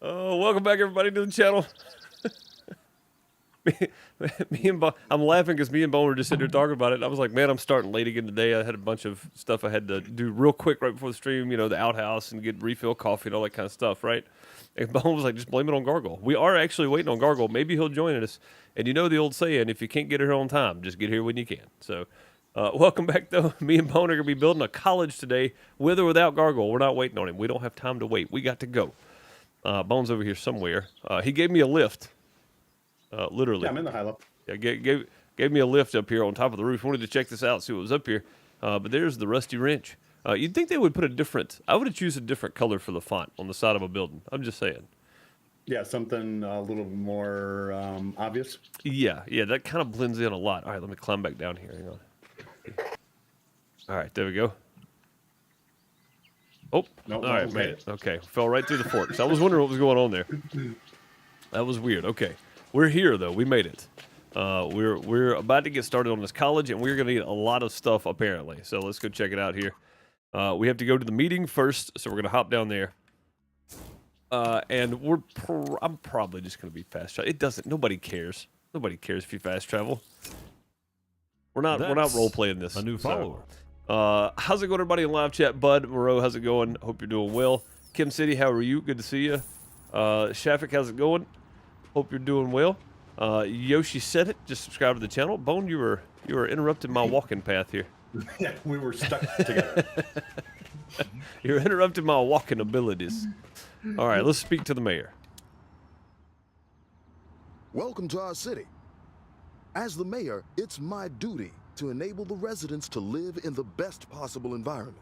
Oh, welcome back, everybody, to the channel. I'm laughing because me and Bone were just sitting here talking about it. And I was like, man, I'm starting late again today. I had a bunch of stuff I had to do real quick right before the stream, you know, the outhouse and get refill coffee and all that kind of stuff, right? And Bone was like, just blame it on Gargle. We are actually waiting on Gargle. Maybe he'll join us. And you know the old saying, if you can't get here on time, just get here when you can. So welcome back, though. Me and Bone are going to be building a college today, with or without Gargle. We're not waiting on him. We don't have time to wait. We got to go. Bone's over here somewhere. He gave me a lift. Literally. Yeah, I'm in the high low. Yeah, gave me a lift up here on top of the roof. Wanted to check this out, see what was up here. But there's the rusty wrench. You'd think they would put a different... I would have choose a different color for the font on the side of a building. I'm just saying. Yeah, something a little more obvious. Yeah, that kind of blends in a lot. All right, let me climb back down here. Hang on. All right, there we go. Oh, nope, all right, made it. Okay, fell right through the forks. I was wondering what was going on there. That was weird. Okay, we're here though. We made it. We're about to get started on this college, and we're going to need a lot of stuff apparently. So let's go check it out here. We have to go to the meeting first, so we're going to hop down there. And I'm probably just going to be fast travel. It doesn't. Nobody cares. Nobody cares if you fast travel. We're not role playing this. A new follower. How's it going, everybody in live chat? Bud Moreau, how's it going? Hope you're doing well. Kim City, how are you? Good to see you. Shafik, how's it going? Hope you're doing well. Yoshi said it. Just subscribe to the channel. Bone, you were interrupting my walking path here. Yeah, we were stuck together. You're interrupting my walking abilities. All right, let's speak to the mayor. Welcome to our city. As the mayor, it's my duty to enable the residents to live in the best possible environment.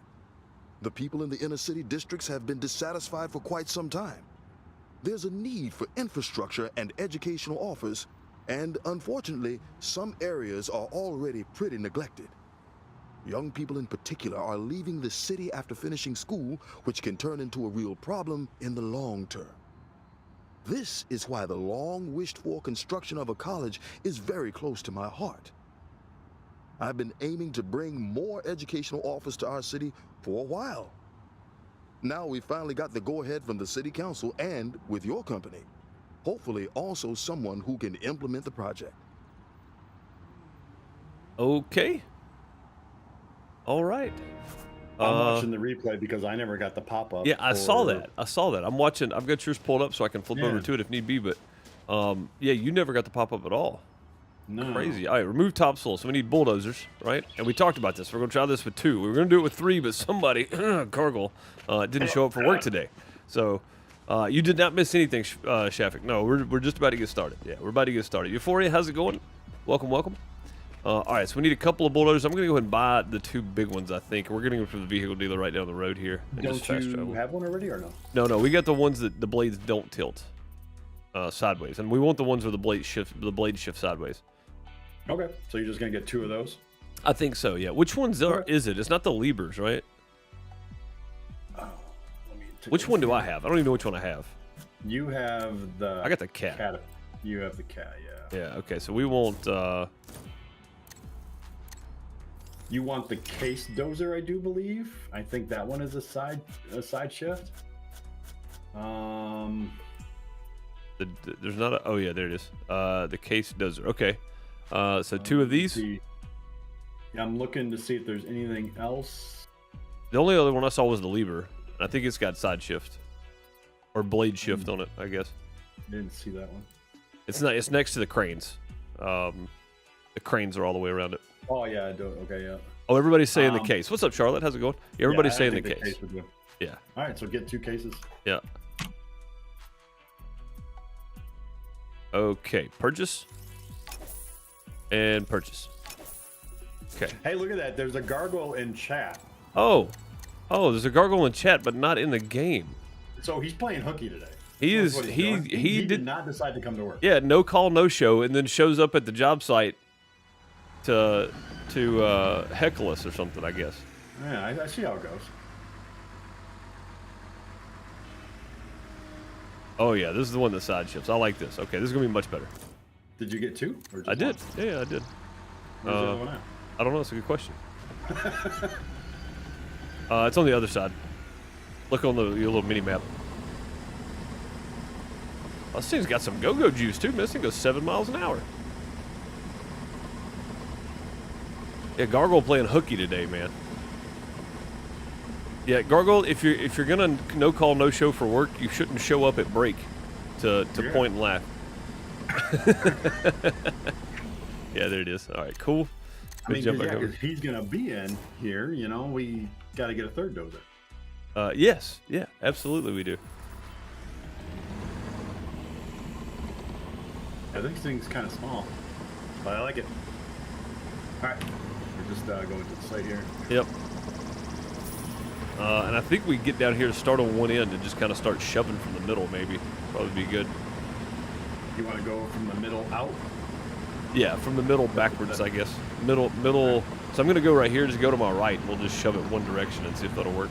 The people in the inner city districts have been dissatisfied for quite some time. There's a need for infrastructure and educational offers, and unfortunately, some areas are already pretty neglected. Young people in particular are leaving the city after finishing school, which can turn into a real problem in the long term. This is why the long-wished-for construction of a college is very close to my heart. I've been aiming to bring more educational offers to our city for a while. Now we finally got the go-ahead from the city council and, with your company, hopefully also someone who can implement the project. Okay. All right. I'm watching the replay because I never got the pop-up. Yeah, I saw that. I'm watching. I've got yours pulled up so I can flip over to it if need be. But yeah, you never got the pop-up at all. No. Crazy. All right, remove topsoil. So we need bulldozers, right? And we talked about this. We're going to try this with 2. We were going to do it with 3, but somebody, Gargle, didn't show up for work today. So you did not miss anything, Shafik. No, we're just about to get started. Yeah, we're about to get started. Euphoria, how's it going? Welcome, welcome. All right, so we need a couple of bulldozers. I'm going to go ahead and buy the 2 big ones, I think. We're going to go from the vehicle dealer right down the road here. And Don't just fast you travel. have one already or no? No, we got the ones that the blades don't tilt sideways. And we want the ones where the blades shift sideways. Okay, so you're just going to get 2 of those? I think so, yeah. Which ones is it? It's not the Liebers, right? Oh, let me take Which one do I have? I don't even know which one I have. You have the... I got the cat. You have the cat, yeah. Yeah, okay, so we want... You want the case dozer, I do believe. I think that one is a side shift. there's not a... Oh, yeah, there it is. The case dozer. Okay. So 2 of these. Yeah, I'm looking to see if there's anything else. The only other one I saw was the Lieber. I think it's got side shift. Or blade shift on it, I guess. Didn't see that one. It's not. It's next to the cranes. The cranes are all the way around it. Oh, yeah, I do. Okay, yeah. Oh, everybody's saying the case. What's up, Charlotte? How's it going? Yeah, everybody's saying the case. Yeah. All right, so get 2 cases. Yeah. Okay, purchase. And purchase. Okay. Hey, look at that. There's a gargoyle in chat. Oh, there's a gargoyle in chat, but not in the game. So he's playing hooky today. He is. He did not decide to come to work. Yeah, no call, no show, and then shows up at the job site to heckle us or something, I guess. Yeah, I see how it goes. Oh yeah, this is the one that side shifts. I like this. Okay, this is gonna be much better. Did you get 2? Or just I did. one? Yeah, I did. Where's the other one at? I don't know. It's a good question. It's on the other side. Look on your little mini map. Oh, this thing's got some go-go juice too, man. This thing goes 7 miles an hour. Yeah, Gargoyle playing hooky today, man. Yeah, Gargoyle, if you're gonna no call, no show for work, you shouldn't show up at break to point and laugh. Yeah, there it is. All right, cool. I mean, because he's gonna be in here, you know, we got to get a third dozer. Yes, yeah, absolutely, we do. I think this thing's kind of small, but I like it. All right, we're just going to the site here. Yep. And I think we get down here to start on one end and just kind of start shoving from the middle, maybe. Probably be good. You want to go from the middle out? Yeah, from the middle backwards, I guess. Middle. So I'm going to go right here, just go to my right, and we'll just shove it one direction and see if that'll work.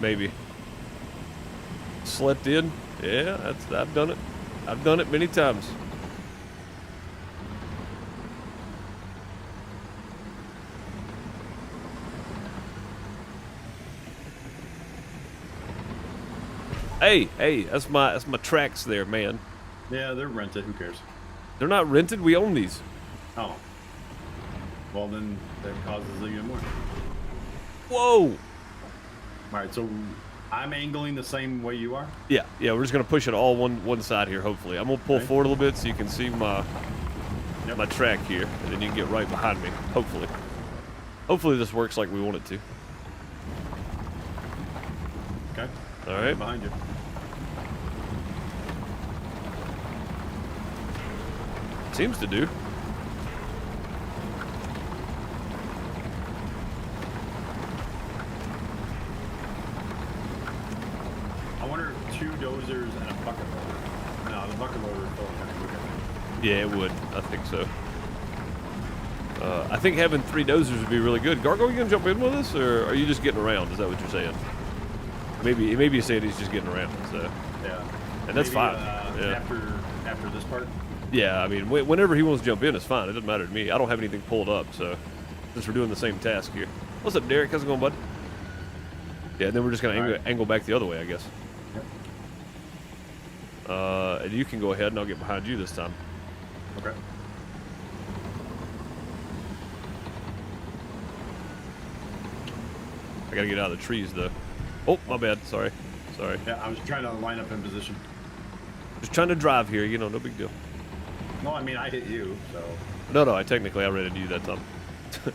Maybe. Slept in? Yeah, I've done it. I've done it many times. Hey, that's my tracks there, man. Yeah, they're rented. Who cares? They're not rented. We own these. Oh. Well, then that causes even more. Whoa. All right, so I'm angling the same way you are? Yeah, we're just gonna push it all one side here, hopefully. I'm gonna pull forward a little bit so you can see my track here, and then you can get right behind me, hopefully. Hopefully this works like we want it to. Okay. All right. Behind you. Seems to do. I wonder if 2 dozers and a bucket loader. No, the bucket loader is still kind of quick. Yeah, it would. I think so. I think having 3 dozers would be really good. Gargoyle, you gonna jump in with us, or are you just getting around? Is that what you're saying? Maybe you're saying he's just getting around. So. Yeah. And that's fine. Yeah. After this part. Yeah, I mean, whenever he wants to jump in, it's fine. It doesn't matter to me. I don't have anything pulled up, so since we're doing the same task here. What's up, Derek? How's it going, bud? Yeah, and then we're just gonna angle back the other way, I guess. Yep. And you can go ahead, and I'll get behind you this time. Okay. I gotta get out of the trees, though. Oh, my bad. Sorry. Yeah, I was trying to line up in position. Just trying to drive here, you know, no big deal. No, I mean, I hit you, so. No, I technically ran you that time.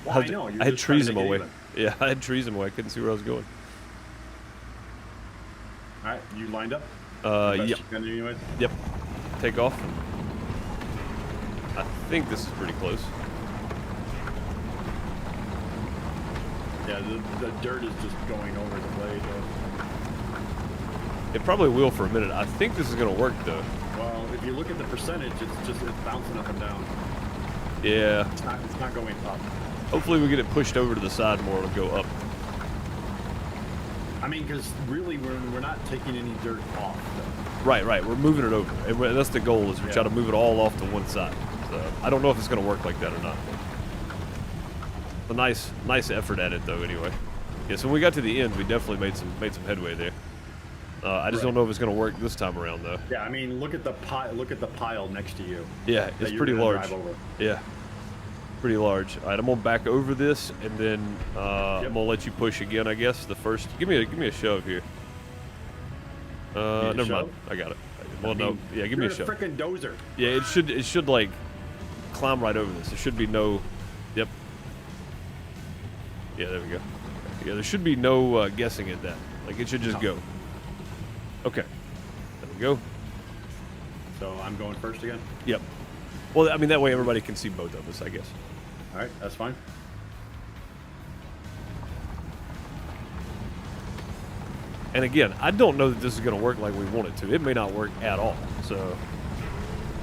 Well, I know. I had trees in my way. Yeah, I had trees in my way. I couldn't see where I was going. All right, you lined up? Yep. Anyways? Yep. Take off. I think this is pretty close. Yeah, the dirt is just going over the blade, though. It probably will for a minute. I think this is going to work, though. Well, if you look at the percentage, it's bouncing up and down. Yeah. It's not going up. Hopefully we get it pushed over to the side more and go up. I mean, because really we're not taking any dirt off, though. Right. We're moving it over. And that's the goal, is we try to move it all off to one side. So I don't know if it's going to work like that or not. A nice effort at it, though, anyway. Yeah, so when we got to the end, we definitely made some headway there. I just don't know if it's going to work this time around, though. Yeah, I mean, look at the pile next to you. Yeah, it's pretty large. Yeah, pretty large. All right, I'm gonna back over this, and then I'm gonna let you push again. I guess the first. Give me a shove here. Never mind. I got it. Well, no. Yeah, give me a shove. You're a freaking dozer. Yeah, it should like climb right over this. There should be no. Yep. Yeah, there we go. Yeah, there should be no guessing at that. Like it should just go. Okay. There we go. So I'm going first again? Yep. Well, I mean, that way everybody can see both of us, I guess. All right, that's fine. And again, I don't know that this is going to work like we want it to. It may not work at all, so...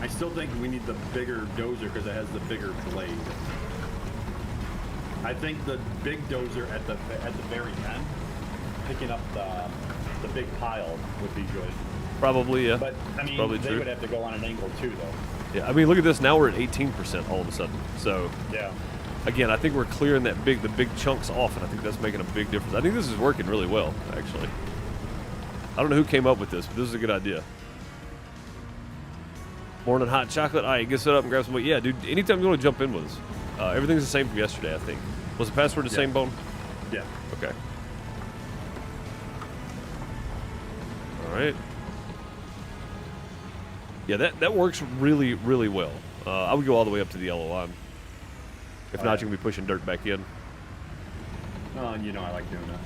I still think we need the bigger dozer because it has the bigger blade. I think the big dozer at the very end, picking up the big pile would be good. Probably, yeah. But, I mean, probably they true. would have to go on an angle too, though. Yeah, I mean, look at this. Now we're at 18% all of a sudden. So, yeah. again, I think we're clearing the big chunks off, and I think that's making a big difference. I think this is working really well, actually. I don't know who came up with this, but this is a good idea. Morning hot chocolate. All right, get set up and grab some. Yeah, dude, anytime you want to jump in with us. Everything's the same from yesterday, I think. Was the password the same, Bone? Yeah. Okay. All right. Yeah, that works really, really well. I would go all the way up to the yellow line. If not, you're going to be pushing dirt back in. You know I like doing that.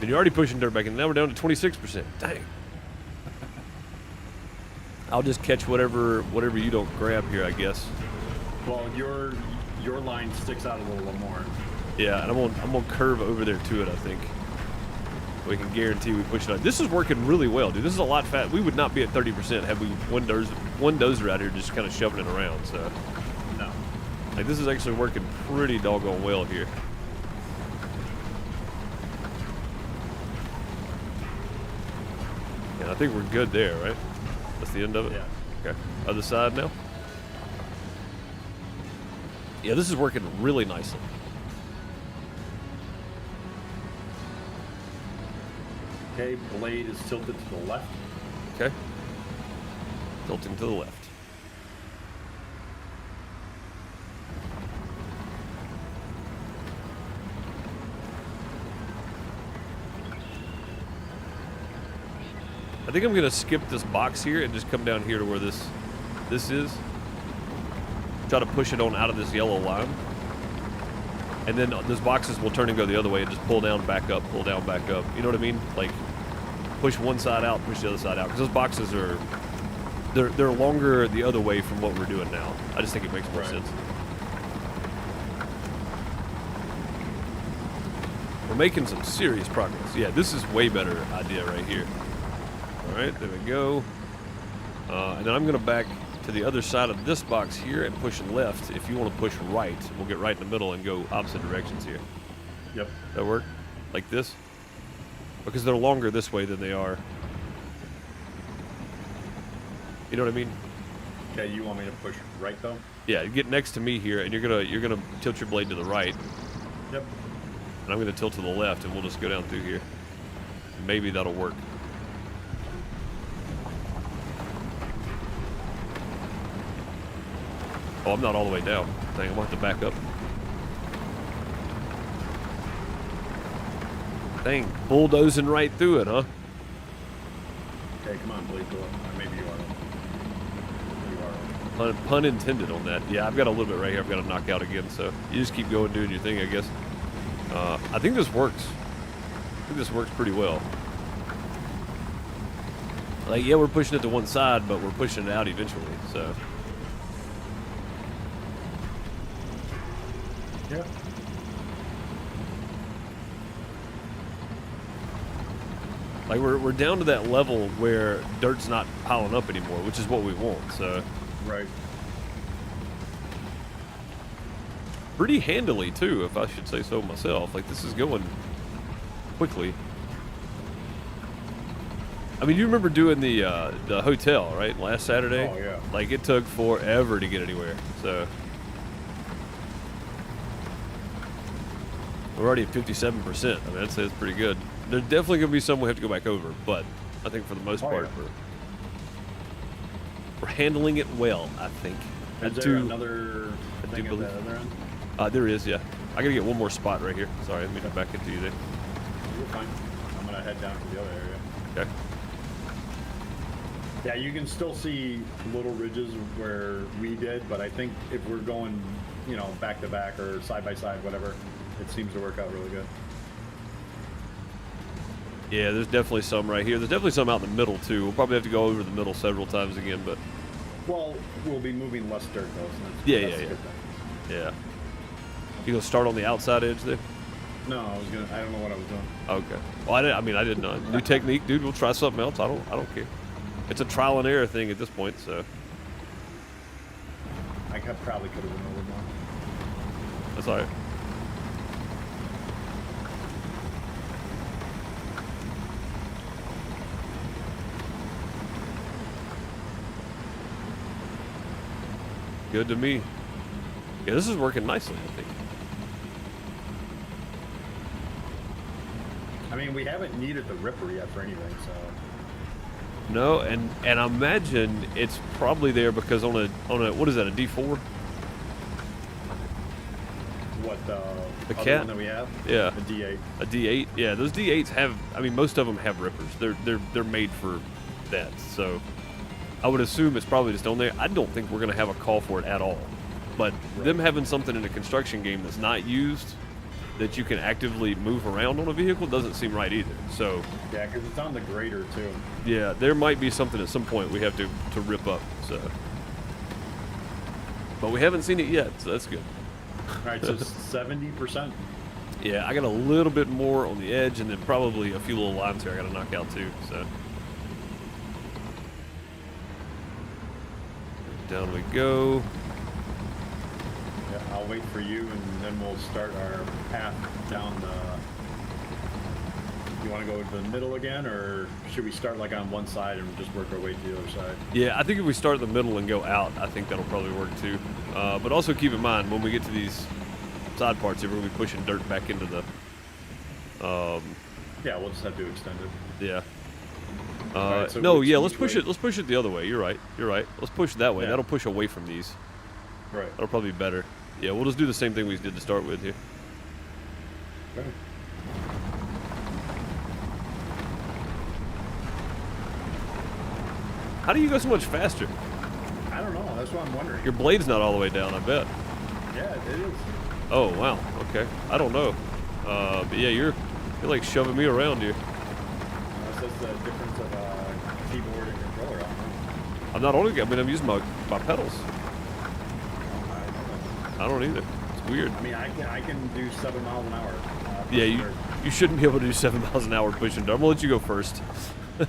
And you're already pushing dirt back in. Now we're down to 26%. Dang. I'll just catch whatever you don't grab here, I guess. Well, your line sticks out a little more. Yeah, and I'm gonna curve over there to it, I think. We can guarantee we push it on. This is working really well, dude. This is a lot fast. We would not be at 30% had we one dozer out here just kind of shoving it around. So, no. Like, this is actually working pretty doggone well here. And I think we're good there, right? That's the end of it? Yeah. Okay. Other side now? Yeah, this is working really nicely. Okay, blade is tilted to the left. Okay. Tilting to the left. I think I'm gonna skip this box here and just come down here to where this is. Try to push it on out of this yellow line. And then those boxes will turn and go the other way and just pull down, back up, pull down, back up. You know what I mean? Like, push one side out, push the other side out. Because those boxes are, they're longer the other way from what we're doing now. I just think it makes more sense. We're making some serious progress. Yeah, this is way better idea right here. All right, there we go. And then I'm going to back to the other side of this box here and push left. If you want to push right, we'll get right in the middle and go opposite directions here. Yep. That work? Like this? Because they're longer this way than they are. You know what I mean? Okay, you want me to push right though? Yeah, you get next to me here, and you're gonna tilt your blade to the right. Yep. And I'm gonna tilt to the left, and we'll just go down through here. Maybe that'll work. Oh, I'm not all the way down. Dang, I'm gonna have to back up. Dang, bulldozing right through it, huh? Okay, come on, blade, go up. Maybe you are. You are. Pun intended on that. Yeah, I've got a little bit right here. I've got to knock out again, so you just keep going doing your thing, I guess. I think this works. I think this works pretty well. Like, yeah, we're pushing it to one side, but we're pushing it out eventually, so. Yeah. Like, we're down to that level where dirt's not piling up anymore, which is what we want, so. Right. Pretty handily, too, if I should say so myself. Like, this is going quickly. I mean, you remember doing the hotel, right, last Saturday? Oh, yeah. Like, it took forever to get anywhere, so. We're already at 57%. I mean, I'd say it's pretty good. There's definitely going to be some we have to go back over, but I think for the most part, yeah. we're handling it well, I think. Is there another thing at the other end? There is, yeah. I got to get one more spot right here. Sorry, let me get back into you there. You're fine. I'm going to head down to the other area. Okay. Yeah, you can still see little ridges where we did, but I think if we're going, you know, back to back or side by side, whatever, it seems to work out really good. Yeah, there's definitely some right here. There's definitely some out in the middle, too. We'll probably have to go over the middle several times again, but... Well, we'll be moving less dirt, though. So Yeah. a good thing. Yeah. You gonna start on the outside edge there? No, I don't know what I was doing. Okay. Well, I didn't know. New technique, dude. We'll try something else. I don't care. It's a trial and error thing at this point, so... Probably could have been a little more. That's all right. Good to me. Yeah, this is working nicely, I think. I mean, we haven't needed the ripper yet for anything, so. No, and I imagine it's probably there because on a what is that, a D4? What the other cat? one that we have? Yeah. A D8. A D8? Yeah, those D8s have, I mean, most of them have rippers. They're made for that. So I would assume it's probably just on there. I don't think we're going to have a call for it at all. But them having something in a construction game that's not used, that you can actively move around on a vehicle, doesn't seem right either. So Yeah, because it's on the grader, too. yeah, there might be something at some point we have to rip up. So, but we haven't seen it yet, so that's good. All right, so 70%. Yeah, I got a little bit more on the edge, and then probably a few little lines here I got to knock out too. So down we go. Yeah, I'll wait for you, and then we'll start our path down the. You want to go to the middle again, or should we start like on one side and just work our way to the other side? Yeah, I think if we start in the middle and go out, I think that'll probably work too. But also keep in mind when we get to these side parts here, we're gonna be pushing dirt back into the. Yeah, we'll just have to extend it. Yeah. Alright, so no, which- yeah, let's which push way? it. Let's push it the other way. You're right. You're right. Let's push it that way. Yeah. That'll push away from these. Right. That'll probably be better. Yeah, we'll just do the same thing we did to start with here. Okay. How do you go so much faster? I don't know. That's what I'm wondering. Your blade's not all the way down, I bet. Yeah, it is. Oh, wow. Okay. I don't know. But yeah, you're like shoving me around here. That's just the difference of keyboard and controller. I don't know. I'm not only, I mean, I'm using my pedals. I don't either. It's weird. I mean, I can do 7 miles an hour. Yeah, you shouldn't be able to do 7 miles an hour pushing dirt. I'm gonna let you go first. Yeah.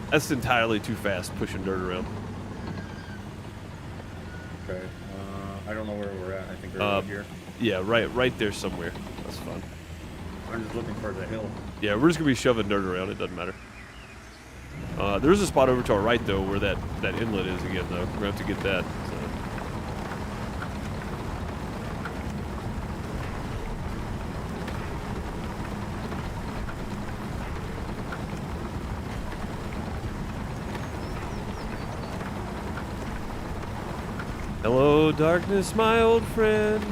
That's entirely too fast pushing dirt around. Okay. I don't know where we're at. I think we're over here. Yeah, right there somewhere. That's fun. I'm just looking for the hill. Yeah, we're just gonna be shoving dirt around. It doesn't matter. There's a spot over to our right though, where that inlet is again. Though we're gonna have to get that. So. Hello, darkness, my old friend.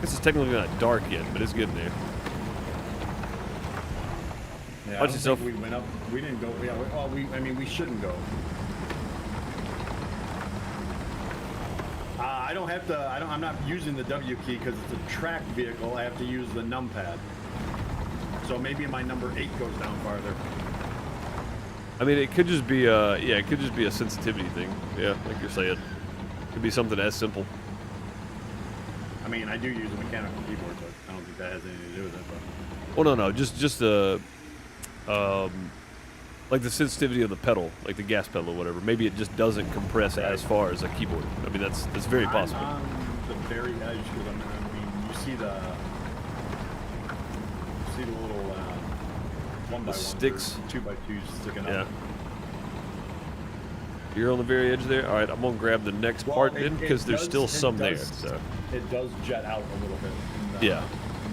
This is technically not dark yet, but it's getting there. Yeah, Watch I don't yourself. think we went up. We didn't go. Yeah. I mean, we shouldn't go. I don't have to. I'm not using the W key because it's a track vehicle. I have to use the numpad. So maybe my number 8 goes down farther. I mean, it could just be it could just be a sensitivity thing. Yeah, like you're saying. It could be something as simple. I mean, I do use a mechanical keyboard, but I don't think that has anything to do with it. But. Well, no, just the, like the sensitivity of the pedal, like the gas pedal or whatever. Maybe it just doesn't compress as far as a keyboard. I mean, that's very possible. I'm on the very edge because I mean, you see the little 1x1 sticks. 2x2s sticking Yeah. up. You're on the very edge there. All right, I'm gonna grab the next part it- in because it there's does- still it some there. does- So It does jet out a little bit. in the- yeah,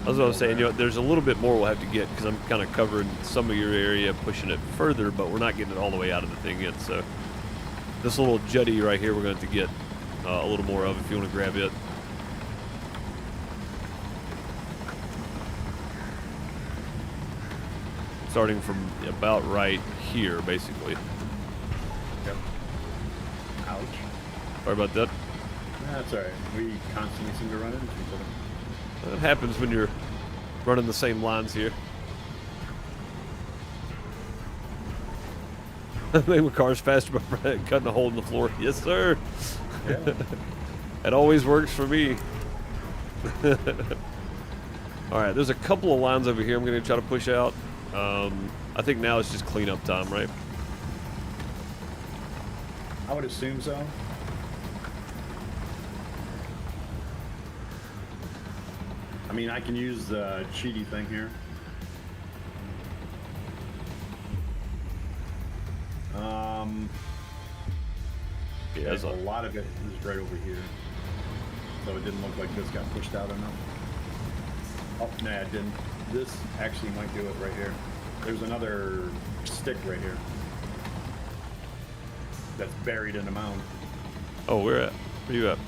that's what I was saying. You know, there's a little bit more we'll have to get because I'm kind of covering some of your area, pushing it further, but we're not getting it all the way out of the thing yet. So this little jutty right here, we're going to have to get a little more of if you want to grab it. Starting from about right here, basically. Yep. Ouch. Sorry about that. That's all right. We constantly seem to run into each other. That happens when you're running the same lines here. Make my car's faster by cutting a hole in the floor. Yes, sir. Yeah. It always works for me. All right, there's a couple of lines over here I'm going to try to push out. I think now it's just cleanup time, right? I would assume so. I mean, I can use the cheaty thing here. Yeah, And a lot of it is right over here. So it didn't look like this got pushed out enough. Oh, nah, it didn't. This actually might do it right here. There's another stick right here that's buried in the mound oh, where at? Where you at?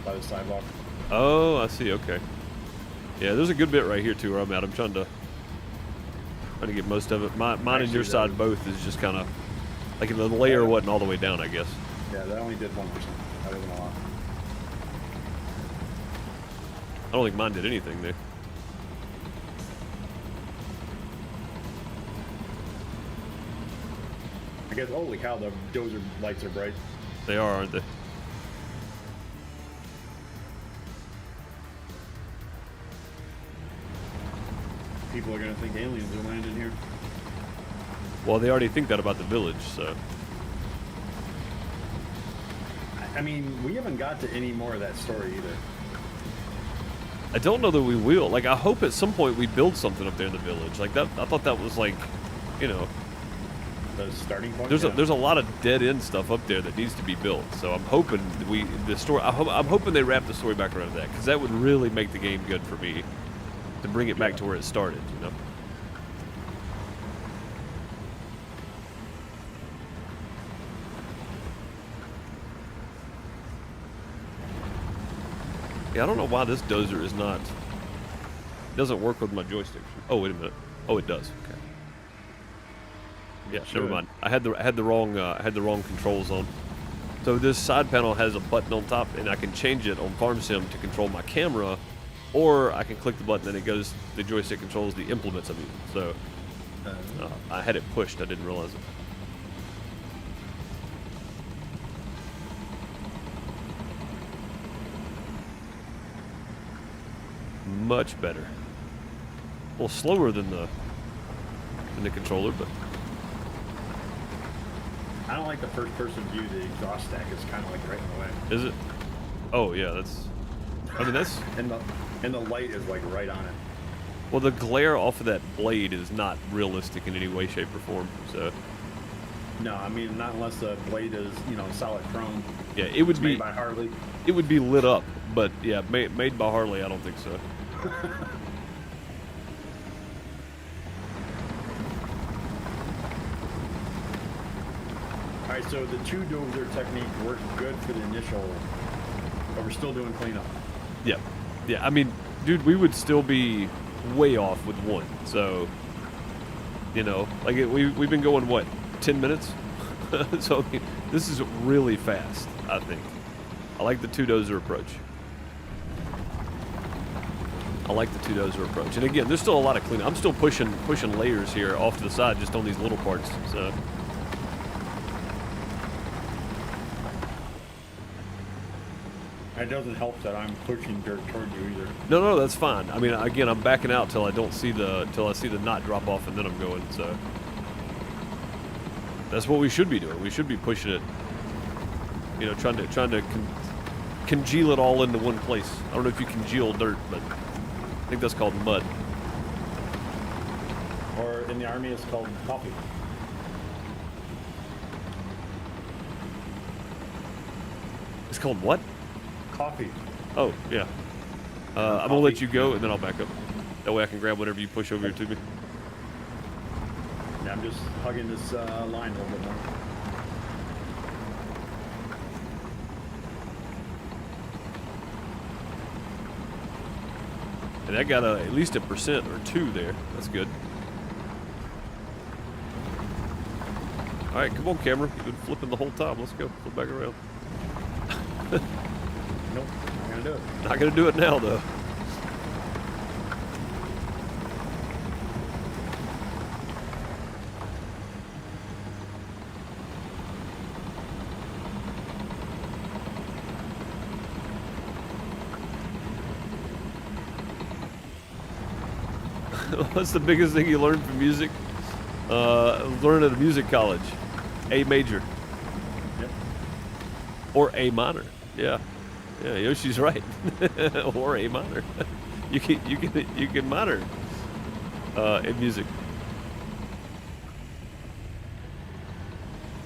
by the sidewalk. Oh, I see. Okay. Yeah, there's a good bit right here too where I'm at. I'm trying to get most of it. Mine and your side both is just kind of like the layer wasn't all the way down, I guess. Yeah, that only did 1%. That wasn't a lot. I don't think mine did anything there. I guess, holy cow, the dozer lights are bright. They are, aren't they? People are going to think aliens are landing here. Well, they already think that about the village, so. I mean, we haven't got to any more of that story either. I don't know that we will. Like, I hope at some point we build something up there in the village. Like that, I thought that was like, you know, The starting point? there's Yeah. there's a lot of dead end stuff up there that needs to be built. So I'm hoping I'm hoping they wrap the story back around that, because that would really make the game good for me to bring it back to where it started. You know. Yeah, I don't know why this dozer is not. Doesn't work with my joystick. Oh, wait a minute. Oh, it does. Okay. Yeah, never mind. I had the wrong controls on. So this side panel has a button on top, and I can change it on Farm Sim to control my camera, or I can click the button and it goes. The joystick controls the implements I'm using. So I had it pushed. I didn't realize it. Much better. A little slower than the controller, but I don't like the first person view. The exhaust stack is kind of like right in the way. is it? Oh yeah, that's. I mean that's. And the light is like right on it. Well, the glare off of that blade is not realistic in any way, shape, or form. So No, I mean not unless the blade is, you know, solid chrome. yeah, it would It's be. made by Harley. It would be lit up, but yeah, made by Harley, I don't think so. All right, so the two dozer technique worked good for the initial, but we're still doing cleanup. Yeah, yeah. I mean, dude, we would still be way off with one. So, you know, like we've been going what 10 minutes. So I mean, this is really fast. I think. I like the two dozer approach. I like the two dozer approach. And again, there's still a lot of cleanup. I'm still pushing layers here off to the side just on these little parts. So. It doesn't help that I'm pushing dirt toward you either. No, that's fine. I mean, again, I'm backing out till I see the knot drop off, and then I'm going. So that's what we should be doing. We should be pushing it. You know, trying to congeal it all into one place. I don't know if you congeal dirt, but I think that's called mud. Or in the army, it's called coffee. It's called what? Coffee. Oh, yeah. I'm gonna let you go, and then I'll back up. That way I can grab whatever you push over here to me. Yeah, I'm just hugging this line a little bit more. And that got at least 1% or 2 there. That's good. All right, come on, camera. You've been flipping the whole time. Let's go. Flip back around. Nope, not gonna do it. Not gonna do it now, though. What's the biggest thing you learned from music? Learn at a music college. A major. Yep. Or A minor. Yeah. Yeah, Yoshi's right. Or A minor. You can minor in music.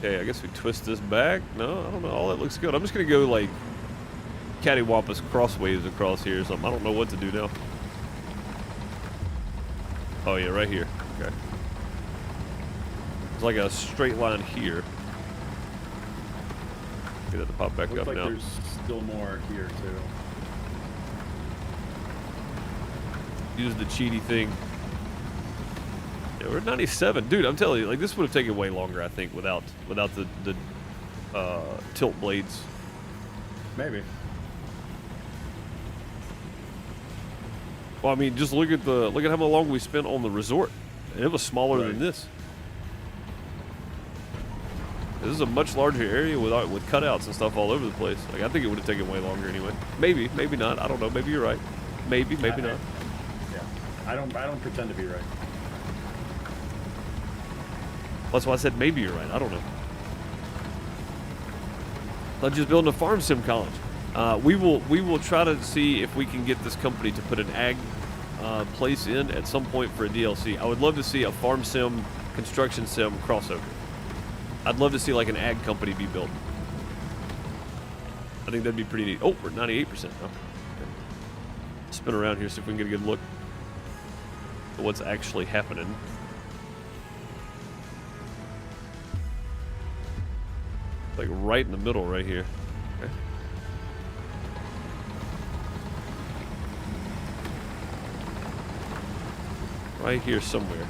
Okay, I guess we twist this back. No, I don't know. All that looks good. I'm just gonna go like cattywampus crossways across here or something. I don't know what to do now. Oh yeah, right here. Okay. It's like a straight line here. Get that to pop back Looks up like now. there's still more here too. Use the cheaty thing. Yeah, we're at 97, dude. I'm telling you, like this would have taken way longer, I think, without the tilt blades. Maybe. Well, I mean, just look at how long we spent on the resort, and it was smaller than this. This is a much larger area with cutouts and stuff all over the place. Like I think it would have taken way longer anyway. Maybe, maybe not. I don't know. Maybe you're right. Maybe, maybe not. Yeah. I don't pretend to be right. That's why I said maybe you're right. I don't know. I'm just building a farm sim college. We will try to see if we can get this company to put an ag place in at some point for a DLC. I would love to see a farm sim, construction sim crossover. I'd love to see like an ag company be built. I think that'd be pretty neat. Oh, we're at 98% now. Okay. Spin around here, see if we can get a good look at what's actually happening. Like right in the middle right here. Okay. Right here somewhere.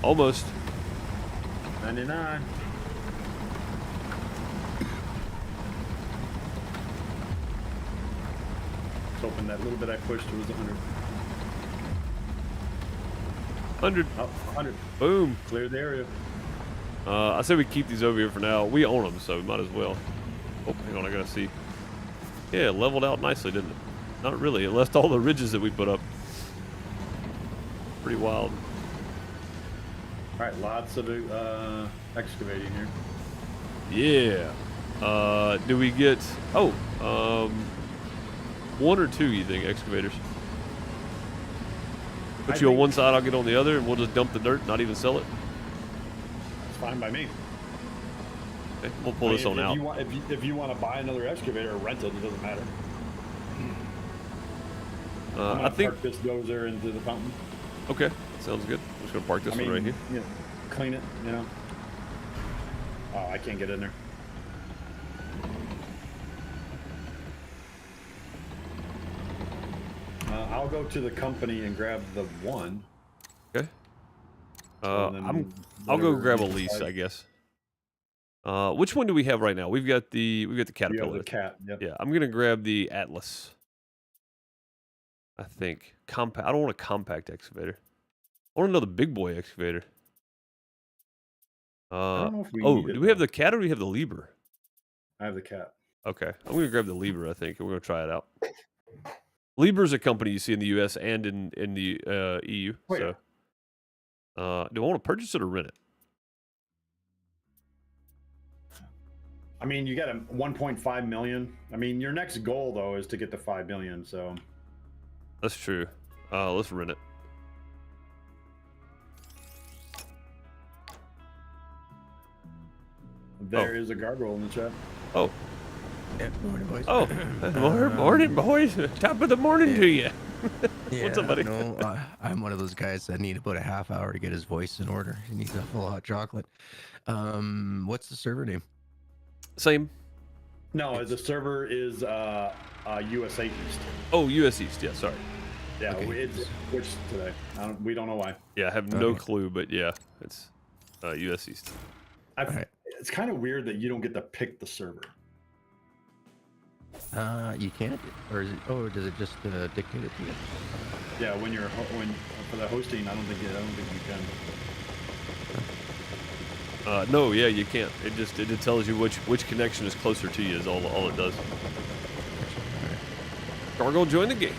Almost. 99. Just hoping that little bit I pushed was 100. 100. Oh, 100. Boom. Clear the area. I say we keep these over here for now. We own them, so we might as well. Oh, hang on, I gotta see. Yeah, it leveled out nicely, didn't it? Not really. It left all the ridges that we put up. Pretty wild. All right, lots of excavating Yeah. here. Do we get... Oh, one or two, you think, excavators? Put you on one side, I'll get on the other, and we'll just dump the dirt, not even sell it? It's fine by me. Okay, we'll pull this on out. If you want to buy another excavator or rent it doesn't matter. I think... park this dozer into the fountain. Okay, sounds good. I'm just gonna park this one right here. Yeah, clean it, you know. Oh, I can't get in there. I'll go to the company and grab the one. Okay. I'll go grab a lease, I guess. Which one do we have right now? We've got the Caterpillar. You have the cat. Yep. Yeah, I'm gonna grab the Atlas. I think compact. I don't want a compact excavator. I want another big boy excavator. I don't know if we oh, need it, do we have the cat or do we have the Liebherr? I have the cat. Okay, I'm gonna grab the Liebherr, I think, and we're gonna try it out. Liebherr's a company you see in the U.S. and in the EU. Oh, so, do I want to purchase it or rent it? I mean, you got a 1.5 million. I mean, your next goal though is to get to 5 million. So That's true. Let's rent it. there is a gargoyle in the chat. Oh. Yeah, morning, boys. Oh, morning, boys. Top of the morning to you. Yeah, What's up, buddy? No, I'm one of those guys that need about a half hour to get his voice in order. He needs a full hot chocolate. What's the server name? Same. No, the server is USA East. Oh, US East. Yeah, sorry. Yeah, Okay. it's switched today. We don't know why. Yeah, I have no Okay. clue, but yeah, it's US East. Alright. It's kind of weird that you don't get to pick the server. You can't, or is it? Oh, does it just dictate it to you? Yeah, when you're for the hosting, I don't think you can. No, yeah, you can't. It just tells you which connection is closer to you. Is all it does. Gargoyle, join the game.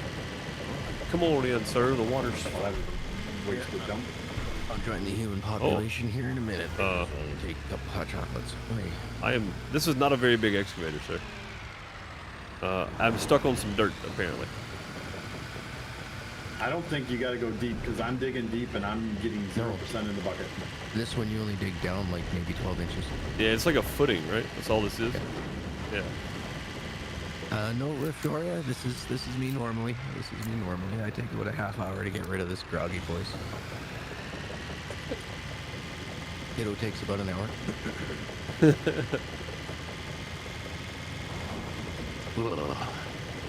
Come on in, sir. The water's. Well, that was a wasted dump. I'll join the human population here in a minute. Uh, and take a couple hot chocolates. Wait. This is not a very big excavator, sir. I'm stuck on some dirt, apparently. I don't think you got to go deep because I'm digging deep and I'm getting 0% in the bucket. This one you only dig down like maybe 12 inches. Yeah, it's like a footing, right? That's all this is. Yeah. No, Victoria, this is me normally. This is me normally. I take about a half hour to get rid of this groggy voice. It takes about an hour.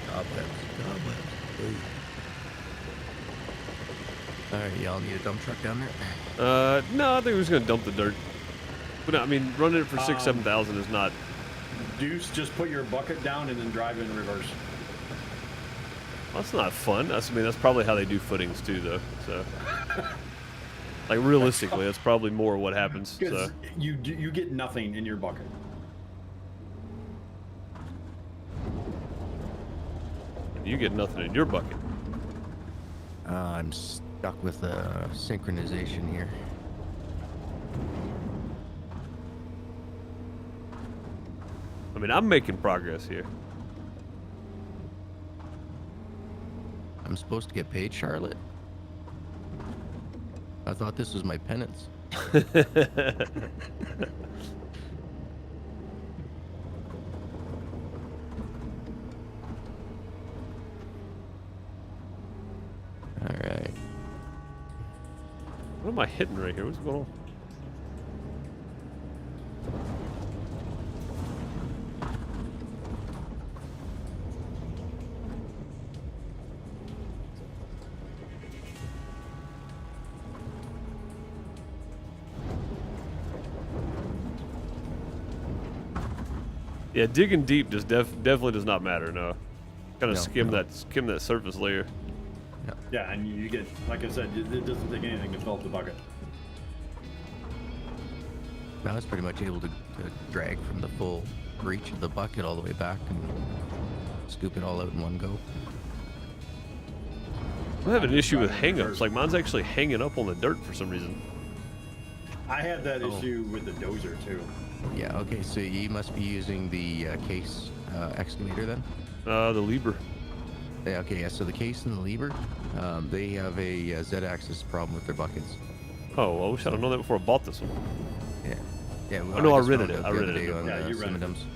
Cobwebs. Alright, y'all need a dump truck down there? No, I think we're just gonna dump the dirt. But I mean, running it for 6,000-7,000 is not. Deuce, just put your bucket down and then drive in reverse. That's not fun. I mean, that's probably how they do footings too, though. So, like realistically, that's probably more what happens. Because So. you get nothing in your bucket. You get nothing in your bucket. I'm stuck with synchronization here. I mean, I'm making progress here. I'm supposed to get paid, Charlotte? I thought this was my penance. Alright. What am I hitting right here? What's going on? Yeah, digging deep just definitely does not matter. No, gotta No, skim no. that surface layer. Yeah, and you get, like I said, it doesn't take anything to fill up the bucket. I was pretty much able to drag from the full reach of the bucket all the way back and scoop it all out in one go. I have an issue with hang-ups. Like mine's actually hanging up on the dirt for some reason. I had that issue with the dozer too. Yeah, okay, so you must be using the case excavator then? The lever. Yeah, okay, yeah, so the case and the lever, they have a Z-axis problem with their buckets. Oh, I wish I'd have known that before I bought this one. Yeah. Yeah, well, Oh, no, I just rented found it. out I the rented other it. day on Yeah, you rented Simdicate.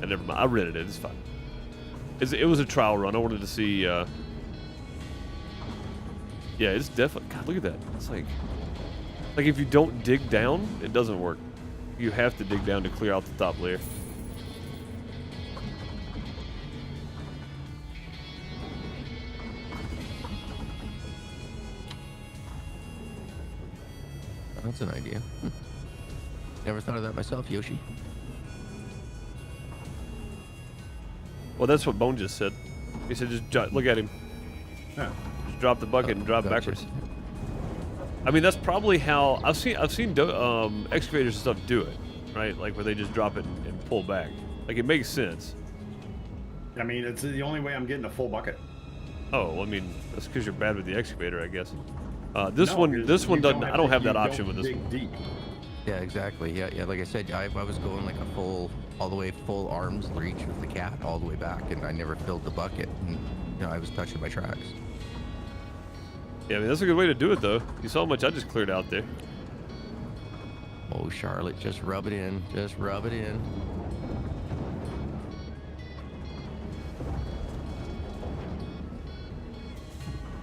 And never mind. I rented it. It's fine. It was a trial run. I wanted to see. Yeah, it's definitely. God, look at that. It's like if you don't dig down, it doesn't work. You have to dig down to clear out the top layer. That's an idea. Never thought of that myself, Yoshi. Well, that's what Bone just said. He said, look at him. Yeah. Just drop the bucket and drop Gotcha. backwards. I mean, that's probably how I've seen excavators and stuff do it, right? Like where they just drop it and pull back. Like it makes sense. I mean, it's the only way I'm getting a full bucket. Oh, well, I mean, that's because you're bad with the excavator, I guess. This No, one because doesn't. you I don't have you that option with this dig one. deep. Yeah, exactly. Yeah. Like I said, I was going like a full arms reach with the cat all the way back, and I never filled the bucket. And I was touching my tracks. Yeah, I mean, that's a good way to do it, though. You saw how much I just cleared out there. Oh, Charlotte, just rub it in. Just rub it in.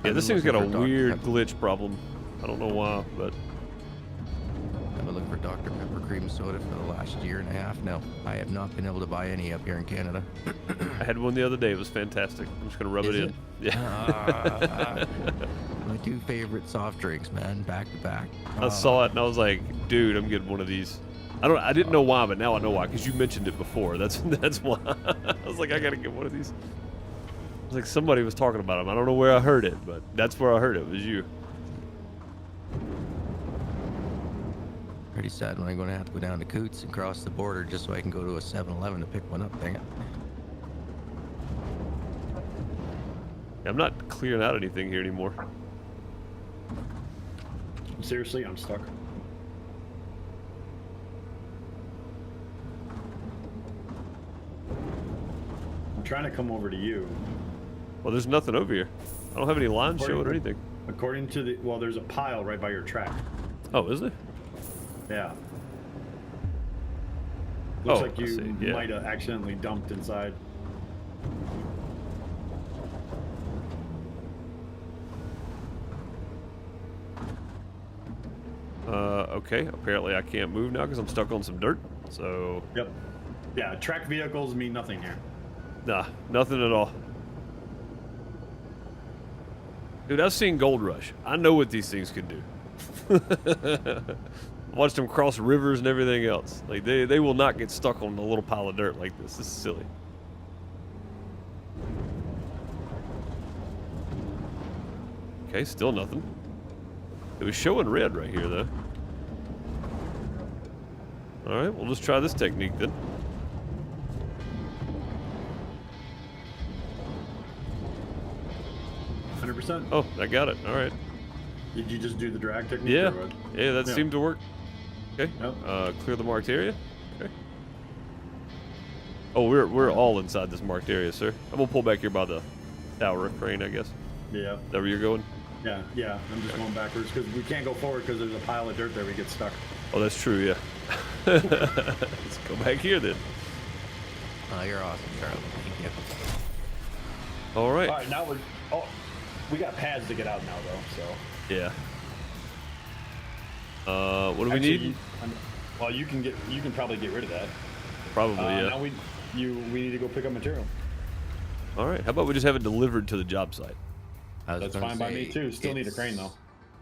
Yeah, this thing's got a weird glitch problem. I don't know why, but I've been looking for Dr. Pepper cream soda for the last year and a half now. I have not been able to buy any up here in Canada. I had one the other day. It was fantastic. I'm just gonna rub Is it in. it? Yeah. My two favorite soft drinks, man, back to back. I saw it and I was like, dude, I'm getting one of these. I didn't know why, but now I know why, because you mentioned it before. That's why. I was like, I gotta get one of these. I was like, somebody was talking about them. I don't know where I heard it, but that's where I heard it. It was you. Pretty sad when I'm going to have to go down to Coots and cross the border just so I can go to a 7-Eleven to pick one up. Dang it. I'm not clearing out anything here anymore. Seriously, I'm stuck. I'm trying to come over to you. Well, there's nothing over here. I don't have any lines showing or anything. According to the, well, there's a pile right by your track. Oh, is there? Yeah. Looks Oh, like I you see, yeah. might have accidentally dumped inside. Okay. Apparently I can't move now because I'm stuck on some dirt. So, Yep. Yeah, track vehicles mean nothing here. nah, nothing at all. Dude, I've seen Gold Rush. I know what these things can do. Watched them cross rivers and everything else. Like, they will not get stuck on a little pile of dirt like this. This is silly. Okay, still nothing. It was showing red right here, though. Alright, we'll just try this technique then. %. Oh, I got it. Alright. Did you just do the drag technique? Yeah. or what? Yeah, that Yeah. seemed to work. Okay. Yep. Clear the marked area. Okay. Oh, we're all inside this marked area, sir. I'm gonna pull back here by the tower crane, I guess. Yeah. Is that where you're going? Yeah. I'm just going backwards because we can't go forward because there's a pile of dirt there. We get stuck. Oh, that's true, yeah. Let's go back here then. Oh, you're awesome, Charlie. Thank you. All right. All right, now we're. Oh, we got pads to get out now though. So. Yeah. What do we Actually, need? well, you can probably get rid of that. Probably, yeah. Now we need to go pick up material. All right. How about we just have it delivered to the job site? I was That's gonna fine by me say, too. Still need a it's- crane though.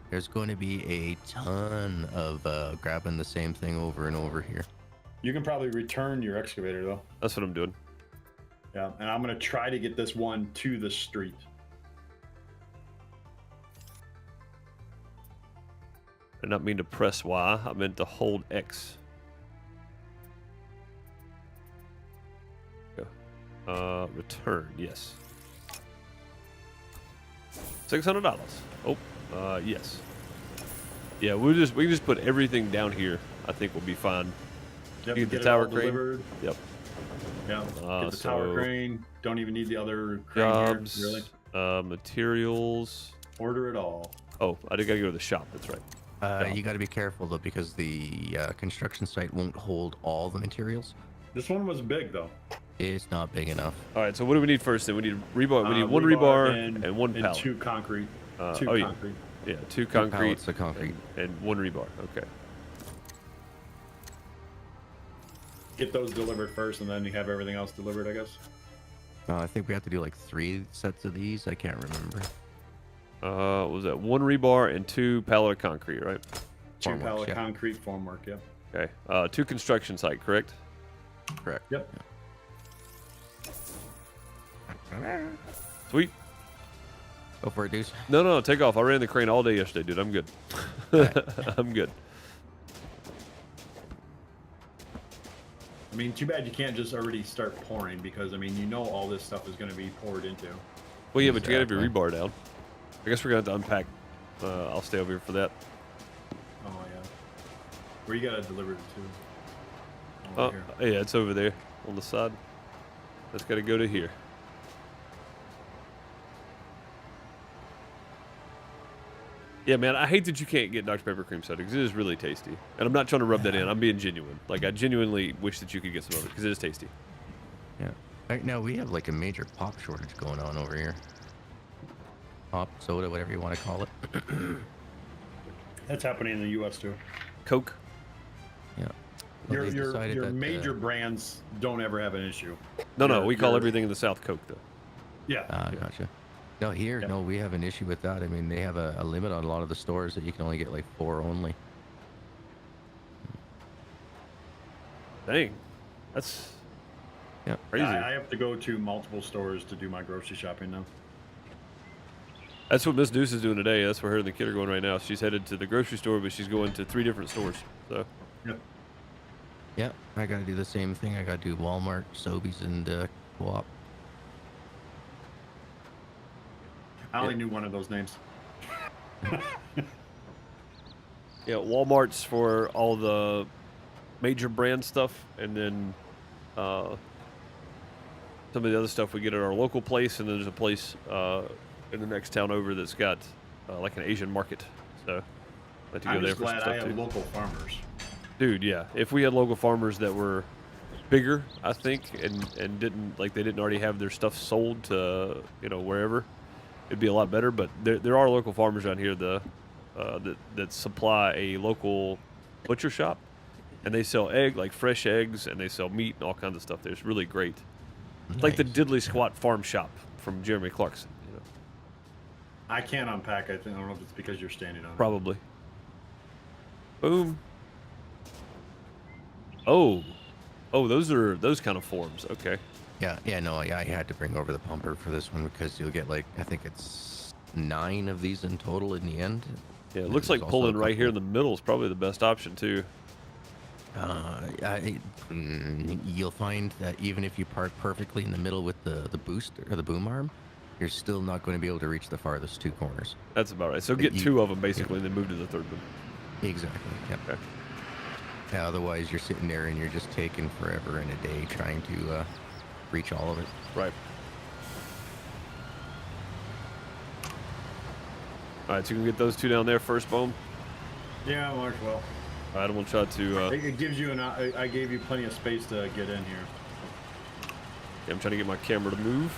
There's going to be a ton of grabbing the same thing over and over here. You can probably return your excavator though. That's what I'm doing. Yeah, and I'm gonna try to get this one to the street. I did not mean to press Y. I meant to hold X. Go. Return. Yes. $600. Oh, yes. Yeah, we can just put everything down here. I think we'll be fine. Yep, You get the it tower all crane? delivered. Yep. Yeah, get the so- tower crane. Don't even need the other crane Jobs. here, really. Materials. Order it all. Oh, I did gotta go to the shop. That's right. You got to be careful though, because the construction site won't hold all the materials. This one was big though. It's not big enough. All right. So what do we need first? Then we need rebar. We need one rebar and one pallet. two concrete. Two oh, yeah. concrete. Yeah, two pallets concrete. of concrete. And one rebar. Okay. Get those delivered first, and then you have everything else delivered, I guess. I think we have to do like 3 sets of these. I can't remember. What was that one rebar and two pallet of concrete, right? Two Formwork, pallet yeah. concrete formwork. Yeah. Okay. Two construction site, correct? Correct. Yep. Sweet. Go for it, Deuce. No, take off. I ran the crane all day yesterday, dude. I'm good. I'm good. I mean, too bad you can't just already start pouring because I mean, you know, all this stuff is going to be poured into. Well, yeah, but you gotta have your Exactly. rebar down. I guess we're gonna have to unpack. I'll stay over here for that. Oh yeah. Where you got to deliver it to? Oh, here. Yeah, it's over there on the side. That's gotta go to here. Yeah, man, I hate that you can't get Dr. Pepper cream soda because it is really tasty. And I'm not trying to rub that in. I'm being genuine. Like, I genuinely wish that you could get some of it because it is tasty. Yeah. Right now we have like a major pop shortage going on over here. Pop, soda, whatever you want to call it. That's happening in the U.S. too. Coke. Yeah. Well, they Your decided that, major brands don't ever have an issue. No, Your- we call your- everything in the South Coke, though. Yeah. Gotcha. No, here, Yeah. no, we have an issue with that. I mean, they have a limit on a lot of the stores that you can only get like 4 only. Dang. That's Yeah. crazy. I have to go to multiple stores to do my grocery shopping now. That's what Miss Deuce is doing today. That's where her and the kid are going right now. She's headed to the grocery store, but she's going to 3 different stores. So, Yep. Yeah, I gotta do the same thing. I gotta do Walmart, Sobeys, and Co-op. I only knew one of those names. yeah, Walmart's for all the major brand stuff, and then some of the other stuff we get at our local place, and then there's a place in the next town over that's got like an Asian market. So I like to go I'm there just for some glad stuff I have too. local farmers. Dude, yeah. If we had local farmers that were bigger, I think, and didn't like they didn't already have their stuff sold to wherever, it'd be a lot better. But there are local farmers around here that supply a local butcher shop, and they sell fresh eggs, and they sell meat and all kinds of stuff. There. It's really great. It's like the Nice. Diddley Squat Farm Shop from Jeremy Clarkson. I can't unpack. I don't know if it's because you're standing on it. Probably. Boom. Oh, those kind of forms. Okay. Yeah, no, I had to bring over the pumper for this one because you'll get like, I think it's 9 of these in total in the end. Yeah, it And looks there's like also a pulling right here in couple- the middle is probably the best option too. You'll find that even if you park perfectly in the middle with the boost or the boom arm, you're still not going to be able to reach the farthest 2 corners. That's about right. So get You- 2 of them basically, and then move to the third one. Exactly. Yep. Okay. Yeah, otherwise, you're sitting there and you're just taking forever in a day trying to reach all of it. Right. All right, so you can get those 2 down there first, Boom. Yeah, might as well. All right, I'm gonna try to. It gives you I gave you plenty of space to get in here. I'm trying to get my camera to move.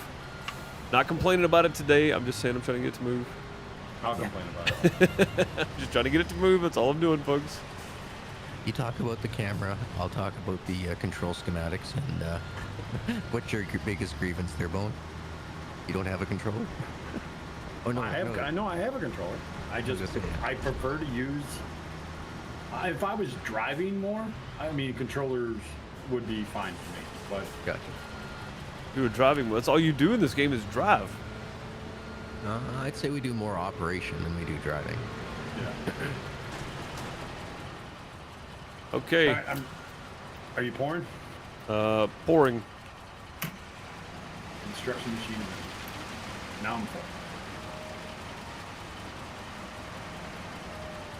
Not complaining about it today. I'm just saying I'm trying to get it to move. I'll complain about it. I'm just trying to get it to move. That's all I'm doing, folks. You talk about the camera, I'll talk about the control schematics, and what's your biggest grievance there, Bone? You don't have a controller? Oh, no, I know I have a controller. I just just saying. I prefer to use. If I was driving more, I mean controllers would be fine for me. But Gotcha. You were driving. That's all you do in this game is drive. I'd say we do more operation than we do driving. yeah. Okay. All right, are you pouring? Pouring. Construction machine. Now I'm full.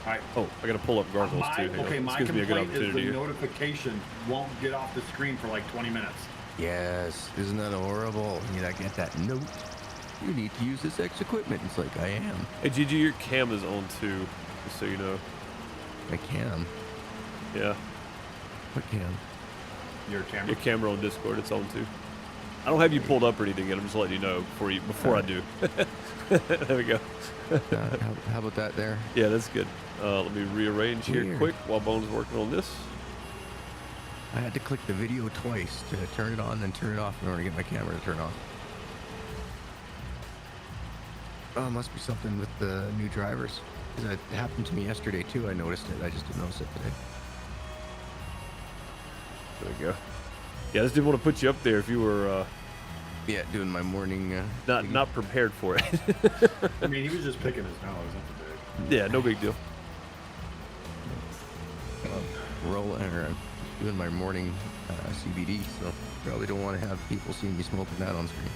All right. Oh, I gotta pull up gargoyles too. Hang on. Okay, This my gives me a good complaint is opportunity the here. notification won't get off the screen for like 20 minutes. Yes, isn't that horrible? You know, I get that note. You need to use this X equipment. It's like, I am. Hey, Gigi, your cam is on too, just so you know. I can. Yeah, What can? Your camera. your camera on Discord, it's on too. I don't have you pulled up or anything yet. I'm just letting you know before I do. There we go. How about that there? Yeah, that's good. Let me rearrange here Weird. quick while Bone's working on this. I had to click the video twice to turn it on, then turn it off in order to get my camera to turn on. Oh, it must be something with the new drivers. Because it happened to me yesterday too. I noticed it. I just didn't notice it today. There we go. Yeah, I just didn't want to put you up there if you were Yeah, doing my morning. not prepared for it. I mean, he was just picking his nose. Nothing big. Yeah, no big deal. rolling or doing my morning CBD. So probably don't want to have people see me smoking that on screen.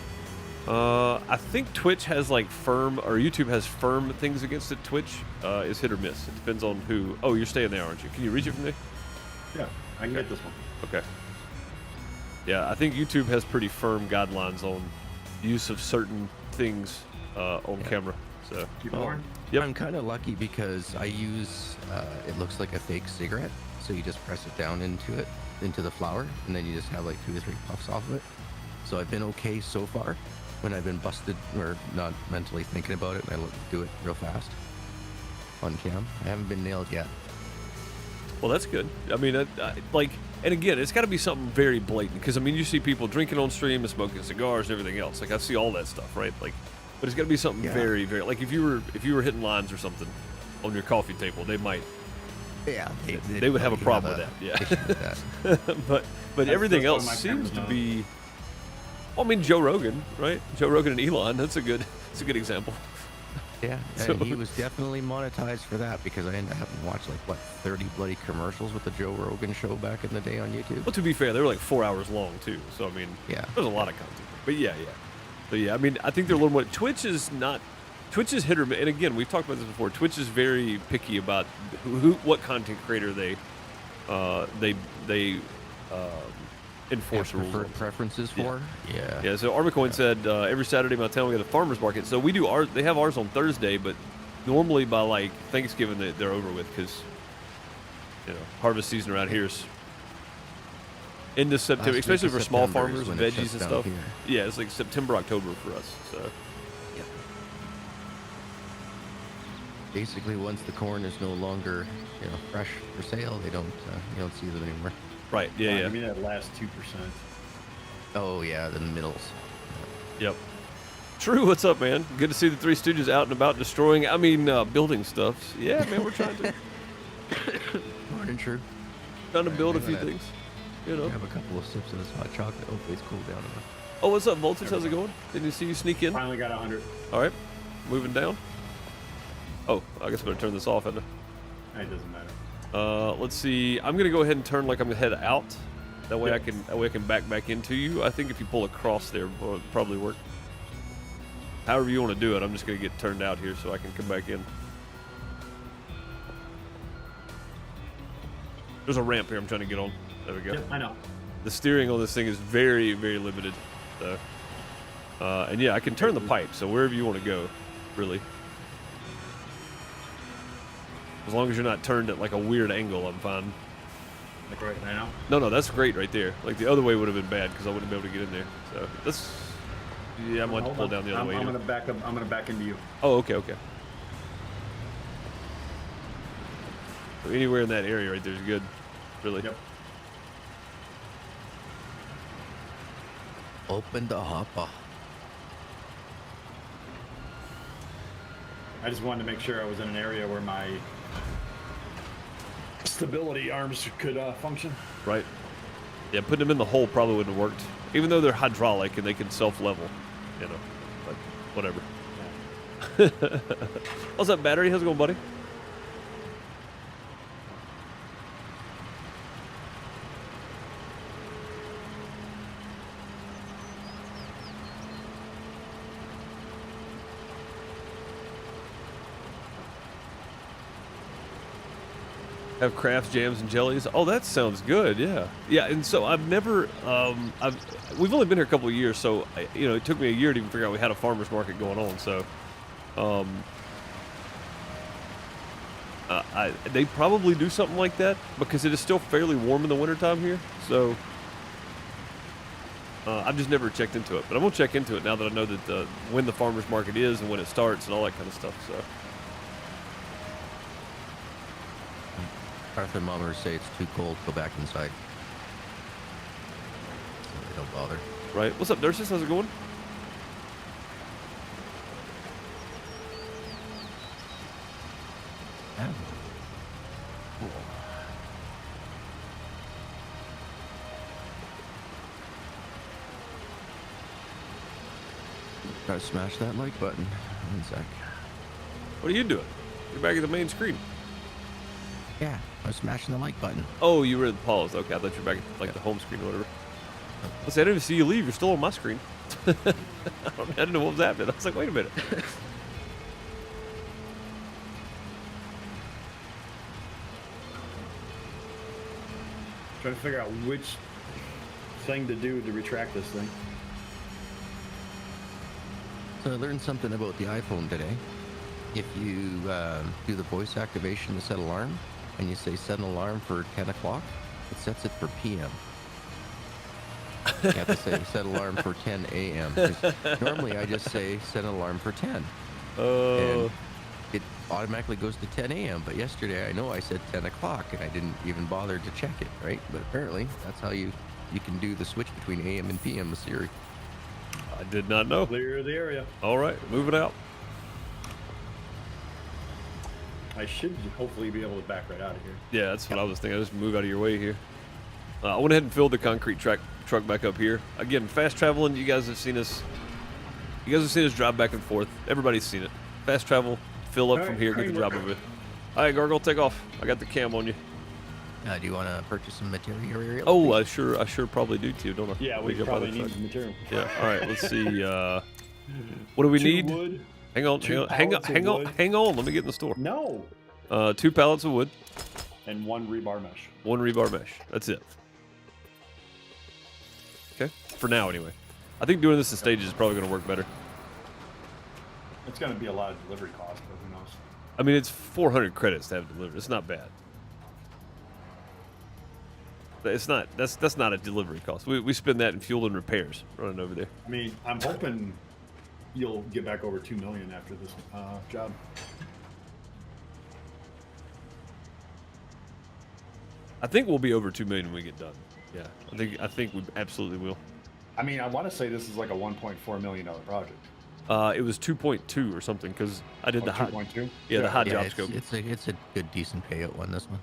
I think Twitch has like firm, or YouTube has firm things against it. Twitch is hit or miss. It depends on who. Oh, you're staying there, aren't you? Can you reach it from there? Yeah, I can get this one. Okay. Yeah, I think YouTube has pretty firm guidelines on use of certain things on camera. So Keep pouring. Yep. I'm kind of lucky because I use, it looks like a fake cigarette. So you just press it down into the flower, and then you just have like 2 or 3 puffs off of it. So I've been okay so far when I've been busted or not mentally thinking about it, and I do it real fast on cam. I haven't been nailed yet. Well, that's good. I mean, and again, it's got to be something very blatant because I mean, you see people drinking on stream and smoking cigars and everything else. Like I see all that stuff, right? Like, but it's got to be something very, very like if you were hitting lines or something on your coffee table, they might. Yeah, They would have a problem with that. Yeah. but everything that's why else my seems camera's to not. be. Well, I mean, Joe Rogan, right? Joe Rogan and Elon. That's a good example. Yeah, So- and he was definitely monetized for that because I ended up having to watch like what 30 bloody commercials with the Joe Rogan show back in the day on YouTube. Well, to be fair, they were like 4 hours long too. So I mean, Yeah. there's a lot of content. But yeah. So yeah, I mean, I think they're a little more. Twitch is hit or miss. And again, we've talked about this before. Twitch is very picky about what content creator they enforce rules. preferred preferences for. Yeah. Yeah, so Army Coin said every Saturday in my town we got a farmer's market. So we do ours. They have ours on Thursday, but normally by like Thanksgiving they're over with because harvest season around here is into September, Last especially week of for small September farmers, is when it veggies shuts and down stuff. here. Yeah, it's like September, October for us. So Yep. Basically, once the corn is no longer, fresh for sale, they don't, you don't see them anymore. right, yeah, I yeah, mean that last 2%. Oh yeah, the middles. yep. True, what's up, man? Good to see the Three Stooges out and about destroying. Building stuff. Yeah, man, we're trying to Morning, True. build a I'm few gonna things. You know. Have a couple of sips of this hot chocolate. Hopefully, it's cooled down enough. Oh, what's up, Voltage? How's it going? Didn't you see you sneak in? Finally got 100. All right, moving down. Oh, I guess I better turn this off, hadn't It doesn't matter. I? Let's see. I'm gonna go ahead and turn like I'm gonna head out. That way Yep. I can back into you. I think if you pull across there, it'll probably work. However you want to do it, I'm just gonna get turned out here so I can come back in. There's a ramp here I'm trying to get on. There we go. Yeah, I know. The steering on this thing is very, very limited. So, and yeah, I can turn the pipe, so wherever you want to go, really. As long as you're not turned at like a weird angle, I'm fine. Like right now. No, that's great right there. Like the other way would have been bad because I wouldn't be able to get in there. So that's, yeah, I'm going to Hold pull on. down the other way. I'm here. gonna back up. I'm gonna back into you. Oh, okay. So anywhere in that area right there is good, really. Yep. Open the hopper. I just wanted to make sure I was in an area where my stability arms could function. Right. Yeah, putting them in the hole probably wouldn't have worked. Even though they're hydraulic and they can self-level, but whatever. What's up, Battery? How's it going, buddy? Have crafts, jams, and jellies. Oh, that sounds good. Yeah, yeah. And so I've never, we've only been here a couple of years, so it took me a year to even figure out we had a farmers market going on. So, they probably do something like that because it is still fairly warm in the wintertime here. So, I've just never checked into it, but I'm gonna check into it now that I know that when the farmers market is and when it starts and all that kind of stuff. So. Our thermometers say it's too cold. Go back inside. So they don't bother. Right. What's up, Nurses? How's it going? Yeah. Cool. Gotta smash that like button. One sec. What are you doing? You're back at the main screen. Yeah, I was smashing the like button. Oh, you were at the pause. Okay, I thought you were back at like the home screen or whatever. Let's see, I didn't even see you leave. You're still on my screen. I didn't know what was happening. I was like, wait a minute. Trying to figure out which thing to do to retract this thing. So I learned something about the iPhone today. If you do the voice activation to set alarm, and you say set an alarm for 10 o'clock, it sets it for PM. You have to say set alarm for 10 a.m. 'cause normally I just say set an alarm for 10. And it automatically goes to 10 a.m. But yesterday I know I said 10 o'clock and I didn't even bother to check it, right? But apparently that's how you can do the switch between AM and PM with Siri. I did not know. Clear the area. All right, moving out. I should hopefully be able to back right out of here. Yeah, that's what I was thinking. I just move out of your way here. I went ahead and filled the concrete truck back up here. Again, fast traveling. You guys have seen us. You guys have seen us drive back and forth. Everybody's seen it. Fast travel, fill up All from right, here, get the great job work. over. All right, Gargoyle, take off. I got the cam on you. Do you want to purchase some material? Oh, I sure probably do too, don't I? Yeah, Let we me jump out of probably the need truck. material. Yeah. All right. Let's see. What do we need? Wood. Hang on. Two Hang on. pallets of Hang on. wood. Hang on. Let me get in the store. No. 2 pallets of wood, And 1 rebar mesh. 1 rebar mesh. That's it. Okay. For now, anyway. I think doing this in stages is probably going to work better. It's going to be a lot of delivery costs, but who knows? I mean, it's 400 credits to have delivered. It's not bad. But it's not. That's not a delivery cost. We spend that in fuel and repairs running over there. I mean, I'm hoping you'll get back over 2 million after this job. I think we'll be over 2 million when we get done. Yeah, I think we absolutely will. I mean, I want to say this is like a $1.4 million project. It was 2.2 or something because I did the hot. 2.2? Yeah, the hot job it's, scope. it's a good, decent payout one, this one.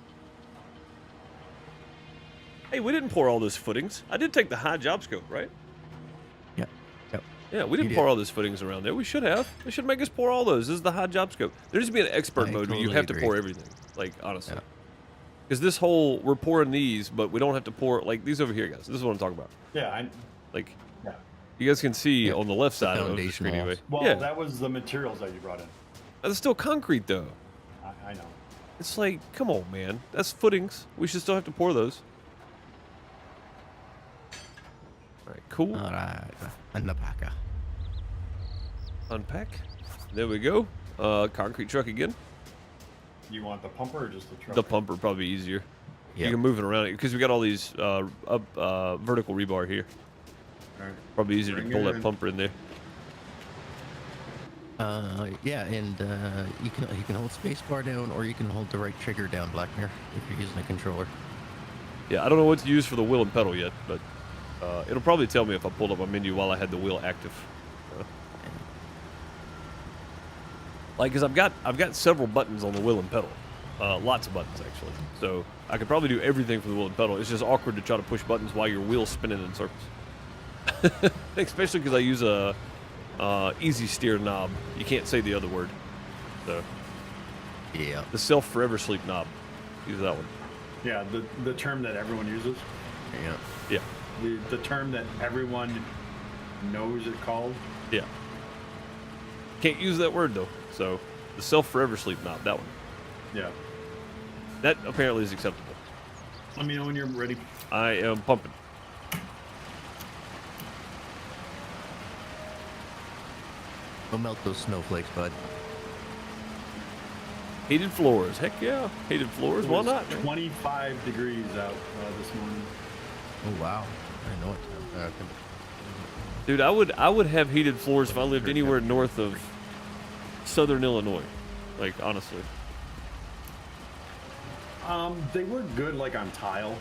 Hey, we didn't pour all those footings. I did take the high job scope, right? Yeah. Yep. Yeah, we didn't You pour did. all those footings around there. We should have. They should make us pour all those. This is the high job scope. There needs to be an expert I mode where you totally have to agree. pour everything. Like, honestly. Yeah. Because this whole, we're pouring these, but we don't have to pour, like, these over here, guys. This is what I'm talking about. Yeah, Like, yeah. you guys can see Yeah, on the left the side of the foundation screen walls. anyway. Well, yeah, that was the materials that you brought in. that's still concrete, though. I know. It's like, come on, man. That's footings. We should still have to pour those. All right, cool. All right. Anapaka. Unpack. There we go. Concrete truck again. You want the pumper or just the truck? The pumper probably easier. Yeah. You can move it around because we got all these vertical rebar here. All right. Probably easier Bring to pull it that in. pumper in there. Yeah, and you can hold spacebar down, or you can hold the right trigger down, Blackmare, if you're using a controller. Yeah, I don't know what to use for the wheel and pedal yet, but it'll probably tell me if I pulled up my menu while I had the wheel active. Like, cause I've got several buttons on the wheel and pedal, lots of buttons actually. So I could probably do everything for the wheel and pedal. It's just awkward to try to push buttons while your wheel's spinning in circles. Especially because I use a easy steer knob. You can't say the other word. So Yeah. the self forever sleep knob. Use that one. Yeah, the term that everyone uses. Yeah. Yeah, The term that everyone knows it called. yeah. Can't use that word though. So the self forever sleep knob. That one. Yeah. That apparently is acceptable. Let me know when you're ready. I am pumping. Go melt those snowflakes, bud. Heated floors. Heck yeah. Heated floors. It Why was not? man? 25 degrees out this morning. Oh wow. I know it. Dude, I would have heated floors if I lived anywhere north of southern Illinois. Like, honestly. They were good like on tile.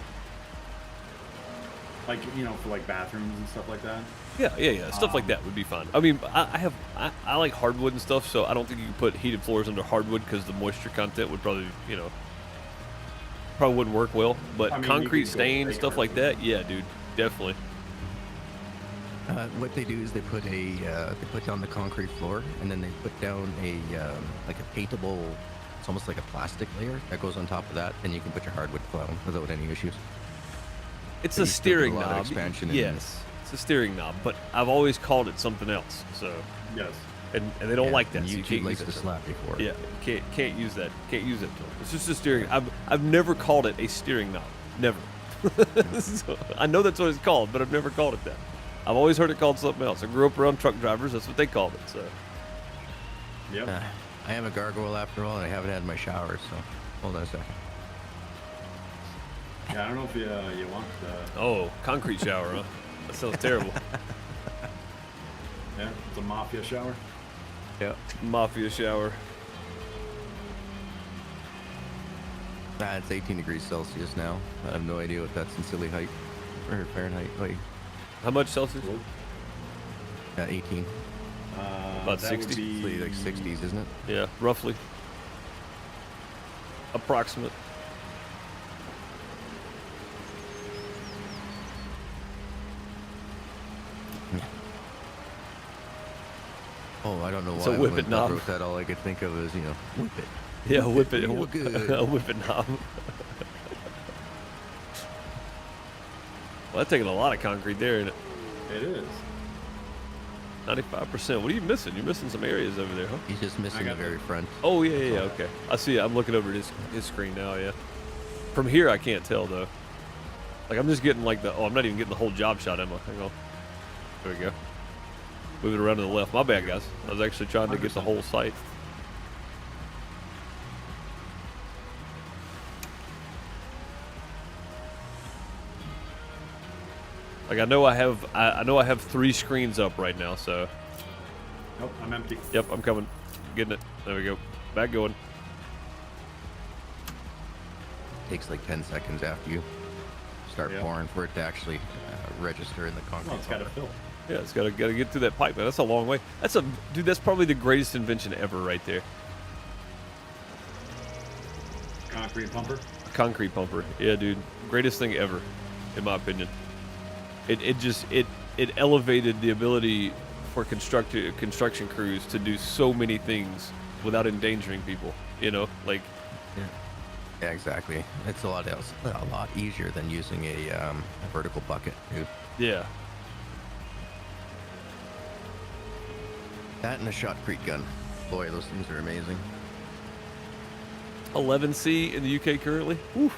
Like, you know, for like bathrooms and stuff like that. Yeah. Stuff like that would be fine. I mean, I like hardwood and stuff, so I don't think you can put heated floors under hardwood because the moisture content would probably, probably wouldn't work well. But I mean, you concrete could go stain, fake stuff like hardwood. that, yeah, dude, definitely. What they do is they put down the concrete floor, and then they put down a like a paintable. It's almost like a plastic layer that goes on top of that, and you can put your hardwood down without any issues. It's But a you still do steering a lot of knob. expansion in Yes, it's a steering knob, but I've always called it something else. So, Yes. and they don't Yeah, like that. and So you YouTube can't likes use to that. slap you for it. Yeah, can't use that. Can't use it. It's just a steering. I've never called it a steering knob. Never. So, I know that's what it's called, but I've never called it that. I've always heard it called something else. I grew up around truck drivers. That's what they called it. So, Yep. I am a gargoyle after all, and I haven't had my shower, so hold on a second. Yeah, I don't know if you want the... oh, concrete shower, huh? That sounds terrible. Yeah, it's a mafia shower. Yeah, mafia shower. It's 18 degrees Celsius now. I have no idea what that's in silly height or Fahrenheit. Like, How much Celsius? 18. About that would 60? be- It's like 60s, isn't it? Yeah, roughly. Approximate. Oh, I don't know why. It's a whip when it I knob. wrote that, all I could think of is, whip it. Yeah, whip it. Real good. A whip it knob. Well, that's taking a lot of concrete there, isn't it? It is. 95%. What are you missing? You're missing some areas over there, huh? He's just missing the got very front. Oh, yeah, okay. I see it. I'm looking over at his screen now, yeah. From here, I can't tell, though. Like I'm just getting like the. Oh, I'm not even getting the whole job shot, am I? Hang on. There we go. Move it around to the left. My bad, guys. I was actually trying to get the whole site. Like I know I have 3 screens up right now, so. Nope, I'm empty. Yep, I'm coming. Getting it. There we go. Back going. Takes like 10 seconds after you start pouring for it to actually register in the concrete. Well, it's got to fill. Yeah, it's gotta get through that pipe, man. That's a long way. Dude, that's probably the greatest invention ever right there. Concrete pumper? A concrete pumper. Yeah, dude. Greatest thing ever, in my opinion. It elevated the ability for construction crews to do so many things without endangering people. You know, like. Yeah, exactly. It's a lot easier than using a vertical bucket, dude. Yeah. That and a shotcrete gun. Boy, those things are amazing. 11C in the UK currently. Whew.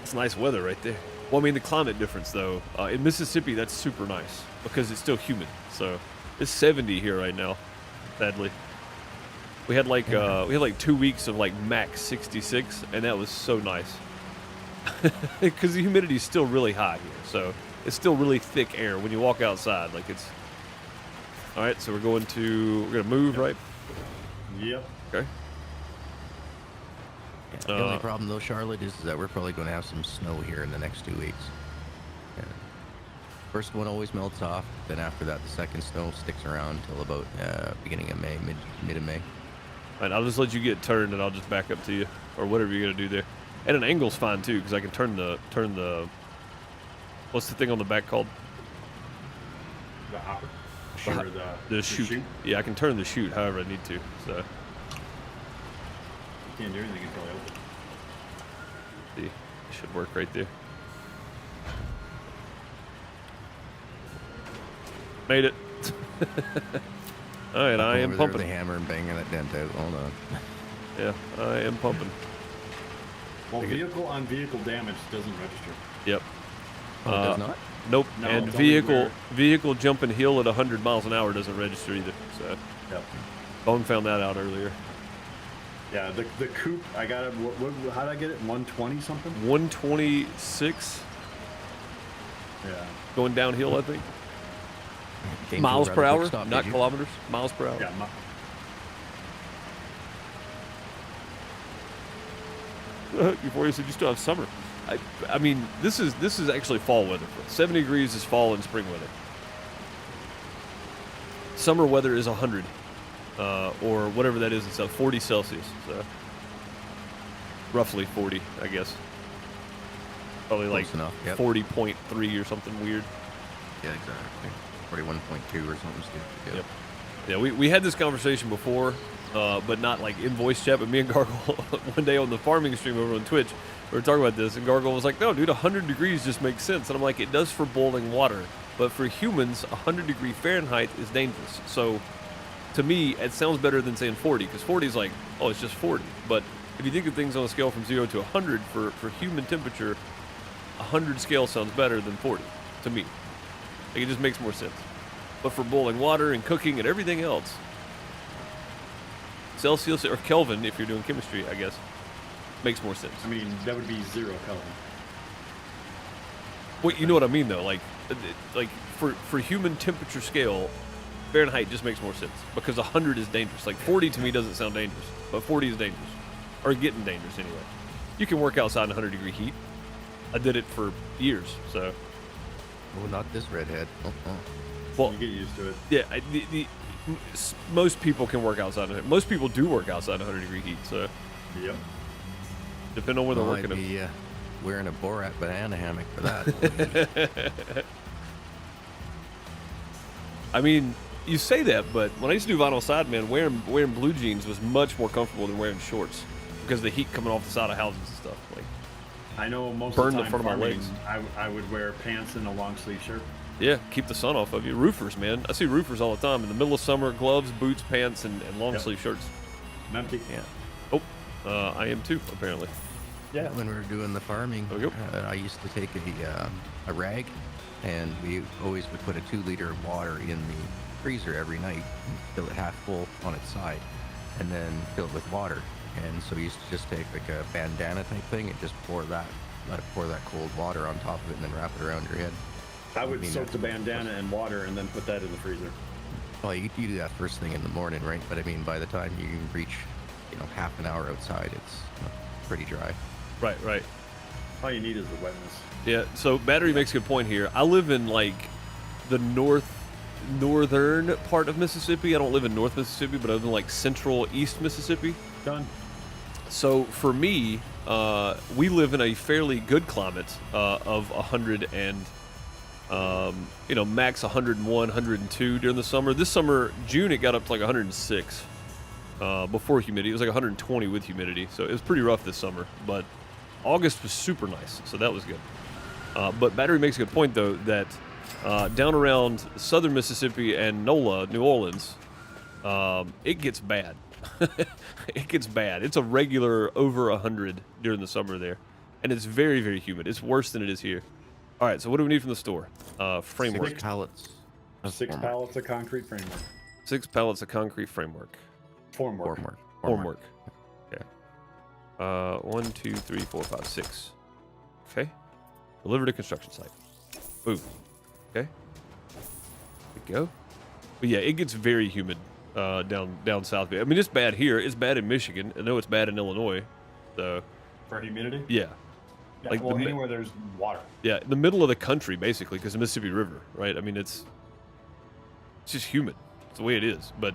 It's nice weather right there. Well, I mean the climate difference though. In Mississippi, that's super nice because it's still humid. So it's 70 here right now. Sadly, we had like 2 weeks of like max 66, and that was so nice because the humidity is still really high here. So it's still really thick air when you walk outside. Like it's. All right, so we're gonna move, right? Yep. Okay. Yeah, the only problem though, Charlotte, is that we're probably going to have some snow here in the next 2 weeks. Yeah. First one always melts off. Then after that, the second snow sticks around till about beginning of May, mid of May. All right, I'll just let you get turned, and I'll just back up to you, or whatever you're gonna do there. And an angle's fine too, because I can turn the. What's the thing on the back called? The hopper. Sure, the chute. Yeah, I can turn the chute however I need to. So. You can't do anything until I open. See, it should work right there. Made it. All right, I am pumping. The hammer and banging that dent out. Hold on. Yeah, I am pumping. Well, vehicle on vehicle damage doesn't register. Yep. Oh, it does not? Nope. No, and it's only vehicle jumping hill at 100 miles an hour doesn't register either. So. Yep. Bone found that out earlier. Yeah, the coupe, I got it. How did I get it? 120 something? 126. Yeah. Going downhill, I think. Came Miles through per rather hour, quick stop, not did you? kilometers. Miles per hour. Yeah. Before you said you still have summer. I mean, this is actually fall weather. 70 degrees is fall and spring weather. Summer weather is 100, or whatever that is. It's 40 Celsius. So roughly 40, I guess. Probably like Close enough, yep. 40.3 or something weird. Yeah, exactly. 41.2 or something stupid. Yep. Yeah, we had this conversation before, but not like in voice chat. But me and Gargle one day on the farming stream over on Twitch, we were talking about this, and Gargle was like, "No, dude, 100 degrees just makes sense." And I'm like, "It does for boiling water, but for humans, 100-degree Fahrenheit is dangerous." So, to me, it sounds better than saying 40, because 40 is like, oh, it's just 40. But if you think of things on a scale from 0 to 100 for human temperature, 100 scale sounds better than 40 to me. Like, it just makes more sense. But for boiling water and cooking and everything else, Celsius or Kelvin, if you're doing chemistry, I guess, makes more sense. I mean, that would be 0 Kelvin. Well, you know what I mean, though. Like for human temperature scale, Fahrenheit just makes more sense because 100 is dangerous. Like 40 to me doesn't sound dangerous, but 40 is dangerous, or getting dangerous anyway. You can work outside in 100-degree heat. I did it for years, so. Oh, not this redhead. Oh. Well, You get used to it. yeah, most people can work outside. Most people do work outside in 100-degree heat, so Yep. depending on where they're Well, working. I'd be wearing a Borat banana hammock for that. I mean, you say that, but when I used to do vinyl side, man, wearing blue jeans was much more comfortable than wearing shorts because of the heat coming off the side of houses and stuff. Like, I know most Burn of the the time front of my farming, legs. I would wear pants and a long sleeve shirt. yeah, keep the sun off of you. Roofers, man, I see roofers all the time in the middle of summer: gloves, boots, pants, and long sleeve shirts. I'm empty. Yeah. Oh, I am too, apparently. Yeah. When we were doing the farming, There we go. I used to take a rag, and we always would put a 2-liter of water in the freezer every night, and fill it half full on its side, and then fill it with water. And so we used to just take like a bandana type thing and just let it pour that cold water on top of it, and then wrap it around your head. I would mean, soak that's- the bandana in water and then put that in the freezer. Well, you do that first thing in the morning, right? But I mean, by the time you reach, half an hour outside, it's pretty dry. Right. All you need is the wetness. Yeah, so Battery makes a good point here. I live in like the northern part of Mississippi. I don't live in North Mississippi, but I live in like central East Mississippi. Done. So for me, we live in a fairly good climate of 100 and max 101, 102 during the summer. This summer, June, it got up to like 106 before humidity. It was like 120 with humidity, so it was pretty rough this summer. But August was super nice, so that was good. But Battery makes a good point, though, that down around southern Mississippi and NOLA, New Orleans, it gets bad. It gets bad. It's a regular over 100 during the summer there, and it's very, very humid. It's worse than it is here. All right, so what do we need from the store? Framework. 6 pallets. of 6 formwork. pallets of concrete framework. 6 pallets of concrete framework. Formwork. Formwork. Okay. 1, 2, 3, 4, 5, 6. Okay. Delivered to construction site. Boom. Okay. There we go. But yeah, it gets very humid down south. I mean, it's bad here. It's bad in Michigan. I know it's bad in Illinois. So For humidity? yeah, Yeah, like well, the mi- anywhere there's water. yeah, the middle of the country basically, because the Mississippi River, right? I mean, it's just humid. It's the way it is. But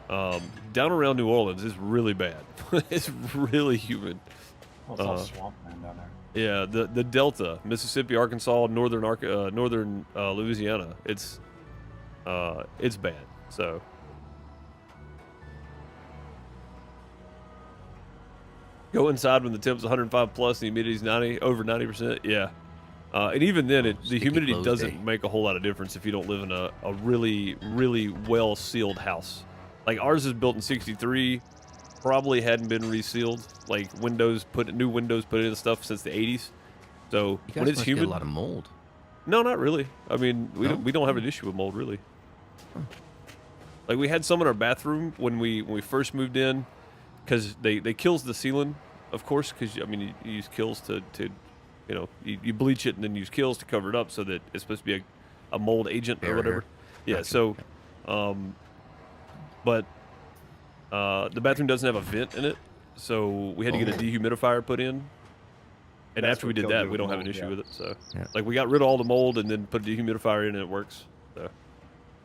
down around New Orleans is really bad. It's really humid. Well, it's all swampland down there. Yeah, the Delta, Mississippi, Arkansas, northern Louisiana. It's bad. So go inside when the temp's 105 plus and the humidity's over 90%. Yeah, and even then, the Sticky humidity close doesn't day. make a whole lot of difference if you don't live in a really, really well sealed house. Like ours is built in '63. Probably hadn't been resealed, like new windows put in and stuff since the 80s. So You guys when it's must humid, get a lot of mold. no, not really. I mean, No? we don't have an issue with mold really. Like we had some in our bathroom when we first moved in, because they kills the ceiling, of course, because I mean you use kills to you bleach it and then use kills to cover it up so that it's supposed to be a mold agent or Barrier. whatever. Yeah. Gotcha. So, but the bathroom doesn't have a vent in it, so we had to get a dehumidifier put in. And That's after we what did killed that, you we with don't have an mold, issue yeah. with it. So, Yeah. like, we got rid of all the mold and then put a dehumidifier in, and it works. So,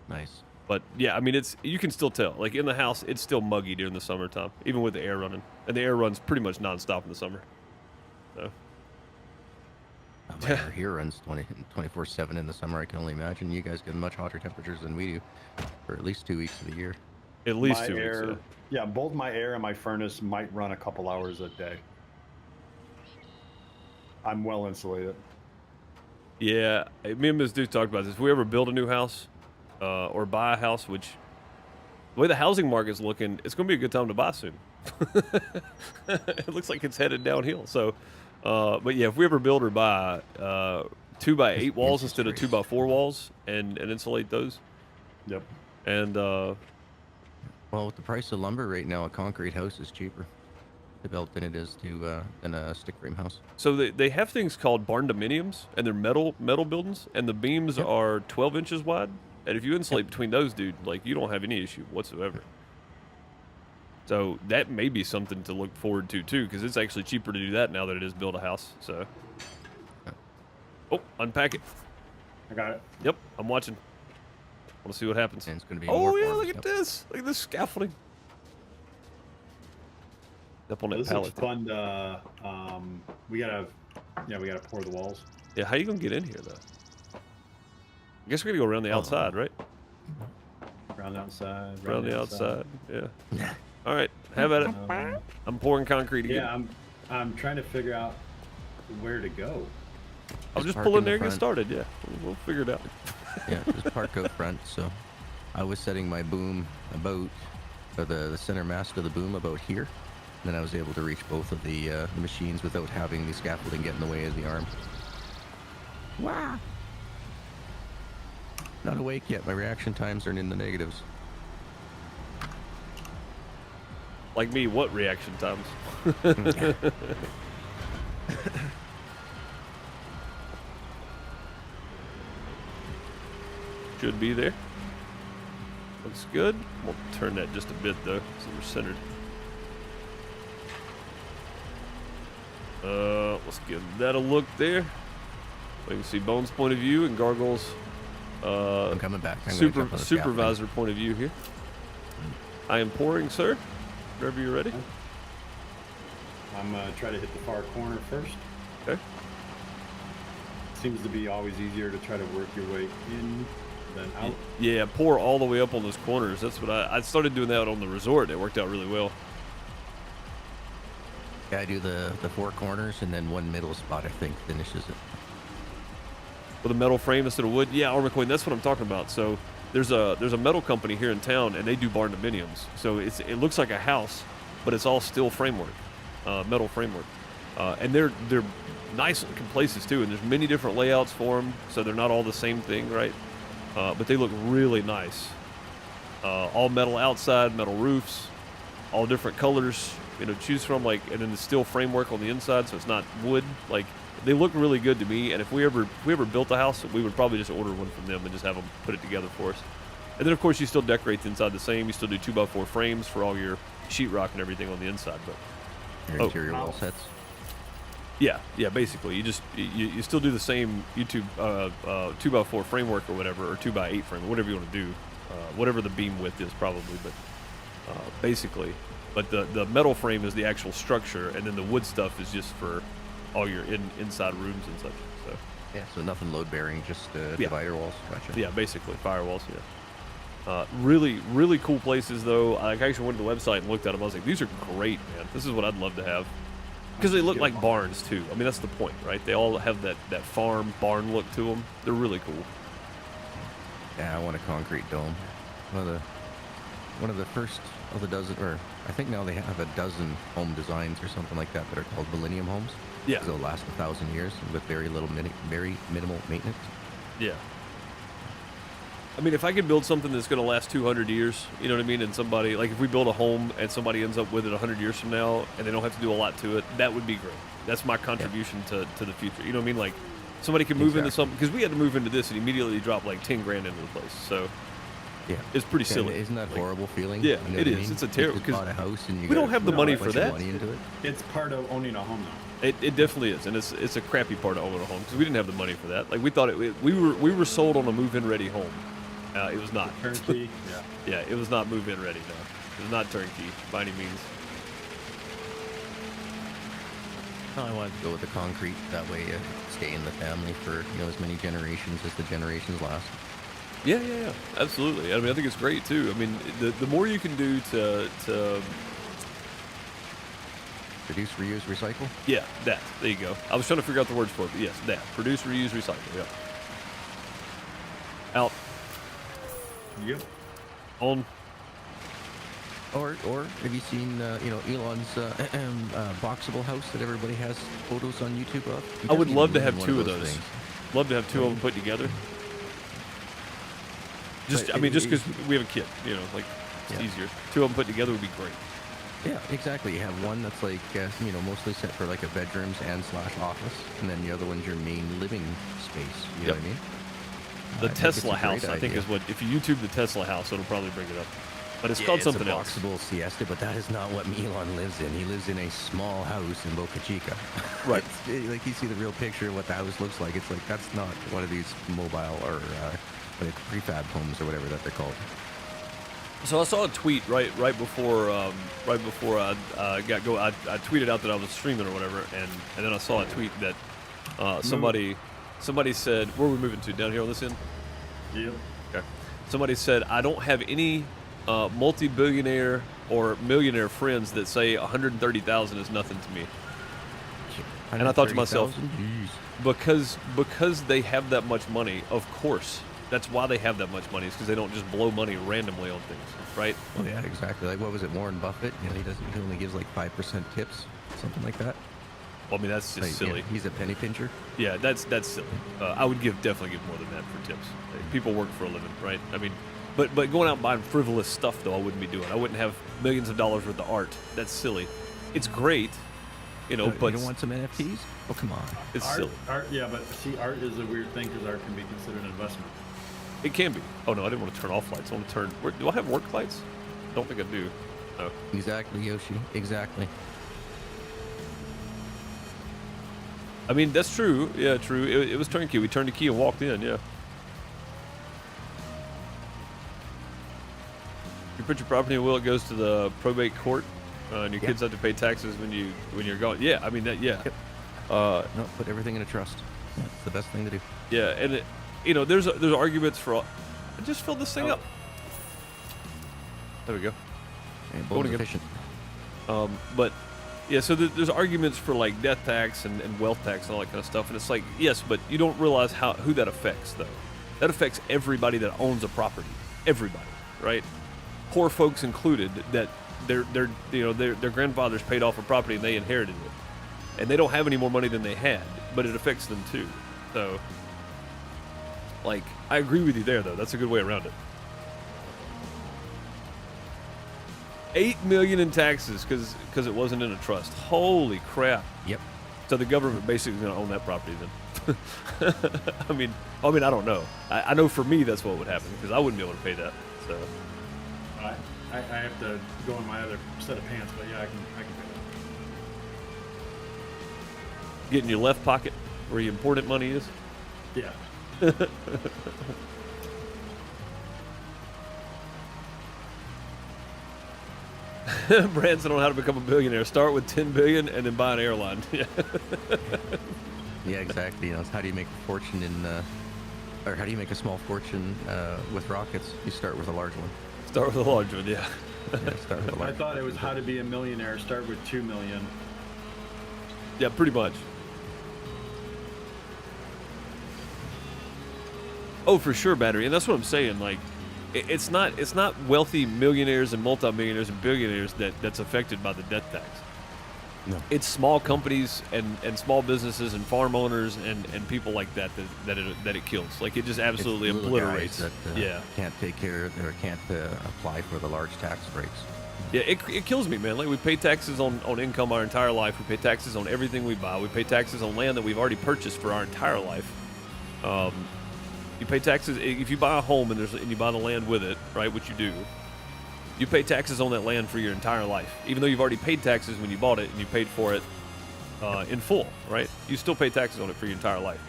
Nice. but yeah, I mean, you can still tell. Like in the house, it's still muggy during the summertime, even with the air running, and the air runs pretty much nonstop in the summer. So, My air here runs 24/7 in the summer. I can only imagine you guys get much hotter temperatures than we do for at least 2 weeks of the year. at least My 2 air, weeks. yeah, both my air and my furnace might run a couple hours a day. I'm well insulated. Yeah, me and Ms. Duke talked about this. If we ever build a new house or buy a house, which the way the housing market's looking, it's going to be a good time to buy soon. It looks like it's headed downhill. So, but yeah, if we ever build or buy 2x8 walls instead of 2x4 walls and insulate those, Yep. and Well, with the price of lumber right now, a concrete house is cheaper to build than it is than a stick frame house. so they have things called barn dominiums, and they're metal buildings, and the beams are 12 inches wide. And if you insulate between those, dude, like you don't have any issue whatsoever. So that may be something to look forward to too, because it's actually cheaper to do that now than it is build a house. So, oh, unpack it. I got it. Yep, I'm watching. Want to see what happens. And it's going to be Oh more yeah, forms, look at yep. this! Look at this scaffolding. Up on that This pallet. looks fun to, we gotta pour the walls. Yeah, how you gonna get in here though? I guess we're gonna go around the outside, right? Around the outside. Around the outside. Yeah. All right, have at it. I'm pouring concrete again. Yeah, I'm trying to figure out where to go. I'll just park pull in in the there and get front. started. Yeah, we'll figure it out. Yeah, just park out front. So I was setting my boom about the center mast of the boom about here. and then I was able to reach both of the machines without having the scaffolding get in the way of the arm. Wow! Not awake yet. My reaction times are in the negatives. Like me, what reaction times? Should be there. Looks good. We'll turn that just a bit though, so we're centered. Let's give that a look there. We can see Bones' point of view and Gargoyle's I'm coming back. I'm gonna jump on the supervisor point of view here. I am pouring, sir. Whenever you're ready. I'm try to hit the far corner first. Okay. Seems to be always easier to try to work your way in than out. Yeah, pour all the way up on those corners. That's what I started doing that on the resort. It worked out really well. Yeah, I do the 4 corners and then one middle spot, I think, finishes it. With a metal frame instead of wood. Yeah, Armor Queen, that's what I'm talking about. So there's a metal company here in town, and they do barn dominiums. So it looks like a house, but it's all steel framework, metal framework, and they're nice looking places too. And there's many different layouts for them, so they're not all the same thing, right? But they look really nice. All metal outside, metal roofs, all different colors. You know, choose from, like, and then the steel framework on the inside, so it's not wood. Like, they look really good to me. And if we ever built a house, we would probably just order one from them and just have them put it together for us. And then, of course, you still decorate the inside the same. You still do 2x4 frames for all your sheetrock and everything on the inside. But Your interior wall sets. yeah, basically, you still do the same YouTube 2x4 framework or whatever, or 2x8 frame, or whatever you want to do, whatever the beam width is probably. But basically. But the metal frame is the actual structure, and then the wood stuff is just for all your inside rooms and such. So Yeah, so nothing load bearing, just divider walls. Gotcha. yeah, basically firewalls. Yeah. Really, really cool places though. I actually went to the website and looked at them. I was like, these are great, man. This is what I'd love to have. Because they look like barns too. I mean, that's the point, right? They all have that farm barn look to them. They're really cool. Yeah, I want a concrete dome. One of the first of the dozen, or I think now they have a dozen home designs or something like that that are called Millennium Homes. Yeah. They'll last 1,000 years with very minimal maintenance. Yeah. I mean, if I could build something that's going to last 200 years, you know what I mean? And somebody, like if we build a home and somebody ends up with it 100 years from now and they don't have to do a lot to it, that would be great. That's my contribution to the future. You know what I mean? Like somebody can move into something, because we had to move into this and immediately drop like 10 grand into the place. So yeah, it's pretty silly. Isn't that a horrible feeling? Yeah, you know it what I is. mean? It's a terrible, because bought a house and you we don't have the money for that. Money into it. It's part of owning a home though. It definitely is, and it's a crappy part of owning a home because we didn't have the money for that. Like we thought we were sold on a move-in ready home. It was not. Turnkey. Yeah. Yeah, it was not move-in ready. No, it was not turnkey by any means. I wanted to go with the concrete. That way, stay in the family for as many generations as the generations last. Yeah, absolutely. I mean, I think it's great too. I mean, the more you can do to Produce, reuse, recycle? yeah, that. There you go. I was trying to figure out the words for it, but yes, that. Produce, reuse, recycle. Yeah. Out. Yep. On. Or have you seen Elon's boxable house that everybody has photos on YouTube of? I would love to have one two of those. things. Love to have two of them put together. Just, I mean, just because we have a kid, like it's easier. Two of them put together would be great. Yeah, exactly. You have one that's like, mostly set for like a bedrooms and / office, and then the other one's your main living space. You know what I mean? The I think Tesla it's a great house, I think, idea. is what. If you YouTube the Tesla house, it'll probably bring it up. But it's Yeah, called it's something a else. boxable siesta, but that is not what Elon lives in. He lives in a small house in Boca Chica. Right. Like you see the real picture of what the house looks like. It's like that's not one of these mobile or prefab homes or whatever that they're called. So I saw a tweet right before I got go. I tweeted out that I was streaming or whatever, and then I saw a tweet that somebody said, "Where are we moving to? Down here on this end?" Yep. Okay. Somebody said, "I don't have any multi-billionaire or millionaire friends that say 130,000 is nothing to me." And I thought to myself, 130,000? Jeez. because they have that much money, of course That's why they have that much money. Is because they don't just blow money randomly on things, right? Oh yeah, exactly. Like what was it, Warren Buffett? You know, he only gives like 5% tips, something like that. Well, I mean, that's just Like, silly. yeah, he's a penny pincher. Yeah, that's silly. I would definitely give more than that for tips. People work for a living, right? I mean, but going out and buying frivolous stuff though, I wouldn't be doing. I wouldn't have millions of dollars worth of art. That's silly. It's great, you know, but You don't want some NFTs? Oh come on. it's Art, silly. art, yeah, but see, art is a weird thing because art can be considered an investment. It can be. Oh no, I didn't want to turn off lights. I want to turn. Do I have work lights? I don't think I do. No. Exactly, Yoshi. Exactly. I mean, that's true. Yeah, true. It was turnkey. We turned the key and walked in. Yeah. You put your property in a will, it goes to the probate court, and your kids have to pay taxes when you're gone. Yeah, I mean that. Yeah. Yep. No, put everything in a trust. That's the best thing to do. Yeah, and you know, there's arguments for. I just filled this thing up. There we go. And Going bones again. efficient. But yeah, so there's arguments for like death tax and wealth tax and all that kind of stuff, and it's like yes, but you don't realize who that affects though. That affects everybody that owns a property. Everybody, right? Poor folks included. That their grandfathers paid off a property and they inherited it, and they don't have any more money than they had, but it affects them too. So, like, I agree with you there though. That's a good way around it. $8 million in taxes because it wasn't in a trust. Holy crap! Yep. So the government basically is going to own that property then. I mean, I don't know. I know for me that's what would happen because I wouldn't be able to pay that. So I have to go in my other set of pants, but yeah, I can pay get in your left pocket where your important money is. that. Yeah. Branson on how to become a billionaire. Start with 10 billion and then buy an airline. Yeah. Yeah, exactly. You know, it's how do you make a fortune or how do you make a small fortune with rockets? You start with a large one. Start with a large one. Yeah. Yeah, start with a I large thought it was how to be a millionaire. Start with 2 million. Yeah, pretty much. Oh, for sure, battery, and that's what I'm saying. Like, it's not wealthy millionaires and multimillionaires and billionaires that's affected by the death tax. No. It's small companies and small businesses and farm owners and people like that it kills. Like, it just absolutely It's little obliterates. guys that Yeah. can't take care of or can't apply for the large tax breaks. Yeah, it kills me, man. Like, we pay taxes on income our entire life. We pay taxes on everything we buy. We pay taxes on land that we've already purchased for our entire life. You pay taxes if you buy a home and you buy the land with it, right? Which you do. You pay taxes on that land for your entire life, even though you've already paid taxes when you bought it and you paid for it in full, right? You still pay taxes on it for your entire life.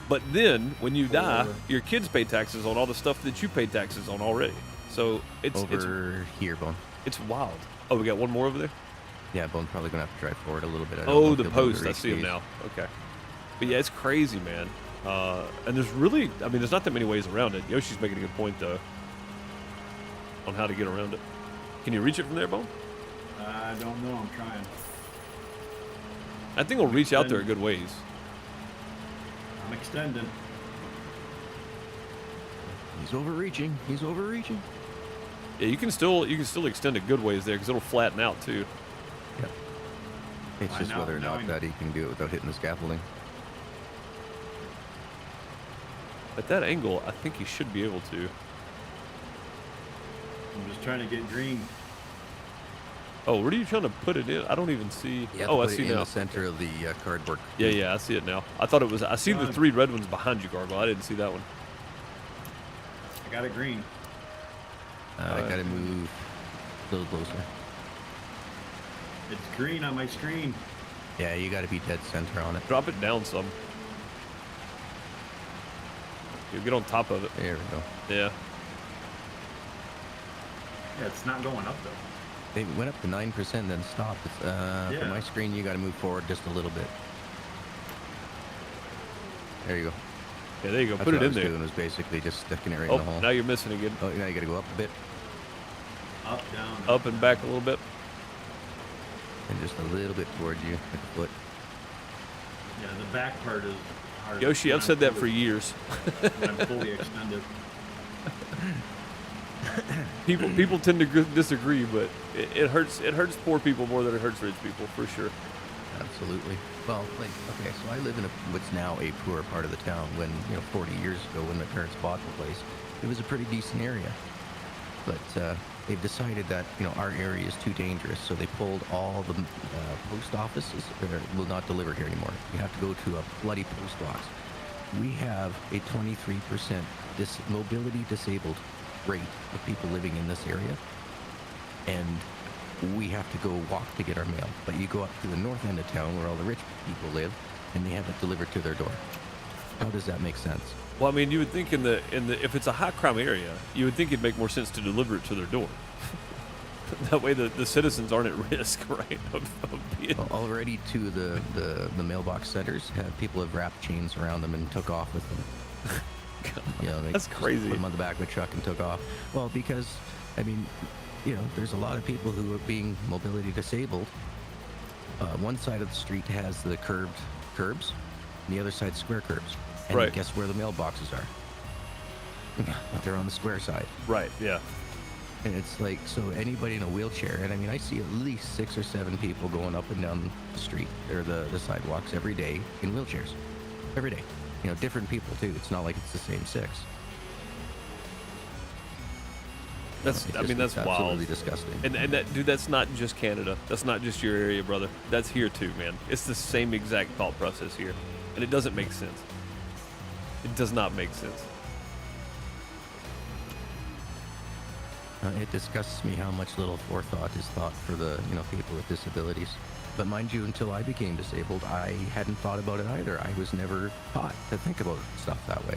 But then when you die, your kids pay taxes on all the stuff that you paid taxes on already. So it's Here, Bone. It's wild. Oh, we got one more over there? Yeah, Bone's probably gonna have to drive forward a little bit. I don't know Oh, if the he'll be able to post. I reach see him these. now. Okay. But yeah, it's crazy, man. And there's really, I mean, there's not that many ways around it. Yoshi's making a good point, though, on how to get around it. Can you reach it from there, Bone? I don't know. I'm trying. I think it'll reach out there a good ways. I'm extending. He's overreaching. He's overreaching. Yeah, you can still extend a good ways there because it'll flatten out too. Yep. It's just Now- whether or now not I- that he can do it without hitting the scaffolding. At that angle, I think he should be able to. I'm just trying to get green. Oh, where are you trying to put it in? I don't even see. You have Oh, to I put see it in now. the center of the cardboard. Yeah, I see it now. I thought it was. I see the Done. 3 red ones behind you, Gargoyle. I didn't see that one. I got it green. I gotta move a little closer. It's green on my screen. Yeah, you gotta be dead center on it. Drop it down some. You get on top of it. There we go. Yeah. Yeah, it's not going up though. They went up to 9%, then stopped. It's, Yeah. For my screen, you gotta move forward just a little bit. There you go. Yeah, there you go. That's Put what it I in was there. doing was basically just sticking it right Oh, in the hole. now you're missing again. Oh, now you gotta go up a bit Up, down. Up and back a little bit. and just a little bit towards you with the foot. Yeah, the back part is hard. Yoshi, when I've I'm said that for fully- years. when I'm fully extended. People tend to disagree, but it hurts poor people more than it hurts rich people for sure. Absolutely. Well, like, okay, so I live in what's now a poor part of the town. When 40 years ago, when my parents bought the place, it was a pretty decent area. But they've decided that our area is too dangerous, so they pulled all the post offices. Will not deliver here anymore. You have to go to a bloody post box. We have a 23% mobility disabled rate of people living in this area, and we have to go walk to get our mail. But you go up to the north end of town where all the rich people live, and they have it delivered to their door. How does that make sense? Well, I mean, you would think in the if it's a high crime area, you would think it'd make more sense to deliver it to their door. That way, the citizens aren't at risk, right? Of being... Well, already to the mailbox centers, people have wrapped chains around them and took off with them. They That's crazy. Put them on the back of a truck and took off. Well, because I mean, there's a lot of people who are being mobility disabled. One side of the street has the curved curbs, and the other side square curbs. And Right. guess where the mailboxes are? They're on the square side. Right. Yeah. And it's like, so anybody in a wheelchair, and I mean, I see at least 6 or 7 people going up and down the street or the sidewalks every day in wheelchairs. Every day. Different people too. It's not like it's the same 6. That's It's that's just wild. absolutely disgusting. And that, dude, that's not just Canada. That's not just your area, brother. That's here too, man. It's the same exact thought process here, and it doesn't make sense. It does not make sense. It disgusts me how much little forethought is thought for the people with disabilities. But mind you, until I became disabled, I hadn't thought about it either. I was never taught to think about stuff that way.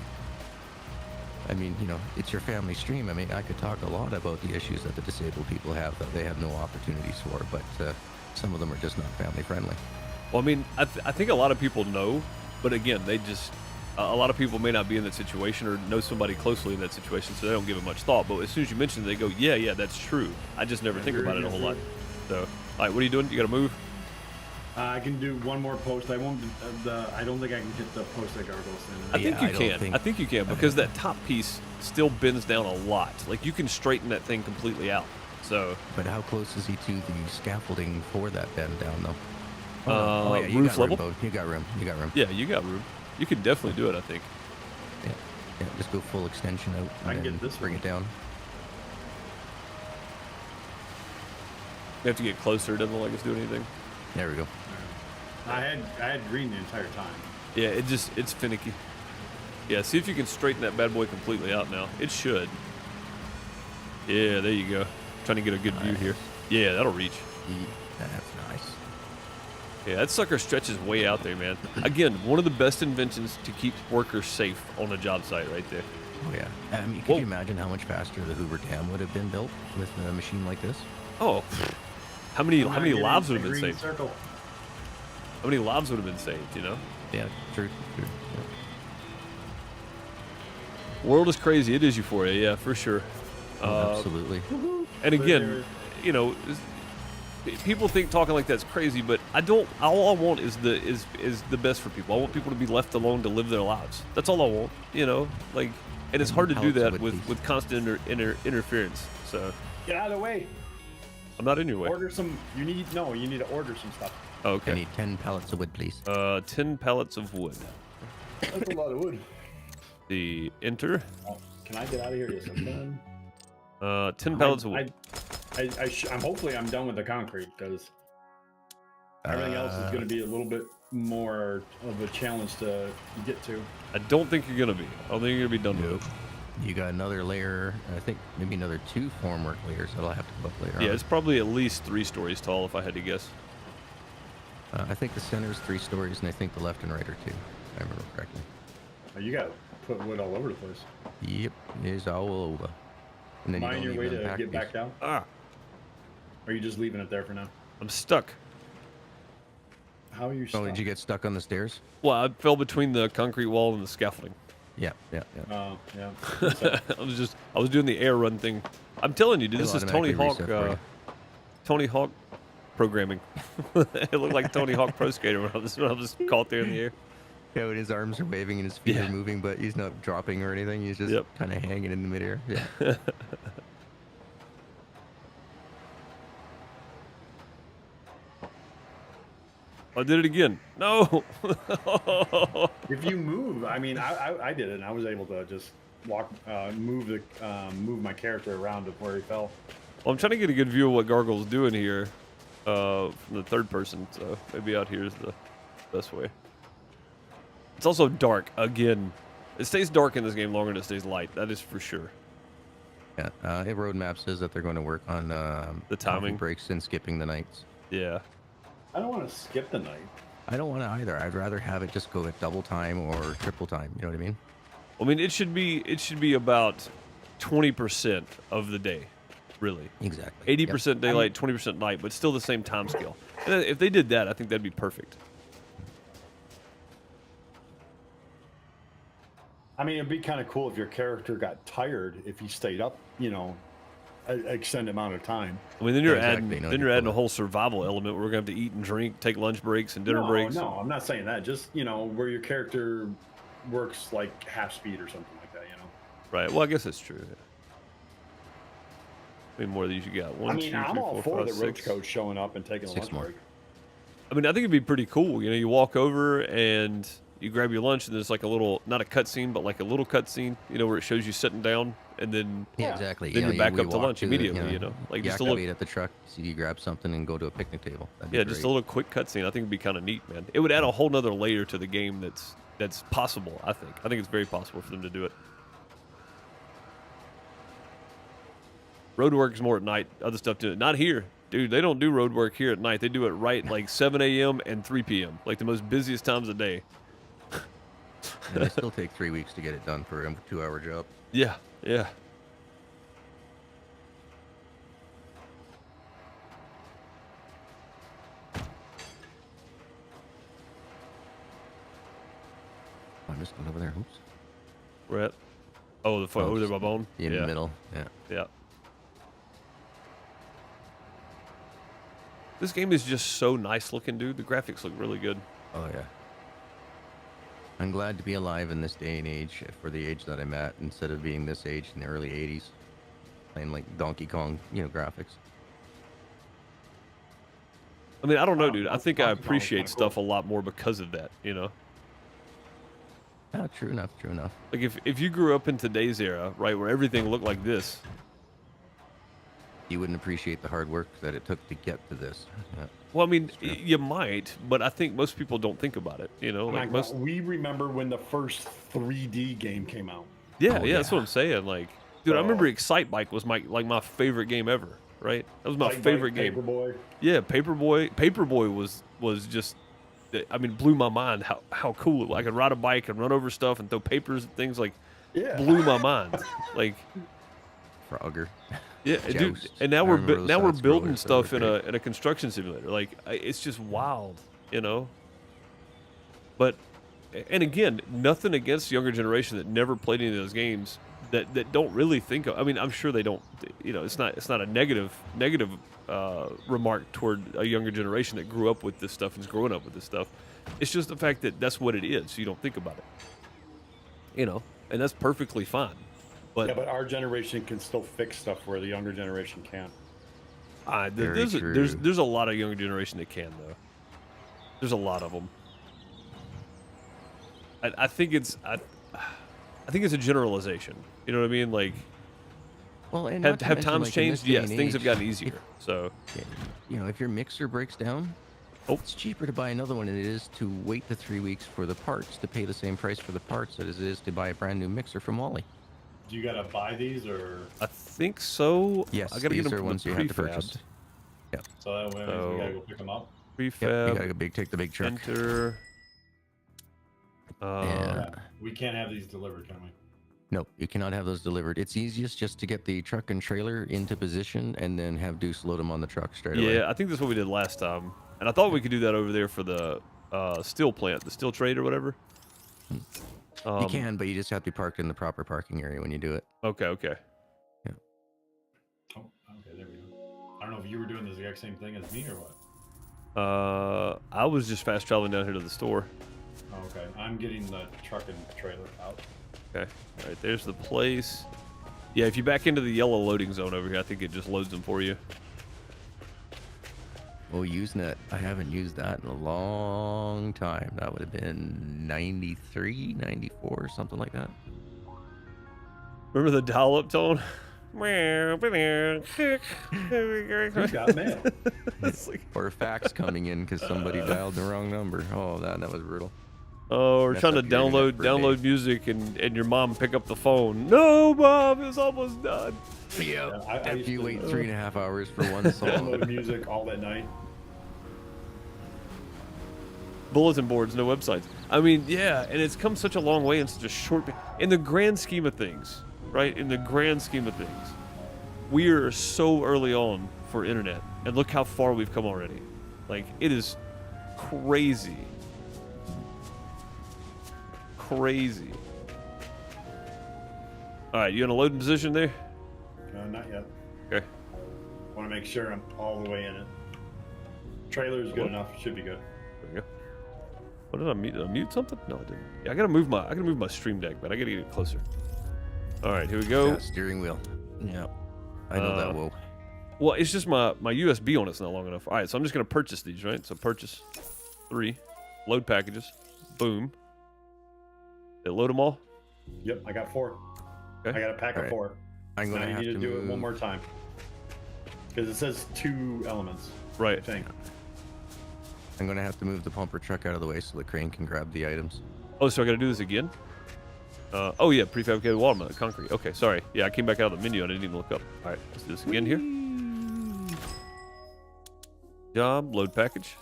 I mean, it's your family stream. I mean, I could talk a lot about the issues that the disabled people have that they have no opportunities for, but some of them are just not family friendly. Well, I mean, I think a lot of people know, but again, they just a lot of people may not be in that situation or know somebody closely in that situation, so they don't give it much thought. But as soon as you mention it, they go, yeah, that's true. I just never think about it a whole lot. So, all right, what are you doing? You got to move? I can do one more post. I won't. I don't think I can get the post at gargoyles I in. think you can. I think you can because that top piece still bends down a lot. Like you can straighten that thing completely out. So, But how close is he to the scaffolding for that bend down, though? Yeah, you roof got room, level? Bo. You got room. You got room. Yeah, you got room. You can definitely do it, I think. Yeah, just go full extension out I and can then get this bring one. it down. You have to get closer. It doesn't look like it's doing anything. There we go. I had green the entire time. Yeah, it's finicky. Yeah, see if you can straighten that bad boy completely out now. It should. Yeah, there you go. Trying to get a good view here. Yeah, that'll reach. That's nice. Yeah, that sucker stretches way out there, man. Again, one of the best inventions to keep workers safe on a job site right there. Oh yeah. I mean, could Whoa. you imagine how much faster the Hoover Dam would have been built with a machine like this? Oh, how many I'm not lives getting would have the been green saved? circle. How many lives would have been saved, you know? Yeah, true. Yeah. World is crazy. It is euphoria, yeah, for sure. Absolutely. And again, people think talking like that's crazy, but I don't. All I want is the best for people. I want people to be left alone to live their lives. That's all I want, like. And it's hard to do that with constant interference. So Get out of the way. I'm not in your way. Order some. You need to order some stuff. I Okay. need 10 pallets of wood, please. 10 pallets of wood. That's a lot of wood. The enter. Oh, can I get out of here? Yes, I'm done. 10 pallets of wood. I'm hopefully I'm done with the concrete because everything else is going to be a little bit more of a challenge to get to. I don't think you're gonna be. I don't think you're gonna be done with Nope. You got another layer, I think maybe another 2 formwork layers that I'll have to go up later it. Yeah, on. it's probably at least 3 stories tall if I had to guess. I think the center is 3 stories, and I think the left and right are 2, if I remember correctly. Oh, you got to put wood all over the place. Yep, it's all over. And then Mind you your don't way even to unpack get these. back down? Ah, Or are you just leaving it there for now? I'm stuck. How are you Oh, stuck? did you get stuck on the stairs? Well, I fell between the concrete wall and the scaffolding. Yeah. Oh, yeah. So, I was doing the air run thing. I'm telling you, dude, this It'll is Tony Hawk. automatically reset for Tony Hawk programming. It looked like Tony Hawk Pro Skater when I was caught there in the air. Yeah, when his arms are waving and his feet Yeah. are moving, but he's not dropping or anything. He's just Yep. kind of hanging in the midair. Yeah. I did it again. No. If you move, I mean, I did it, and I was able to just walk, move my character around to where he fell. Well, I'm trying to get a good view of what Gargle's doing here from the third person, so maybe out here is the best way. It's also dark again. It stays dark in this game longer than it stays light. That is for sure. Yeah. It roadmap says that they're going to work on The timing. coffee breaks and skipping the nights. Yeah. I don't want to skip the night. I don't want to either. I'd rather have it just go at double time or triple time. You know what I mean? I mean, it should be about 20% of the day, really. Exactly. 80% daylight, 20% night, but still the same time scale. And if they did that, I think that'd be perfect. I mean, it'd be kind of cool if your character got tired if he stayed up, you know, an extended amount of time. I mean, then you're Exactly. adding No, then you're you're adding a cool. whole survival element where we're gonna have to eat and drink, take lunch breaks and dinner breaks. No, I'm not saying that. Just, you know, where your character works like half speed or something like that, you know. Right. Well, I guess that's true. Yeah. How many more of these you got? One, I mean, two, I'm three, all four, for five, the roach six. coach showing up and taking a 6 lunch more. break. I mean, I think it'd be pretty cool. You know, you walk over and you grab your lunch, and there's like a little, not a cutscene, but like a little cutscene. You know, where it shows you sitting down, and then Yeah, exactly. Then You know, you're back we up to walk lunch immediately, you know? Like, you just a little- activate at the truck, see you grab something and go to a picnic table. That'd be yeah, great. just a little quick cutscene. I think it'd be kind of neat, man. It would add a whole nother layer to the game that's possible. I think it's very possible for them to do it. Road work is more at night. Other stuff do it. Not here. Dude, they don't do road work here at night. They do it right like 7 a.m. and 3 p.m. Like the most busiest times of the day. And it still take 3 weeks to get it done for a 2-hour job. Yeah, yeah. Oh, I'm just going over there. Oops. We're at. Oh, the over there by Bone? In yeah. the middle. Yeah. Yeah. This game is just so nice looking, dude. The graphics look really good. Oh, yeah. I'm glad to be alive in this day and age for the age that I'm at instead of being this age in the early 80s. Playing like Donkey Kong, you know, graphics. I mean, I don't know, dude. I Donkey think Kong I was appreciate kinda stuff cool. a lot more because of that, you know? Ah, true enough, true enough. Like, if you grew up in today's era, right, where everything looked like this, You wouldn't appreciate the hard work that it took to get to this. Yeah. well, I mean, you might, but I think most people don't think about it, you know? Oh my Like, God, most. we remember when the first 3D game came out. Yeah, Oh, yeah, that's yeah. what I'm saying. Like, dude, I So- remember Excite Bike was my favorite game ever, right? That was my Like favorite game. Paperboy. Yeah, Paperboy was just, I mean, blew my mind how cool it was. I could ride a bike and run over stuff and throw papers and things, like, Yeah. blew my mind. Like, Frogger. yeah, dude. Joust. And now I we're remember those now we're side building scrollers, they were stuff in great. a construction simulator. Like, it's just wild, you know. But, and again, nothing against the younger generation that never played any of those games that don't really think of. I mean, I'm sure they don't. You know, it's not a negative remark toward a younger generation that grew up with this stuff and is growing up with this stuff. It's just the fact that that's what it is. So you don't think about it. You know, and that's perfectly fine. But, Yeah, but our generation can still fix stuff where the younger generation can't. Very true. there's a lot of younger generation that can, though. There's a lot of them. I think it's I think it's a generalization. You know what I mean? Like, Well, and not to have mention, times like, in this changed? day Yes, and things have age, gotten easier. So You know, if your mixer breaks down, Oh. it's cheaper to buy another one than it is to wait the 3 weeks for the parts to pay the same price for the parts as it is to buy a brand new mixer from Wally. Do you gotta buy these, or I think so. Yes, I gotta get these them are from ones the you have to prefab. purchase. so that way we gotta go pick them up? Yep, you gotta Prefab. go take the big truck. Enter. Yeah. We can't have these delivered, can we? No, you cannot have those delivered. It's easiest just to get the truck and trailer into position and then have Deuce load them on the truck straight away. Yeah, I think that's what we did last time, and I thought we could do that over there for the steel plant, the steel trade or whatever. You can, but you just have to be parked in the proper parking area when you do it. Okay. Okay. Oh, okay, there we go. I don't know if you were doing the exact same thing as me or what. I was just fast traveling down here to the store. Oh, okay. Okay, I'm getting the truck and trailer out. Okay. All right, there's the place. Yeah, if you back into the yellow loading zone over here, I think it just loads them for you. Oh, Usenet. I haven't used that in a long time. That would have been 93, 94, something like that. Remember the dial-up tone? Who's got mail? It's like, Or a fax coming in because somebody dialed the wrong number. Oh, that was brutal. oh, we're Messed trying to up your internet for a download day. music, and your mom pick up the phone. No, Mom, it's almost done. Yeah. I If used you to wait 3.5 hours for one song. download music all that night. Bulletin boards, no websites. I mean, yeah, and it's come such a long way in such a short. In the grand scheme of things, right? In the grand scheme of things, we are so early on for internet, and look how far we've come already. Like, it is crazy. Crazy. All right, you in a loading position there? Not yet. Okay. Want to make sure I'm all the way in it. Trailer's good enough. Should be good. There we go. What did I mute? Did I mute something? No, I didn't. Yeah, I gotta move my stream deck, but I gotta get it closer. All right, here we go. Yeah, steering wheel. Yeah. I know that. Whoa. Well, it's just my USB on it's not long enough. All right, so I'm just gonna purchase these, right? So purchase 3, load packages, boom. They load them all. Yep, I got 4. Okay. I got a pack of Alright. 4. I'm Now gonna you have need to to do move. it one more time. Because it says 2 elements. I Right. think. I'm gonna have to move the pumper truck out of the way so the crane can grab the items. Oh, so I gotta do this again? Oh yeah, prefabricated wall mount concrete. Okay, sorry. Yeah, I came back out of the menu. I didn't even look up. All right, let's do this again here. Job, load package.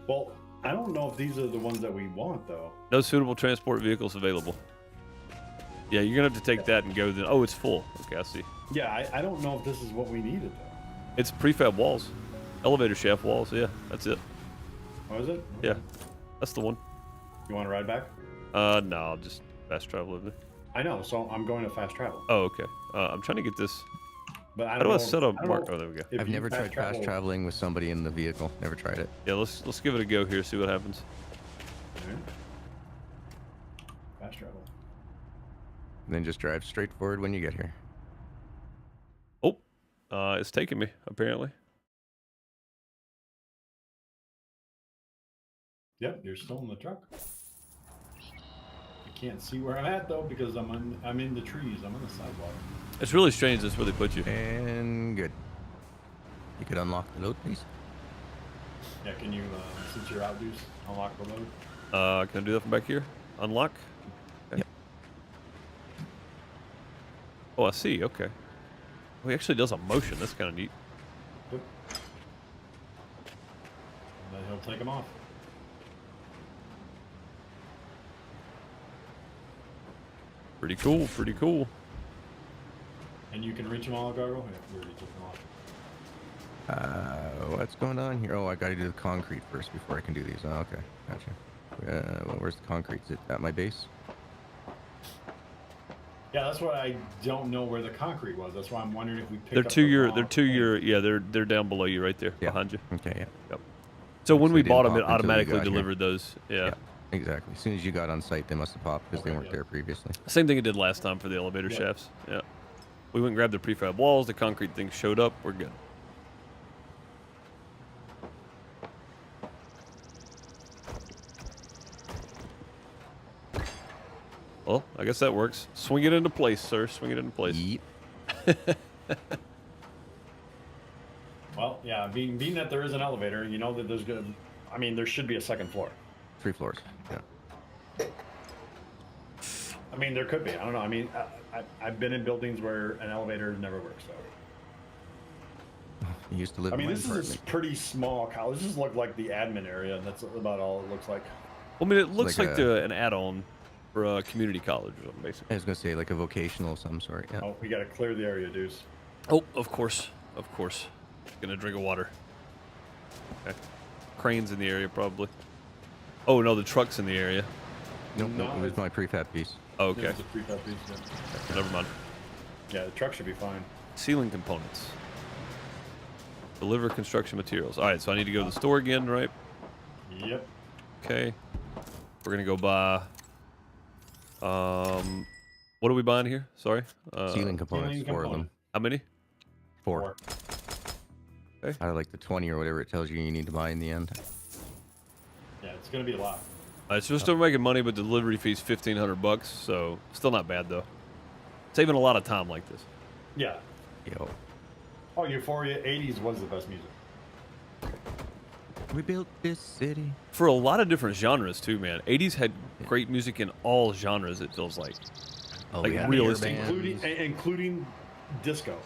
Well, I don't know if these are the ones that we want, though. No suitable transport vehicles available. Yeah, you're gonna have to take that and go then. Oh, it's full. Okay, I see. Yeah, I don't know if this is what we needed, though. It's prefab walls. Elevator shaft walls. Yeah, that's it. Oh, is it? Yeah, that's the one. You want to ride back? No, I'll just fast travel over there. I know, so I'm going to fast travel. Oh, okay. I'm trying to get this. But I How don't do I know, set up I don't mark? know Oh, there we go. if I've you never tried fast traveling with somebody in the vehicle. Never tried it. Yeah, let's give it a go here. See what happens. Alright. Fast travel. And then just drive straight forward when you get here. Oh, it's taking me apparently. Yep, you're still in the truck. I can't see where I'm at though because I'm in the trees. I'm on the sidewalk. It's really strange. That's where they put you. And good. You could unlock the load, please. Yeah, can you since you're out, Deuce, unlock the load? Can I do that from back here? Unlock. Okay. Yep. Oh, I see. Okay. Well, he actually does a motion. That's kind of neat. Yep. And then he'll take them off. Pretty cool. Pretty cool. And you can reach them all, Gargle? Yeah, you already took them off. What's going on here? Oh, I gotta do the concrete first before I can do these. Oh, okay, gotcha. Well, where's the concrete? Is it at my base? Yeah, that's what I don't know where the concrete was. That's why I'm wondering if we picked They're up to the your. wrong They're to thing. your. Yeah, they're down below you, right there, Yeah. behind you. Okay, yeah. Yep. So when So we they didn't bought them, it pop until you automatically got here. delivered those. Yeah. Exactly. As soon as you got on site, they must have popped because they Okay, weren't yeah. there previously. Same thing it did last time for the elevator Yep. shafts. Yeah. We went and grabbed the prefab walls. The concrete thing showed up. We're good. Well, I guess that works. Swing it into place, sir. Swing it into place. Yeet. Well, yeah, being that there is an elevator, you know that there's good. I mean, there should be a second floor. 3 floors. Yeah. I mean, there could be. I don't know. I mean, I've been in buildings where an elevator never works. So, You used to live I mean, in my this is a apartment. pretty small college. This looks like the admin area, and that's about all it looks like. I mean, it looks like like, an add-on for a community college or something, basically. I was gonna say like a vocational of some sort. Yeah. Oh, we got to clear the area, Deuce. Oh, of course. Of course. Gonna drink of water. Okay. Cranes in the area, probably. Oh, no, the truck's in the area. Nope, No, nope. It was it's- my prefab piece. Oh, okay. It's a prefab piece, yeah. Never mind. Yeah, the truck should be fine. Ceiling components. Deliver construction materials. All right, so I need to go to the store again, right? Yep. Okay. We're gonna go buy. What are we buying here? Sorry. Ceiling components, 4 of them. How many? 4. Okay. Out of like the 20 or whatever it tells you need to buy in the end. Yeah, it's gonna be a lot. It's just still making money, but the delivery fee's $1,500, so still not bad though. Saving a lot of time like this. Yeah. Yo. Oh, Euphoria 80s was the best music. We built this city. For a lot of different genres too, man. 80s had great music in all genres. It feels like. Oh, Like, yeah. realistic. Including disco.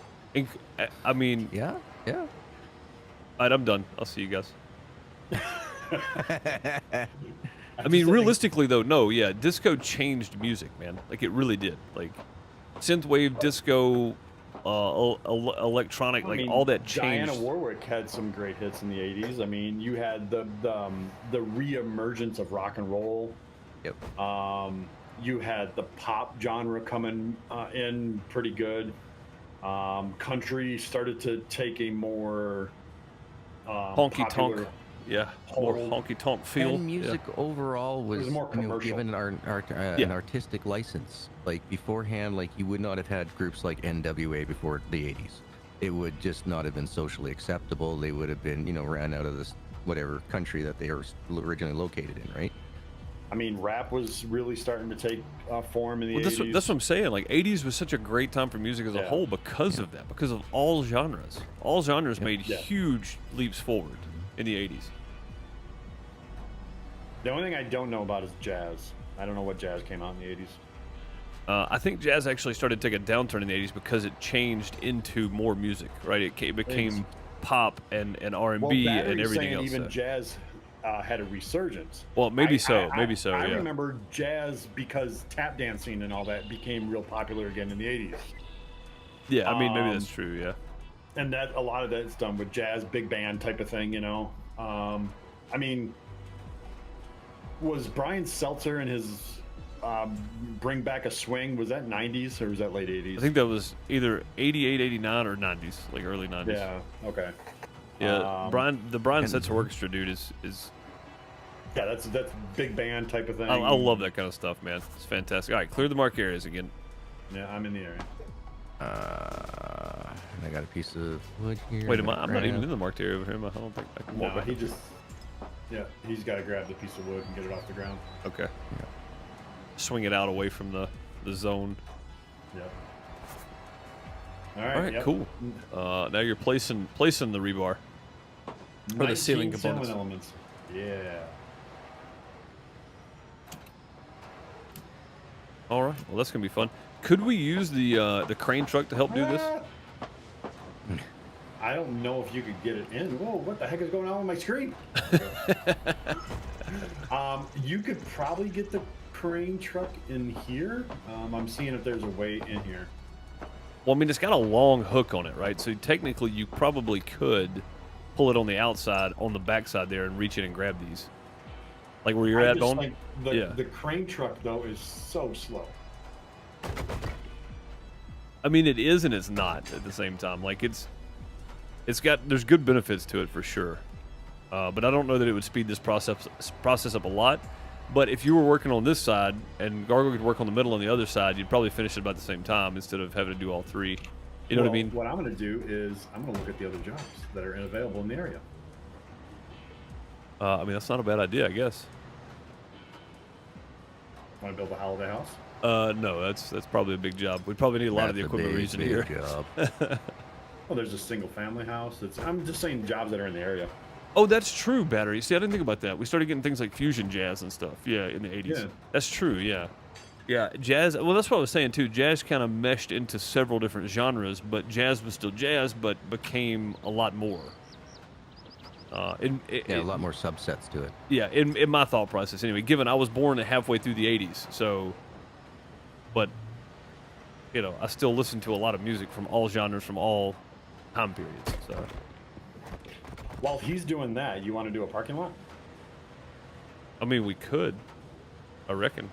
I mean, Yeah, yeah. all right, I'm done. I'll see you guys. I mean, realistically though, no, yeah, disco changed music, man. Like it really did. Like synthwave, disco, electronic, like all that changed. Diana Warwick had some great hits in the 80s. I mean, you had the re-emergence of rock and roll. Yep. You had the pop genre coming in pretty good. Country started to take a more Honky tonk. popular Yeah, more hold. honky tonk feel. And music overall was, more you know, commercial. given an artistic license. Like beforehand, like you would not have had groups like NWA before the 80s. It would just not have been socially acceptable. They would have been, you know, ran out of this whatever country that they were originally located in, right? I mean, rap was really starting to take form in the 80s. That's what I'm saying. Like 80s was such a great time for music as a whole because of that, because of all genres. All genres made huge leaps forward in the 80s. The only thing I don't know about is jazz. I don't know what jazz came out in the 80s. I think jazz actually started to take a downturn in the 80s because it changed into more music, right? It became pop and R&B and everything else. Even jazz had a resurgence. Well, maybe so. I Yeah. remember jazz because tap dancing and all that became real popular again in the 80s. Yeah, I mean, maybe that's true, yeah. And that a lot of that's done with jazz, big band type of thing, you know. I mean, was Brian Seltzer and his Bring Back a Swing, was that 90s or was that late 80s? I think that was either 88, 89, or 90s, like early 90s. Yeah, okay. Yeah, the Brian Setzer Orchestra dude is yeah, that's big band type of thing. I love that kind of stuff, man. It's fantastic. All right, clear the mark areas again. Yeah, I'm in the area. And I got a piece of wood here. Wait, I'm not even in the marked area over here. I don't think I can walk No, back. he's got to grab the piece of wood and get it off the ground. Okay. Yeah. Swing it out away from the zone. Yeah. All right. All right, cool. Now you're placing the rebar for the ceiling 19 components. elements. Yeah. All right. Well, that's gonna be fun. Could we use the crane truck to help do this? I don't know if you could get it in. Whoa, what the heck is going on with my screen? You could probably get the crane truck in here. I'm seeing if there's a way in here. Well, I mean, it's got a long hook on it, right? So technically, you probably could pull it on the outside, on the backside there, and reach in and grab these. Like where you're at, Bone? Like the crane truck, though, is so slow. I mean, it is and it's not at the same time. Like there's good benefits to it for sure, but I don't know that it would speed this process up a lot. But if you were working on this side and Gargo could work on the middle on the other side, you'd probably finish it about the same time instead of having to do all three. You know what I mean? What I'm going to do is I'm going to look at the other jobs that are available in the area. I mean, that's not a bad idea, I guess. Want to build a holiday house? No, that's probably a big job. We'd probably need a lot of the equipment region here. Job. Well, there's a single family house. I'm just saying jobs that are in the area. Oh, that's true, battery. See, I didn't think about that. We started getting things like fusion jazz and stuff. Yeah, in the 80s. Yeah. That's true, yeah. Yeah, jazz. Well, that's what I was saying, too. Jazz kind of meshed into several different genres, but jazz was still jazz, but became a lot more. A lot more subsets to it. Yeah, in my thought process, anyway, given I was born halfway through the 80s, so... But, you know, I still listen to a lot of music from all genres, from all time periods, so... While he's doing that, you want to do a parking lot? I mean, we could. I reckon.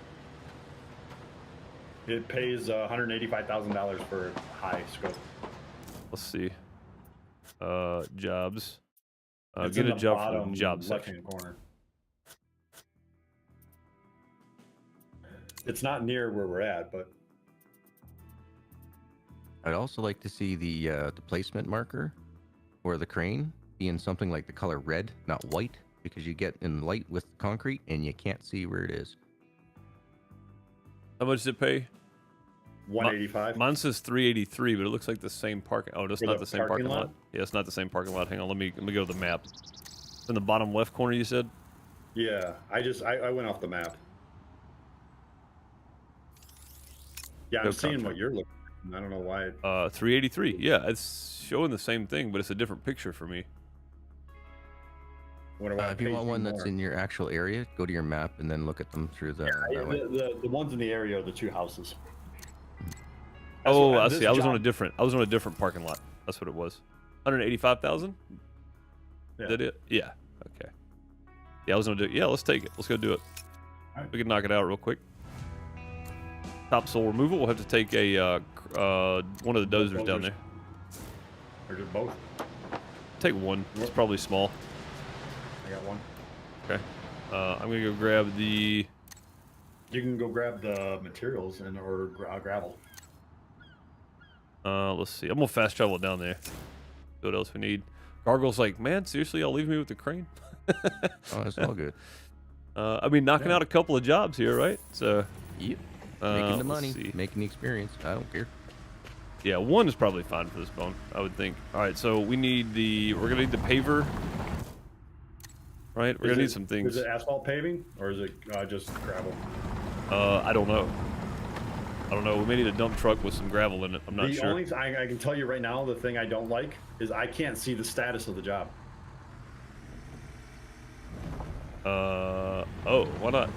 It pays $185,000 for high scope. Let's see. Jobs. It's Get in a the job for bottom the job section. left-hand corner. It's not near where we're at, but I'd also like to see the placement marker or the crane being something like the color red, not white, because you get in light with concrete and you can't see where it is. How much does it pay? 185. Mine says 383, but it looks like the same parking. Oh, that's For not the the same parking lot. Yeah, it's not the same parking lot. Hang on, let me go to the map. It's in the bottom left corner, you said? Yeah, I went off the map. Yeah, I'm No seeing contract. what you're looking at. I don't know why. 383. Yeah, it's showing the same thing, but it's a different picture for me. What about If you want page one that's more? in your actual area, go to your map and then look at them through the. Yeah, that way. the ones in the area are the two houses. Oh, I this see. I was on a job- different. I was on a different parking lot. That's what it was. 185,000. Yeah. Is that it? Yeah. Okay. Yeah, I was gonna do. Yeah, let's take it. Let's go do it. Alright. We can knock it out real quick. Topsoil removal. We'll have to take a one of the dozers down there. Or just both? Take one. It's probably small. I got one. Okay. I'm gonna go grab the. You can go grab the materials and or gravel. Let's see. I'm gonna fast travel down there. See what else we need. Gargle's like, man, seriously, I'll leave me with the crane. Oh, it's all good. I mean, knocking Yeah. out a couple of jobs here, right? So. Yep. Making the let's money, see. making the experience. I don't care. Yeah, one is probably fine for this bone, I would think. All right, so we need the. We're gonna need the paver. Right, we're gonna need some things. Is it asphalt paving or is it just gravel? I don't know. I don't know. We may need a dump truck with some gravel in it. I'm not The sure. only I can tell you right now, the thing I don't like is I can't see the status of the job. Oh, why not?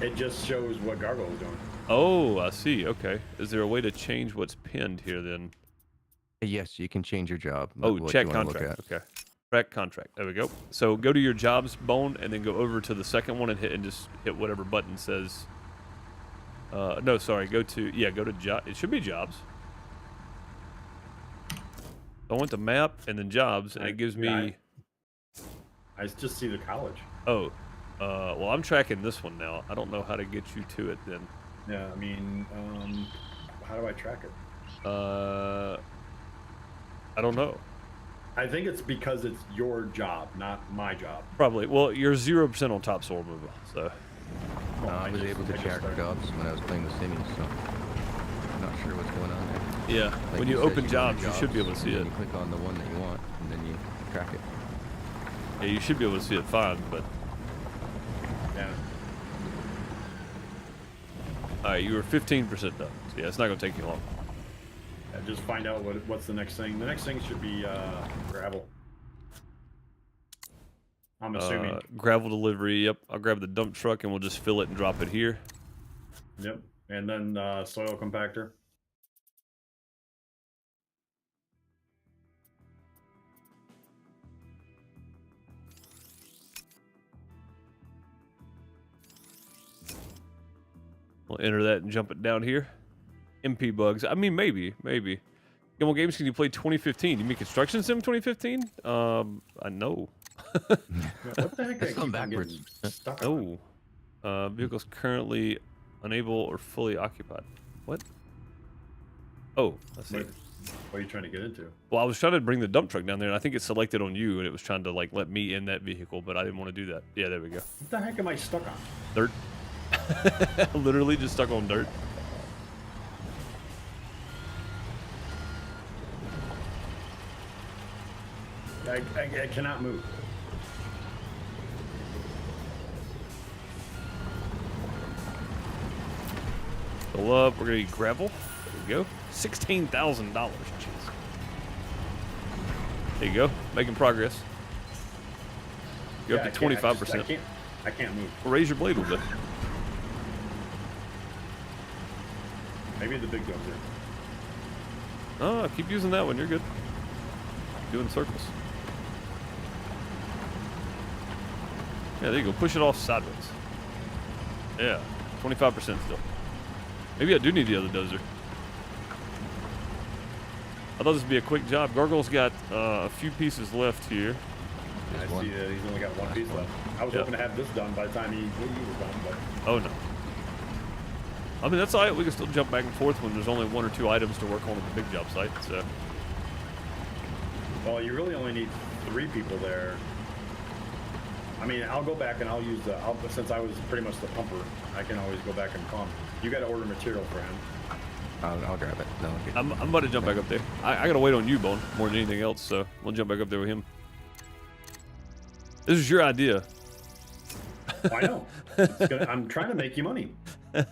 It just shows what Gargoyle is doing. Oh, I see. Okay. Is there a way to change what's pinned here then? Yes, you can change your job. Oh, what check you wanna look contract. at. Okay. Track contract. There we go. So go to your jobs bone and then go over to the second one and just hit whatever button says. No, sorry. Go to job. It should be jobs. I went to map and then jobs and it gives me. I just see the college. Oh, well, I'm tracking this one now. I don't know how to get you to it then. Yeah, I mean, how do I track it? I don't know. I think it's because it's your job, not my job. Probably. Well, you're 0% on topsoil removal, so. I was able to check jobs when I was playing the Sims, so I'm not sure what's going on there. Yeah. Like When you said, open go to jobs, you should be able to see and it. then you click on the one that you want, and then you track it. Yeah, you should be able to see it fine, but. Yeah. Alright, you were 15% done. So yeah, it's not going to take you long. Yeah, just find out what's the next thing. The next thing should be gravel. I'm assuming. Gravel delivery, yep. I'll grab the dump truck and we'll just fill it and drop it here. Yep. And then soil compactor. We'll enter that and jump it down here. MP bugs. I mean, maybe. What games can you play 2015? You mean Construction Sim 2015? I know. Yeah, what the heck? That's I going keep on backwards. getting stuck on? Oh. Vehicles currently unable or fully occupied. What? Oh, I see. What are you trying to get into? Well, I was trying to bring the dump truck down there, and I think it selected on you, and it was trying to like let me in that vehicle, but I didn't want to do that. Yeah, there we go. What the heck am I stuck on? Dirt. Literally just stuck on dirt. I cannot move. Fill up. We're gonna need gravel. There we go. $16,000. Jeez. There you go. Making progress. You're Yeah, up to I can't- 25%. I can't move. Raise your blade a little bit. Maybe the big dozer. Oh, keep using that one. You're good. Doing circles. Yeah, there you go. Push it off sideways. Yeah, 25% still. Maybe I do need the other dozer. I thought this would be a quick job. Gargoyle's got a few pieces left here. I There's one. see that he's only got one piece left. I was Yeah. hoping to have this done by the time he was done, but Oh no. I mean, that's all right. We can still jump back and forth when there's only 1 or 2 items to work on at the big job site. So. Well, you really only need 3 people there. I mean, I'll go back and I'll use since I was pretty much the pumper, I can always go back and pump. You got to order material for him. I'll grab it. No, okay. I'm about to jump back up there. I gotta wait on you, Bone, more than anything else. So we'll jump back up there with him. This is your idea. I know. I'm trying to make you money. Well,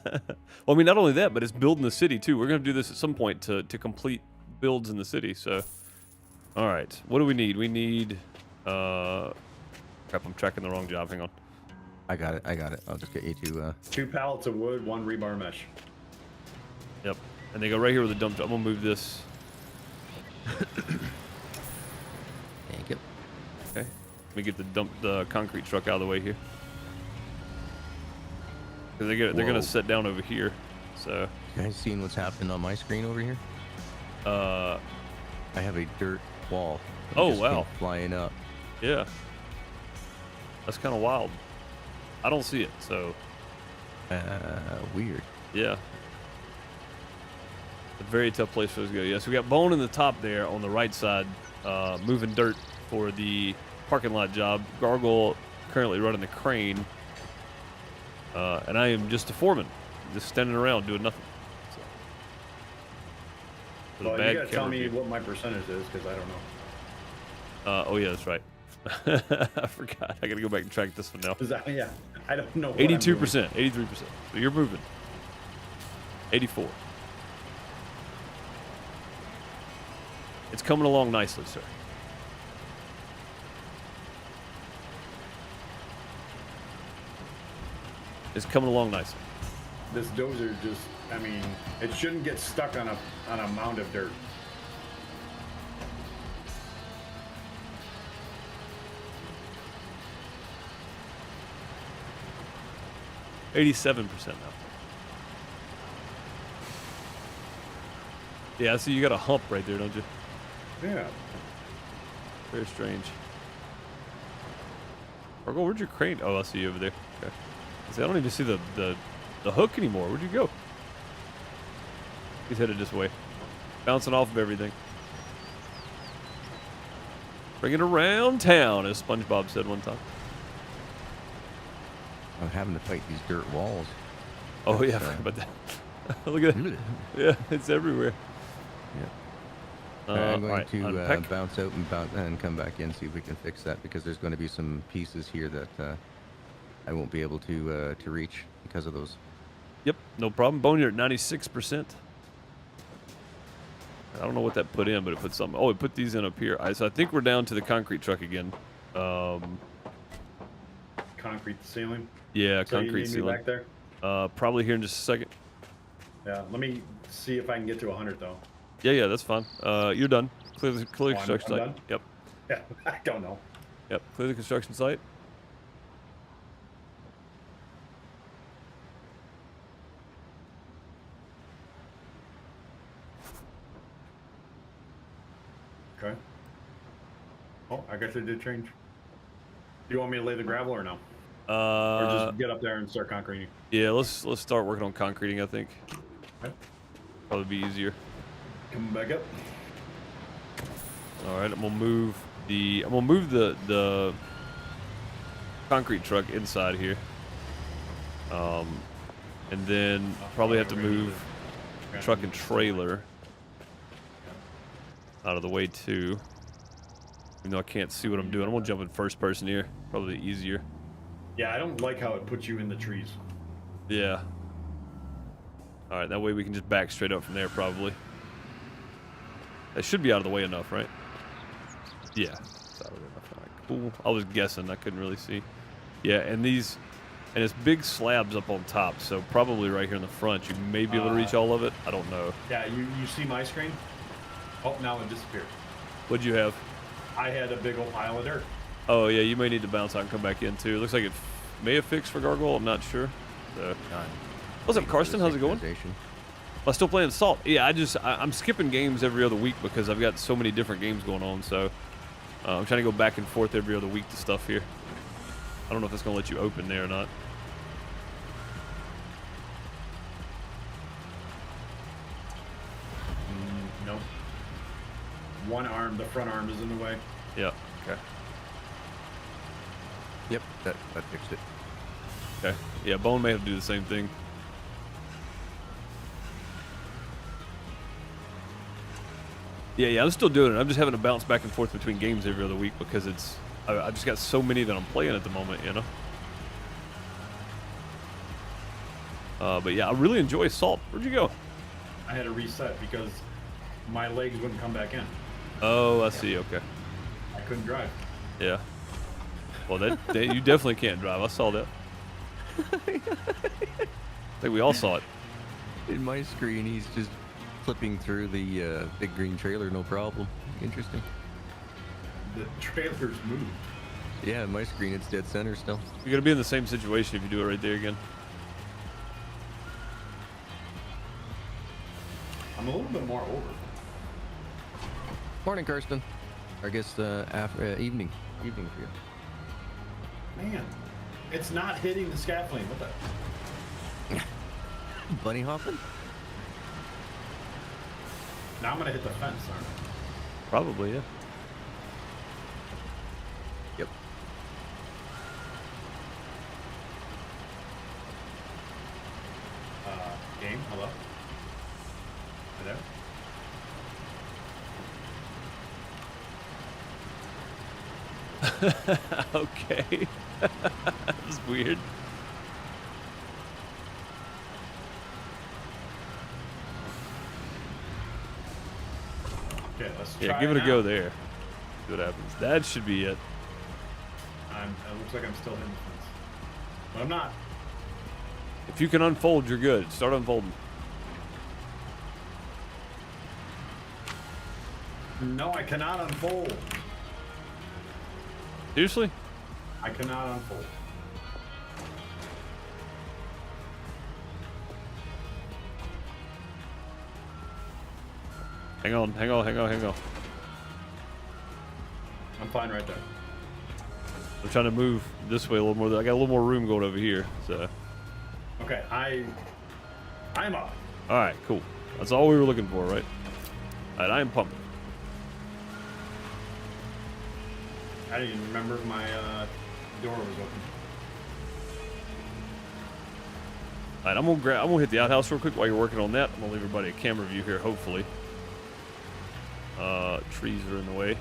I mean, not only that, but it's building the city too. We're gonna do this at some point to complete builds in the city. So, all right, what do we need? We need. Crap, I'm tracking the wrong job. Hang on. I got it. I'll just get you to. 2 pallets of wood, 1 rebar mesh. Yep. And they go right here with the dump truck. I'm gonna move this. Thank you. Okay. Let me get the concrete truck out of the way here. Because they're gonna sit down over here. So. You guys seen what's happening on my screen over here? I have a dirt wall. that Oh, just wow. came flying up. Yeah. That's kind of wild. I don't see it, so Weird. yeah. A very tough place for us to go. Yeah, so we got Bone in the top there on the right side, moving dirt for the parking lot job. Gargoyle currently running the crane. And I am just a foreman, just standing around doing nothing. So. With a Well, bad you got to tell camera me view. what my percentage is because I don't know. Oh, yeah, that's right. I forgot. I got to go back and track this one now. Yeah, I don't know. What I'm 82%, doing. 83%. So you're moving. 84. It's coming along nicely, sir. It's coming along nicely. This dozer just, I mean, it shouldn't get stuck on a mound of dirt. $87% now. Yeah, I see you got a hump right there, don't you? Yeah. Very strange. Argo, where'd your crane? Oh, I see you over there. Okay. See, I don't even see the hook anymore. Where'd you go? He's headed this way. Bouncing off of everything. Bring it around town, as SpongeBob said one time. I'm having to fight these dirt walls. Oh, yeah, I That's, forgot about that. Look at that. Yeah, it's everywhere. Yeah. I'm going alright, to unpack. bounce out and come back in, see if we can fix that, because there's going to be some pieces here that I won't be able to reach because of those. Yep, no problem. Bone, you're at 96%. I don't know what that put in, but it put something. Oh, it put these in up here. So I think we're down to the concrete truck again. Concrete ceiling. Yeah, So you concrete need me ceiling. back there? Probably here in just a second. Yeah. Let me see if I can get to 100 though. Yeah, that's fine. You're done. Clear the I'm construction site. done? Yep, Yeah. I don't know. yep. Clear the construction site. Okay. Oh, I guess it did change. Do you want me to lay the gravel or no? Or just get up there and start concreting? Yeah, let's start working on concreting. I think Okay. probably be easier. Coming back up. All right, I'm gonna move the concrete truck inside here. And then probably have to move truck and trailer out of the way too. Even though I can't see what I'm doing, I'm gonna jump in first person here. Probably easier. Yeah, I don't like how it puts you in the trees. Yeah. All right, that way we can just back straight up from there probably. That should be out of the way enough, right? Yeah, it's out of the way enough. All right, cool. I was guessing, I couldn't really see. Yeah, and it's big slabs up on top, so probably right here in the front, you may be able to reach all of it. I don't know. Yeah, you see my screen? Oh, now it disappeared. What'd you have? I had a big old pile of dirt. Oh yeah, you may need to bounce out and come back in too. Looks like it may have fixed for Gargoyle. I'm not sure. So. What's up, Karsten? How's it going? Am I still playing Assault? Yeah, I'm skipping games every other week because I've got so many different games going on. So I'm trying to go back and forth every other week to stuff here. I don't know if it's gonna let you open there or not. one arm, the front arm is in the way. Yeah. Okay. Yep, that fixed it. Okay. Yeah, Bone may have to do the same thing. Yeah, I'm still doing it. I'm just having to bounce back and forth between games every other week because I just got so many that I'm playing at the moment, you know. But yeah, I really enjoy Assault. Where'd you go? I had to reset because my legs wouldn't come back in. Oh, I see. Okay. I couldn't drive. Yeah. Well, that you definitely can't drive. I saw that. I think we all saw it. In my screen, he's just flipping through the big green trailer, no problem. Interesting. The trailers moved. Yeah, in my screen, it's dead center still. You're gonna be in the same situation if you do it right there again. I'm a little bit more over. Morning, Kirsten. I guess evening for you. Man, it's not hitting the scaffolding. What the? Bunny hopping? Now I'm gonna hit the fence, aren't I? Probably, yeah. Yep. Game, hello? Hello? Okay. That's weird. Okay, let's Yeah, try give it a now. go there. See what happens. That should be it. It looks like I'm still hitting the fence. But I'm not. If you can unfold, you're good. Start unfolding. No, I cannot unfold. Seriously? I cannot unfold. Hang on. I'm fine right there. I'm trying to move this way a little more. I got a little more room going over here. So, Okay, I'm up. all right, cool. That's all we were looking for, right? All right, I am pumping. I didn't even remember if my door was open. All right, I'm gonna hit the outhouse real quick while you're working on that. I'm gonna leave everybody a camera view here, hopefully. Trees are in the way.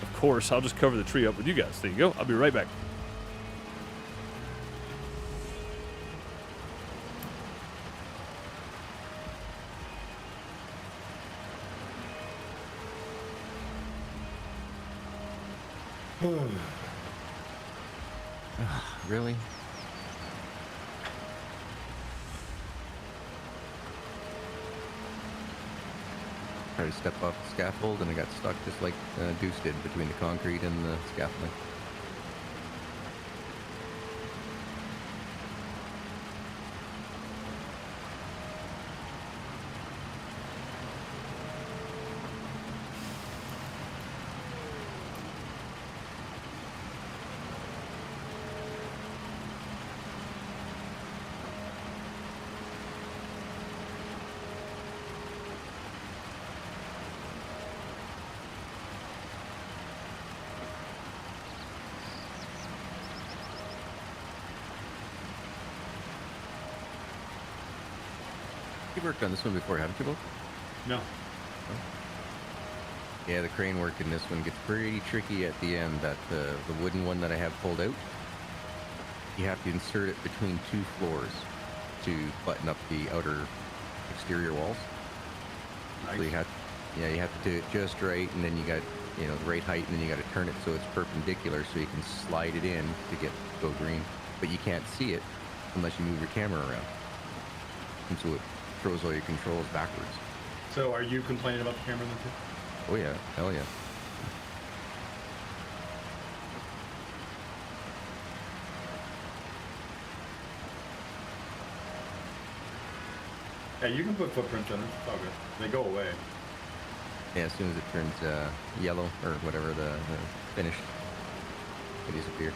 Of course, I'll just cover the tree up with you guys. There you go. I'll be right back. Really? Tried to step off the scaffold and I got stuck just like Deuce did between the concrete and the scaffolding. You worked on this one before, haven't you, both? No. Yeah, the crane work in this one gets pretty tricky at the end. That the wooden one that I have pulled out, you have to insert it between two floors to button up the outer exterior walls. Nice. So you have to do it just right, and then you got the right height, and then you got to turn it so it's perpendicular, so you can slide it in to go green. But you can't see it unless you move your camera around, and so it throws all your controls backwards. So are you complaining about the camera then too? Oh yeah, hell yeah. Yeah, you can put footprints in it. It's all good. They go away. Yeah, as soon as it turns yellow or whatever the finished, they disappear.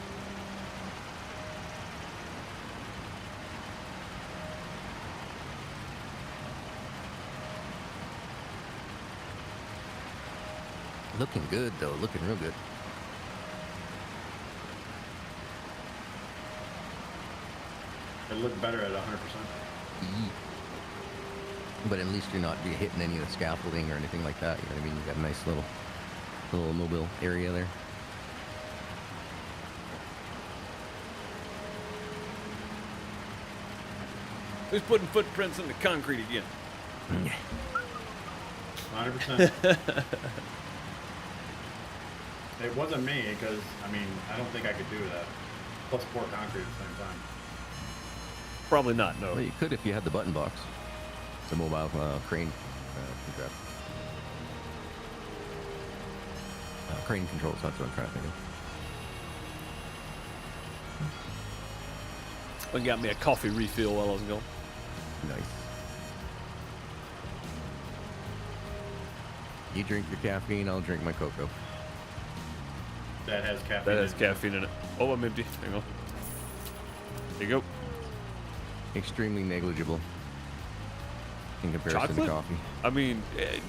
Looking good though, looking real good. It looked better at 100%. But at least you're not hitting any of the scaffolding or anything like that. You know what I mean? You got a nice little mobile area there. Who's putting footprints in the concrete again? 100%. It wasn't me, because, I mean, I don't think I could do that. Plus pour concrete at the same time. Probably not, no. Well, you could if you had the button box. The mobile crane grab. Crane controls, that's what I'm trying to think of. I got me a coffee refill while I was gone. Nice. You drink your caffeine, I'll drink my cocoa. That has caffeine. That has caffeine in it. Oh, I'm empty. Hang on. There you go. Extremely negligible in comparison to Chocolate? coffee. I mean,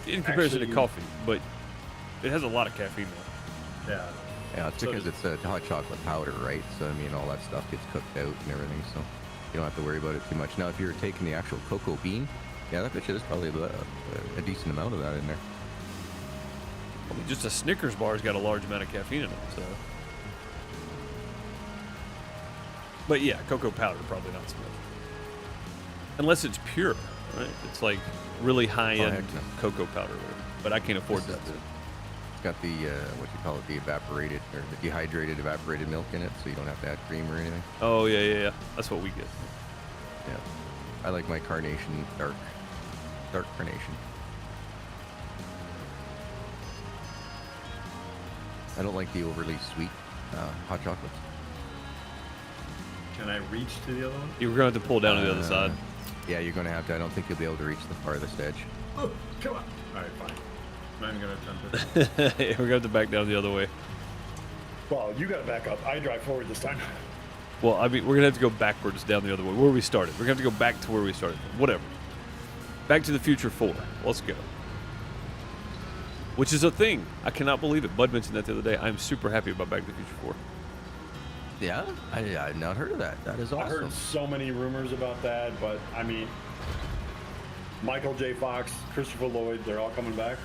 in comparison to Actually- coffee, but it has a lot of caffeine though. Yeah. Yeah, it's So because it's a hot chocolate powder, right? So, I mean, all that stuff gets cooked out and everything, so you don't have to worry about it too much. Now, if you were taking the actual cocoa bean, yeah, that shit is probably a decent amount of that in there. I mean, just a Snickers bar's got a large amount of caffeine in it, so. But yeah, cocoa powder probably not so much. Unless it's pure, right? It's like really high-end heck no. cocoa powder, but I can't afford This is that. It's got the, what you call it, the evaporated, or the dehydrated evaporated milk in it, so you don't have to add cream or anything. Oh yeah. That's what we get. Yeah. I like my carnation dark carnation. I don't like the overly sweet hot chocolates. Can I reach to the other one? You're gonna have to pull down to the other side. Yeah, you're going to have to. I don't think you'll be able to reach the farthest edge. Oh, come on. All right, fine. I'm not even going to attempt it. We're gonna have to back down the other way. Well, you got to back up. I drive forward this time. Well, I mean, we're gonna have to go backwards down the other way, where we started. We're gonna have to go back to where we started. Whatever. Back to the Future 4. Let's go. Which is a thing. I cannot believe it. Bud mentioned that the other day. I'm super happy about Back to the Future 4. Yeah, I've not heard of that. That is I awesome. heard so many rumors about that, but I mean, Michael J. Fox, Christopher Lloyd, they're all coming back.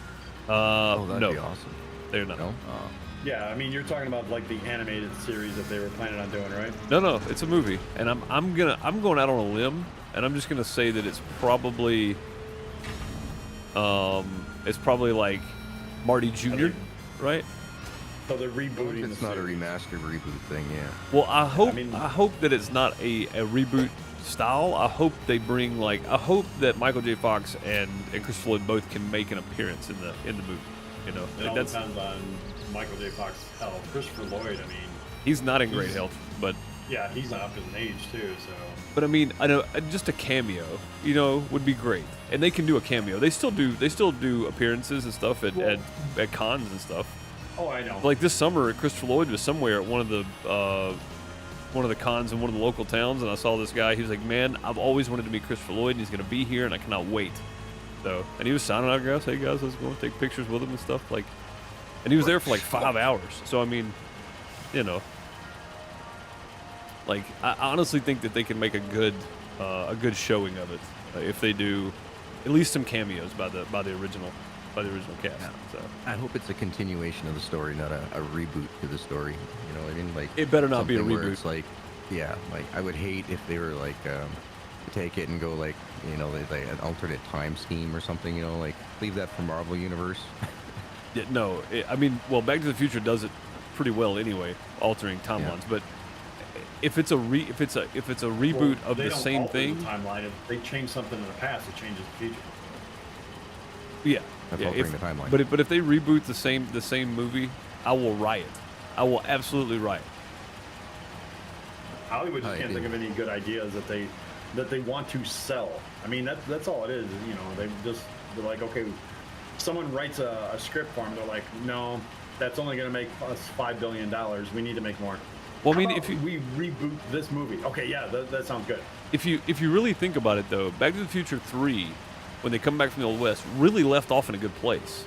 Oh, that'd No, be awesome. they're not. No? Yeah, I mean, you're talking about like the animated series that they were planning on doing, right? No, it's a movie, and I'm going out on a limb, and I'm just gonna say that it's probably like Marty Jr., right? So they're rebooting It's the not a series. remastered reboot thing, yeah. Well, I hope mean- I hope that it's not a reboot style. I hope they bring I hope that Michael J. Fox and Christopher Lloyd both can make an appearance in the movie. You know, It all that's depends on Michael J. Fox's health. Christopher Lloyd, I mean, he's not in great health, but yeah, he's up in age too, so. I mean, I know just a cameo, would be great. And they can do a cameo. They still do appearances and stuff at cons and stuff. Oh, I know. Like this summer, Christopher Lloyd was somewhere at one of the cons in one of the local towns, and I saw this guy. He was like, "Man, I've always wanted to meet Christopher Lloyd, and he's going to be here, and I cannot wait." So, and he was signing autographs. Hey guys, let's go take pictures with him and stuff. Like, and he was there for like 5 hours. So I mean, like I honestly think that they can make a good showing of it if they do at least some cameos by the original cast. Yeah. So. I hope it's a continuation of the story, not a reboot to the story. You know what I mean? Like It better not be a something where reboot. It's like, yeah, like I would hate if they were like take it and go like, like an alternate time scheme or something. Like leave that for Marvel Universe. Yeah, no, I mean, well, Back to the Future does it pretty well anyway, altering timelines. Yeah. But if it's a reboot Well, of they the don't same alter thing, The timeline. If they change something in the past, it changes the future. yeah, That's yeah. altering the timeline. But if they reboot the same movie, I will riot. I will absolutely riot. Hollywood just I can't do. think of any good ideas that they want to sell. I mean, that's all it is. They're like, okay, someone writes a script for them. They're like, no, that's only going to make us $5 billion. We need to make more. Well, I How mean, about if you we reboot this movie, okay, yeah, that sounds good. if you really think about it though, Back to the Future 3, when they come back from the Old West, really left off in a good place.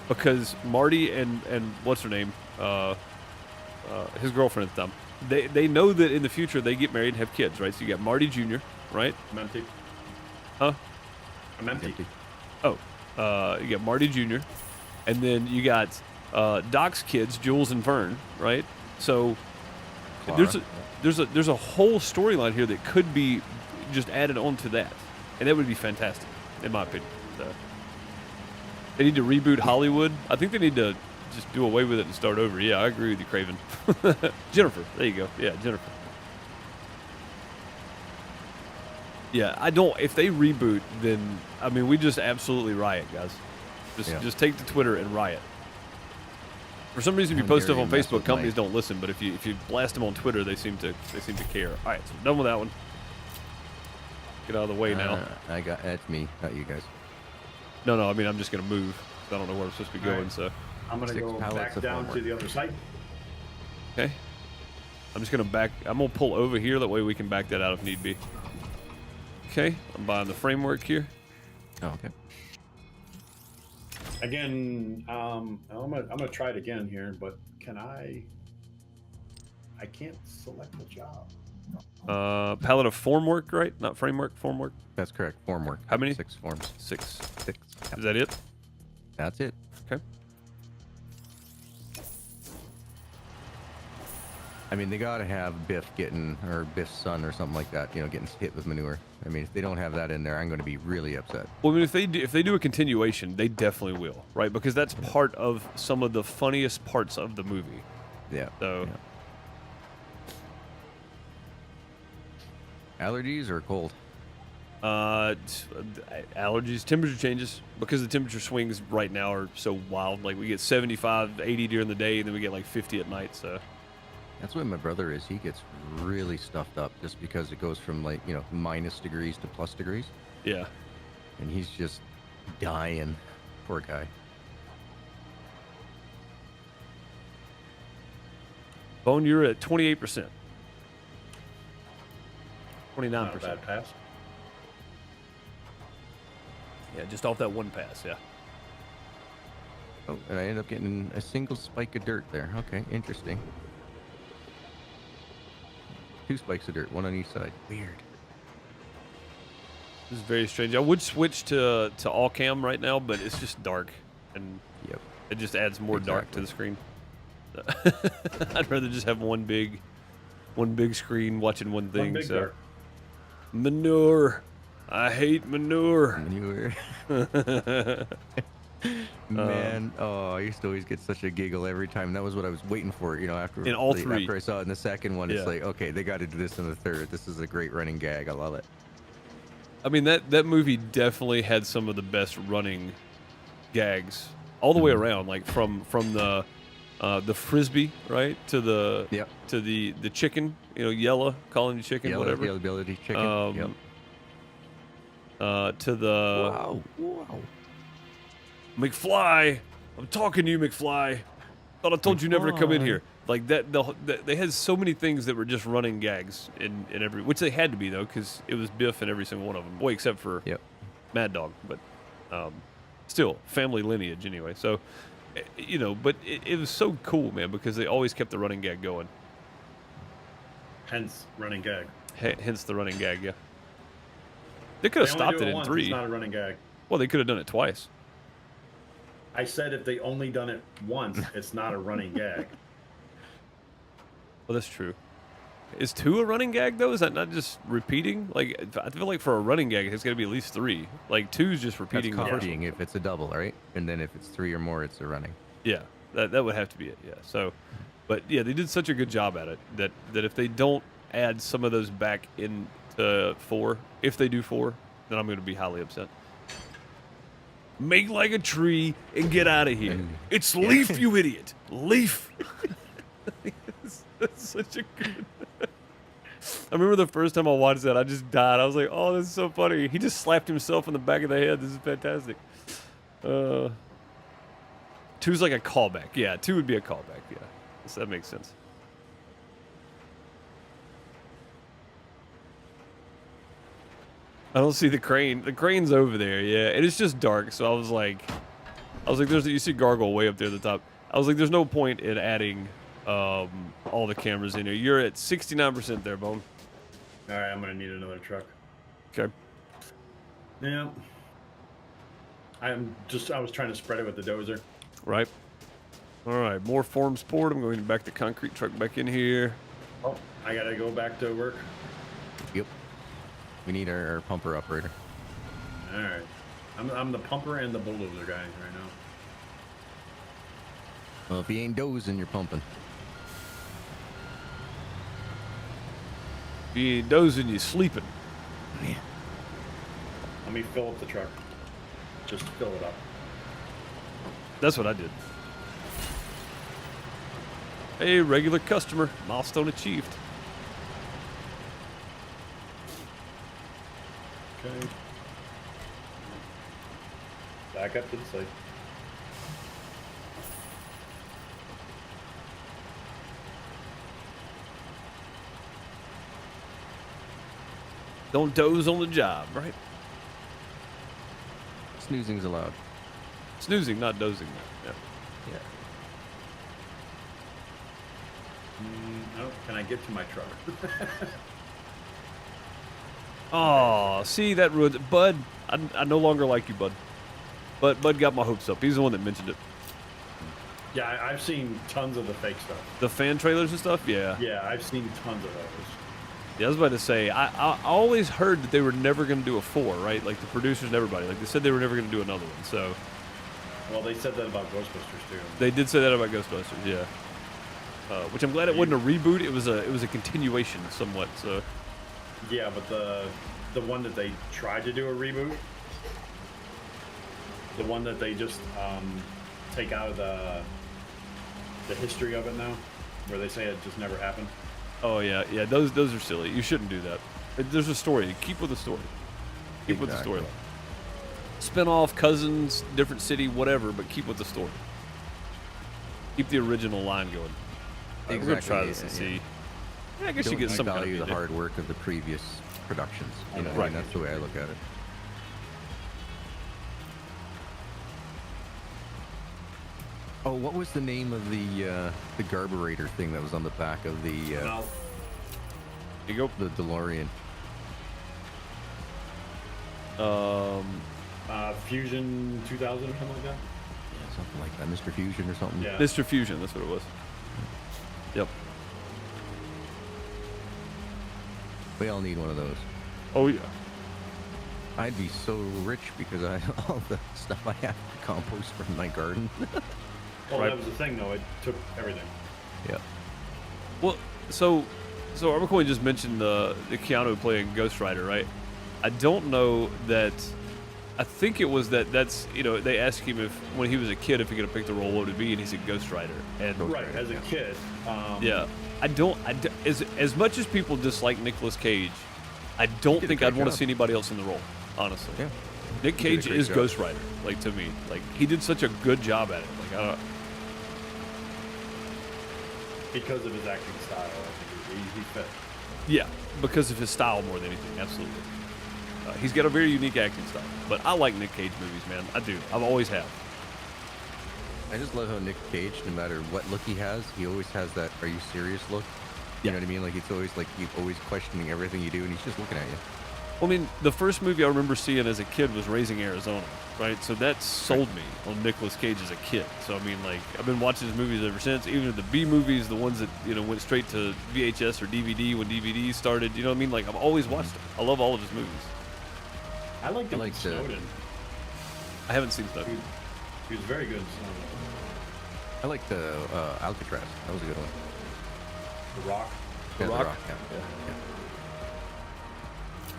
because Marty and what's her name, his girlfriend at the time, they know that in the future they get married and have kids, right? So you got Marty Jr., right? I'm empty. Huh? I'm empty. Oh, you got Marty Jr., and then you got Doc's kids, Jules and Vern, right? So Clara. there's a whole storyline here that could be just added on to that, and that would be fantastic, in my opinion. So, they need to reboot Hollywood. I think they need to just do away with it and start over. Yeah, I agree with you, Craven. Jennifer, there you go. Yeah, Jennifer. Yeah, I don't. If they reboot, then I mean, we just absolutely riot, guys. Just take to Twitter and riot. For some reason, if you post stuff on Facebook, companies don't listen. But if you blast them on Twitter, they seem to care. All right, so done with that one. Get out of the way now. That's me, not you guys. No. I mean, I'm just gonna move. I don't know where I'm supposed to be going. Right. So I'm gonna go back down to the other side. okay, I'm just gonna back. I'm gonna pull over here. That way we can back that out if need be. Okay, I'm buying the framework here. Oh, okay. Again, I'm gonna try it again here, but can I can't select the job. Palette of formwork, right? Not framework, formwork. That's correct. Formwork. How many? 6 forms. 6. 6. Is that it? That's it. Okay. I mean, they gotta have Biff's son or something like that, getting hit with manure. I mean, if they don't have that in there, I'm going to be really upset. Well, I mean, if they do a continuation, they definitely will, right? Because that's part of some of the funniest parts of the movie. Yeah. So. Yeah. Allergies or cold? Allergies, temperature changes, because the temperature swings right now are so wild. Like we get 75, 80 during the day, and then we get like 50 at night. So. That's what my brother is. He gets really stuffed up just because it goes from like, minus degrees to plus degrees. Yeah. And he's just dying. Poor guy. Bone, you're at 28%. 29%. Not a bad pass. Yeah, just off that one pass, yeah. Oh, and I ended up getting a single spike of dirt there. Okay, interesting. 2 spikes of dirt, 1 on each side. Weird. This is very strange. I would switch to all cam right now, but it's just dark, and Yep. it just adds more dark to the screen. I'd rather just have one big screen watching one thing. One big so dark. manure, I hate manure. Manure. Man, I used to always get such a giggle every time. That was what I was waiting for, after In all 3. After I saw it in the second one, Yeah. it's like, okay, they got to do this in the third. This is a great running gag. I love it. I mean, that movie definitely had some of the best running gags all the way around, like from the frisbee, right, to the Yep. to the chicken, yellow, calling you chicken, Yellow, whatever. Yellowability chicken. Yep. To the Wow. McFly. I'm talking to you, McFly. Thought I told you never to come in McFly. here. Like that, they had so many things that were just running gags in every, which they had to be though, because it was Biff in every single one of them. Well, except for Yep. Mad Dog, but still family lineage anyway. So, but it was so cool, man, because they always kept the running gag going. Hence running gag. Hence the running gag, yeah. They could have They only stopped do it in once, 3. It's not a running gag. Well, they could have done it twice. I said if they only done it once, it's not a running gag. Well, that's true. Is 2 a running gag though? Is that not just repeating? Like, I feel like for a running gag, it's got to be at least 3. Like 2 is just That's repeating the first one. copying if it's a double, right? And then if it's 3 or more, it's a running. Yeah, that would have to be it. Yeah. So, but yeah, they did such a good job at it that if they don't add some of those back into 4, if they do 4, then I'm going to be highly upset. Make like a tree and get out of here. It's Leaf, you idiot. Leaf. That's such a good. I remember the first time I watched that, I just died. I was like, "Oh, this is so funny." He just slapped himself in the back of the head. This is fantastic. 2's like a callback. Yeah, 2 would be a callback. Yeah, so that makes sense. I don't see the crane. The crane's over there. Yeah, and it's just dark. So I was like, I was like, you see Gargoyle way up there at the top. I was like, there's no point in adding all the cameras in here. You're at 69% there, Bone. All right, I'm gonna need another truck. Okay. Yeah. I was trying to spread it with the dozer. Right. All right, more form sport. I'm going back the concrete truck back in here. Oh, I gotta go back to work. Yep. We need our pumper operator. All right. I'm the pumper and the bulldozer guy right now. Well, if he ain't dozing, you're pumping. If you ain't dozing, you sleeping. Yeah. Let me fill up the truck. Just fill it up. That's what I did. Hey, regular customer. Milestone achieved. Okay. Back up to the site. Don't doze on the job, right? Snoozing's allowed. Snoozing, not dozing. Yeah. Yeah. Oh, can I get to my truck? Oh, see, that ruins it. Bud, I no longer like you, Bud. But Bud got my hopes up. He's the one that mentioned it. Yeah, I've seen tons of the fake stuff. The fan trailers and stuff? Yeah. Yeah, I've seen tons of those. Yeah, I was about to say, I always heard that they were never going to do a 4, right? Like the producers and everybody. Like they said they were never going to do another one. So Well, they said that about Ghostbusters too. they did say that about Ghostbusters, yeah. Which I'm glad it wasn't a reboot. It was a continuation somewhat. So Yeah, but the one that they tried to do a reboot, the one that they just take out of the history of it now, where they say it just never happened. oh yeah, those are silly. You shouldn't do that. There's a story. Keep with the story. Keep with the Exactly. story. Spin-off, cousins, different city, whatever, but keep with the story. Keep the original line going. We're gonna try this and see. Yeah, I guess you Don't get some kind of value the idea. hard work of the previous productions. You know, Right. and that's the way I look at it. Oh, what was the name of the garburator thing that was on the back of the Well, Here you the DeLorean? go. Fusion 2000 or something like that. Yeah, something like that, Mr. Fusion or something. Yeah. Mr. Fusion, that's what it was. Yep. We all need one of those. Oh yeah. I'd be so rich because I all the stuff I have to compost from my garden. Well, Right. that was the thing though. It took everything. Yeah. Well, so our McCoy just mentioned the Keanu playing Ghost Rider, right? I don't know that. I think it was that's they asked him if when he was a kid if he could have picked the role what would it be, and he said Ghost Rider. And Right. As a kid. yeah, I don't. As much as people dislike Nicolas Cage, I don't did a think great I'd want to job. see anybody else in the role. Honestly, Yeah. Nick He did a Cage great is job. Ghost Rider. Like to me, like he did such a good job at it. Like I don't. Because of his acting style, I think he fit. Yeah, because of his style more than anything. Absolutely. He's got a very unique acting style. But I like Nick Cage movies, man. I do. I've always have. I just love how Nick Cage, no matter what look he has, he always has that "Are you serious?" look. You know what I mean? Like it's always like he's always questioning everything you do, and he's just looking at you. Well, I mean, the first movie I remember seeing as a kid was Raising Arizona, right? So that sold me on Nicolas Cage as a kid. So I mean, like I've been watching his movies ever since. Even the B movies, the ones that went straight to VHS or DVD when DVD started. You know what I mean? Like I've always watched them. I love all of his movies. I liked him in like the- Snowden. I haven't seen stuff. He was very good in Snowden. I like the Alcatraz. That was a good one. The Rock. Yeah, Rock? Yeah.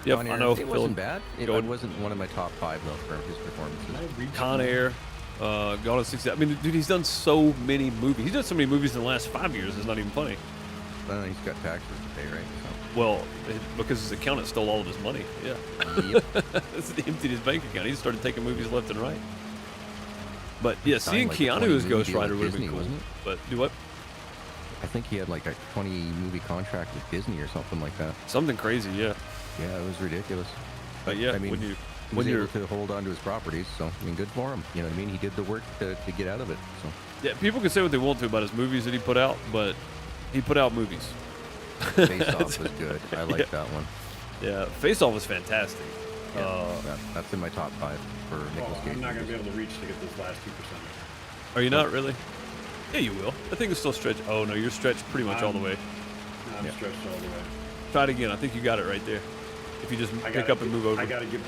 Yep, Con I Air, know. it wasn't bad. It Go ahead. wasn't one of my top 5 though for his performances. Can I read Con some- Air, Gone in 60. I mean, dude, he's done so many movies. He's done so many movies in the last 5 years. It's not even funny. He's got taxes to pay, right? Well, because his accountant stole all of his money. Yeah. So. Yep. He emptied his bank account. He just started taking movies left and right. But yeah, seeing signed, like, a Keanu 20 as Ghost movie deal Rider with would have been Disney, cool. wasn't it? But do what? I think he had like a 20 movie contract with Disney or something like that. Something crazy, yeah. Yeah, it was ridiculous. But yeah, I mean, when you He was able to hold on to his properties, so I mean, good for him. You know what I mean? He did the work to get out of it. So Yeah, people can say what they want to about his movies that he put out, but he put out movies. Face Off was good. I like that one. Yeah, Face Off was fantastic. That's in my top 5 for Nicolas Cage. I'm not going to be able to reach to get this last 2%. Are you not really? Yeah, you will. I think it's still stretched. Oh no, you're stretched pretty much all the way. I'm stretched all the way. Try it again. I think you got it right there. If you just pick up and move over. I gotta get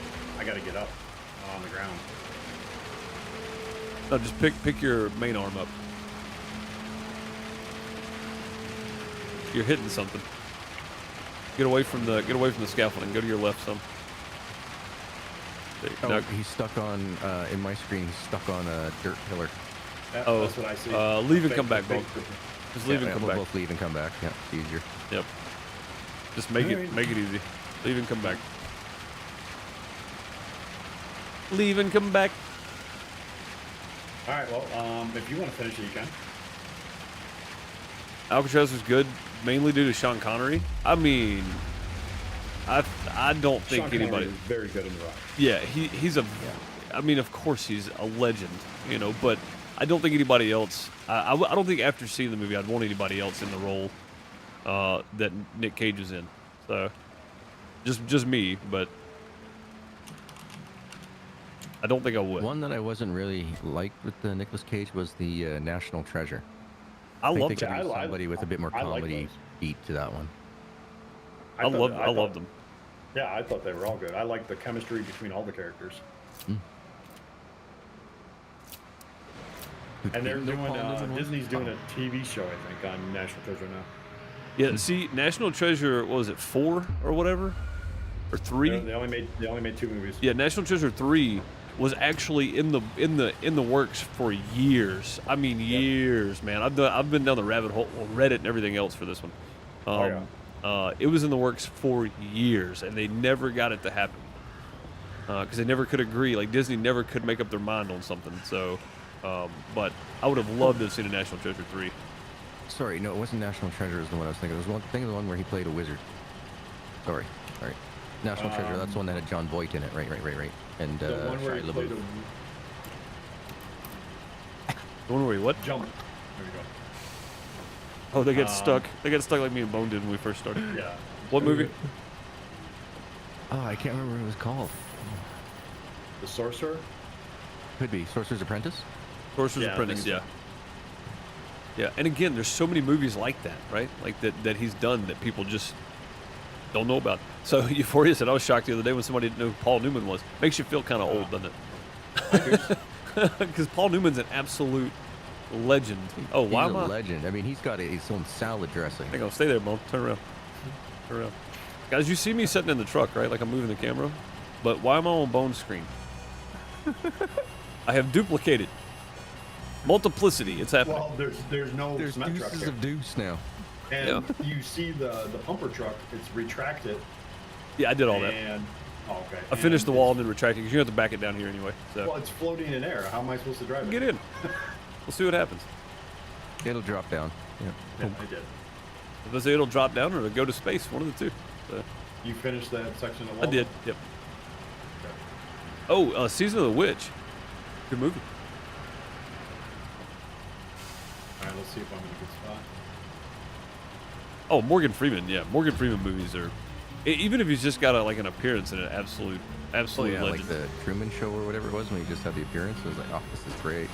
up on the ground. No, just pick your main arm up. You're hitting something. Get away from the scaffolding. Go to your left some. Oh, he's stuck on in my screen. He's stuck on a dirt pillar. That's what I see. Leave and come back, Bo. Just leave and come back. We'll both leave and come back. Yeah, it's easier. Yep. Just make it easy. Leave and come back. Leave and come back. All right. Well, if you want to finish it, you can. Alcatraz was good, mainly due to Sean Connery. I mean, I don't think Sean anybody. Connery is very good in the rock. Yeah, he's a. I mean, of course he's a legend, you know. But I don't think anybody else. I don't think after seeing the movie, I'd want anybody else in the role that Nick Cage is in. So, just me, but I don't think I would. One that I wasn't really liked with the Nicolas Cage was the National Treasure. I think loved they could it. use somebody with a bit more comedy beat to that one. I loved them. Yeah, I thought they were all good. I liked the chemistry between all the characters. And they're doing Disney's doing a TV show, I think, on National Treasure now. Yeah, see, National Treasure, what was it, 4 or whatever, or 3? They only made 2 movies. Yeah, National Treasure 3 was actually in the works for years. I mean, years, man. I've been down the rabbit hole, Reddit and everything else for this one. It was in the works for years, and they never got it to happen because they never could agree. Like Disney never could make up their mind on something. So, but I would have loved to have seen a National Treasure 3. Sorry, no, it wasn't National Treasure. Is the one I was thinking. It was the one where he played a wizard. Sorry. National Treasure. That's the one that had John Voight in it. Right. And the one where Shia he played LaBeouf. The one where he what? Jump. There you go. Oh, they get stuck. They get stuck like me and Bone did when we first started. Yeah. What movie? Oh, I can't remember what it was called. The Sorcerer? Could be Sorcerer's Apprentice. Sorcerer's Yeah, I Apprentice. think Yeah. Yeah, and again, there's so many movies like that, right? Like that he's done that people just don't know about. So Euphoria said, I was shocked the other day when somebody didn't know who Paul Newman was. Makes you feel kind of old, doesn't it? Because Paul Newman's an absolute legend. Oh, why He's am a I? legend. I mean, he's got his own salad dressing. Hang on, stay there, Bone. Turn around. Turn around. Guys, you see me sitting in the truck, right? Like I'm moving the camera. But why am I on Bone's screen? I have duplicated. Multiplicity. It's happening. Well, there's no cement truck Deuces here. of Deuce now. And you see the pumper truck, it's retracted. Yeah, I did all that. And, okay. I finished the And wall and then retracted because you have to back it down here anyway. So Well, it's floating in air. How am I supposed to drive it? get in. We'll see what happens. It'll drop down. Yeah. Yeah, I did. If I say it'll drop down or it'll go to space, one of the two. So, You finished that section of the I wall? did. Yep. Okay. Oh, Season of the Witch. Good movie. All right, let's see if I'm in a good spot. Oh, Morgan Freeman. Yeah, Morgan Freeman movies are. Even if he's just got an appearance in an absolute Oh yeah, legend. like the Truman Show or whatever it was when he just had the appearance. I was like, oh, this is great.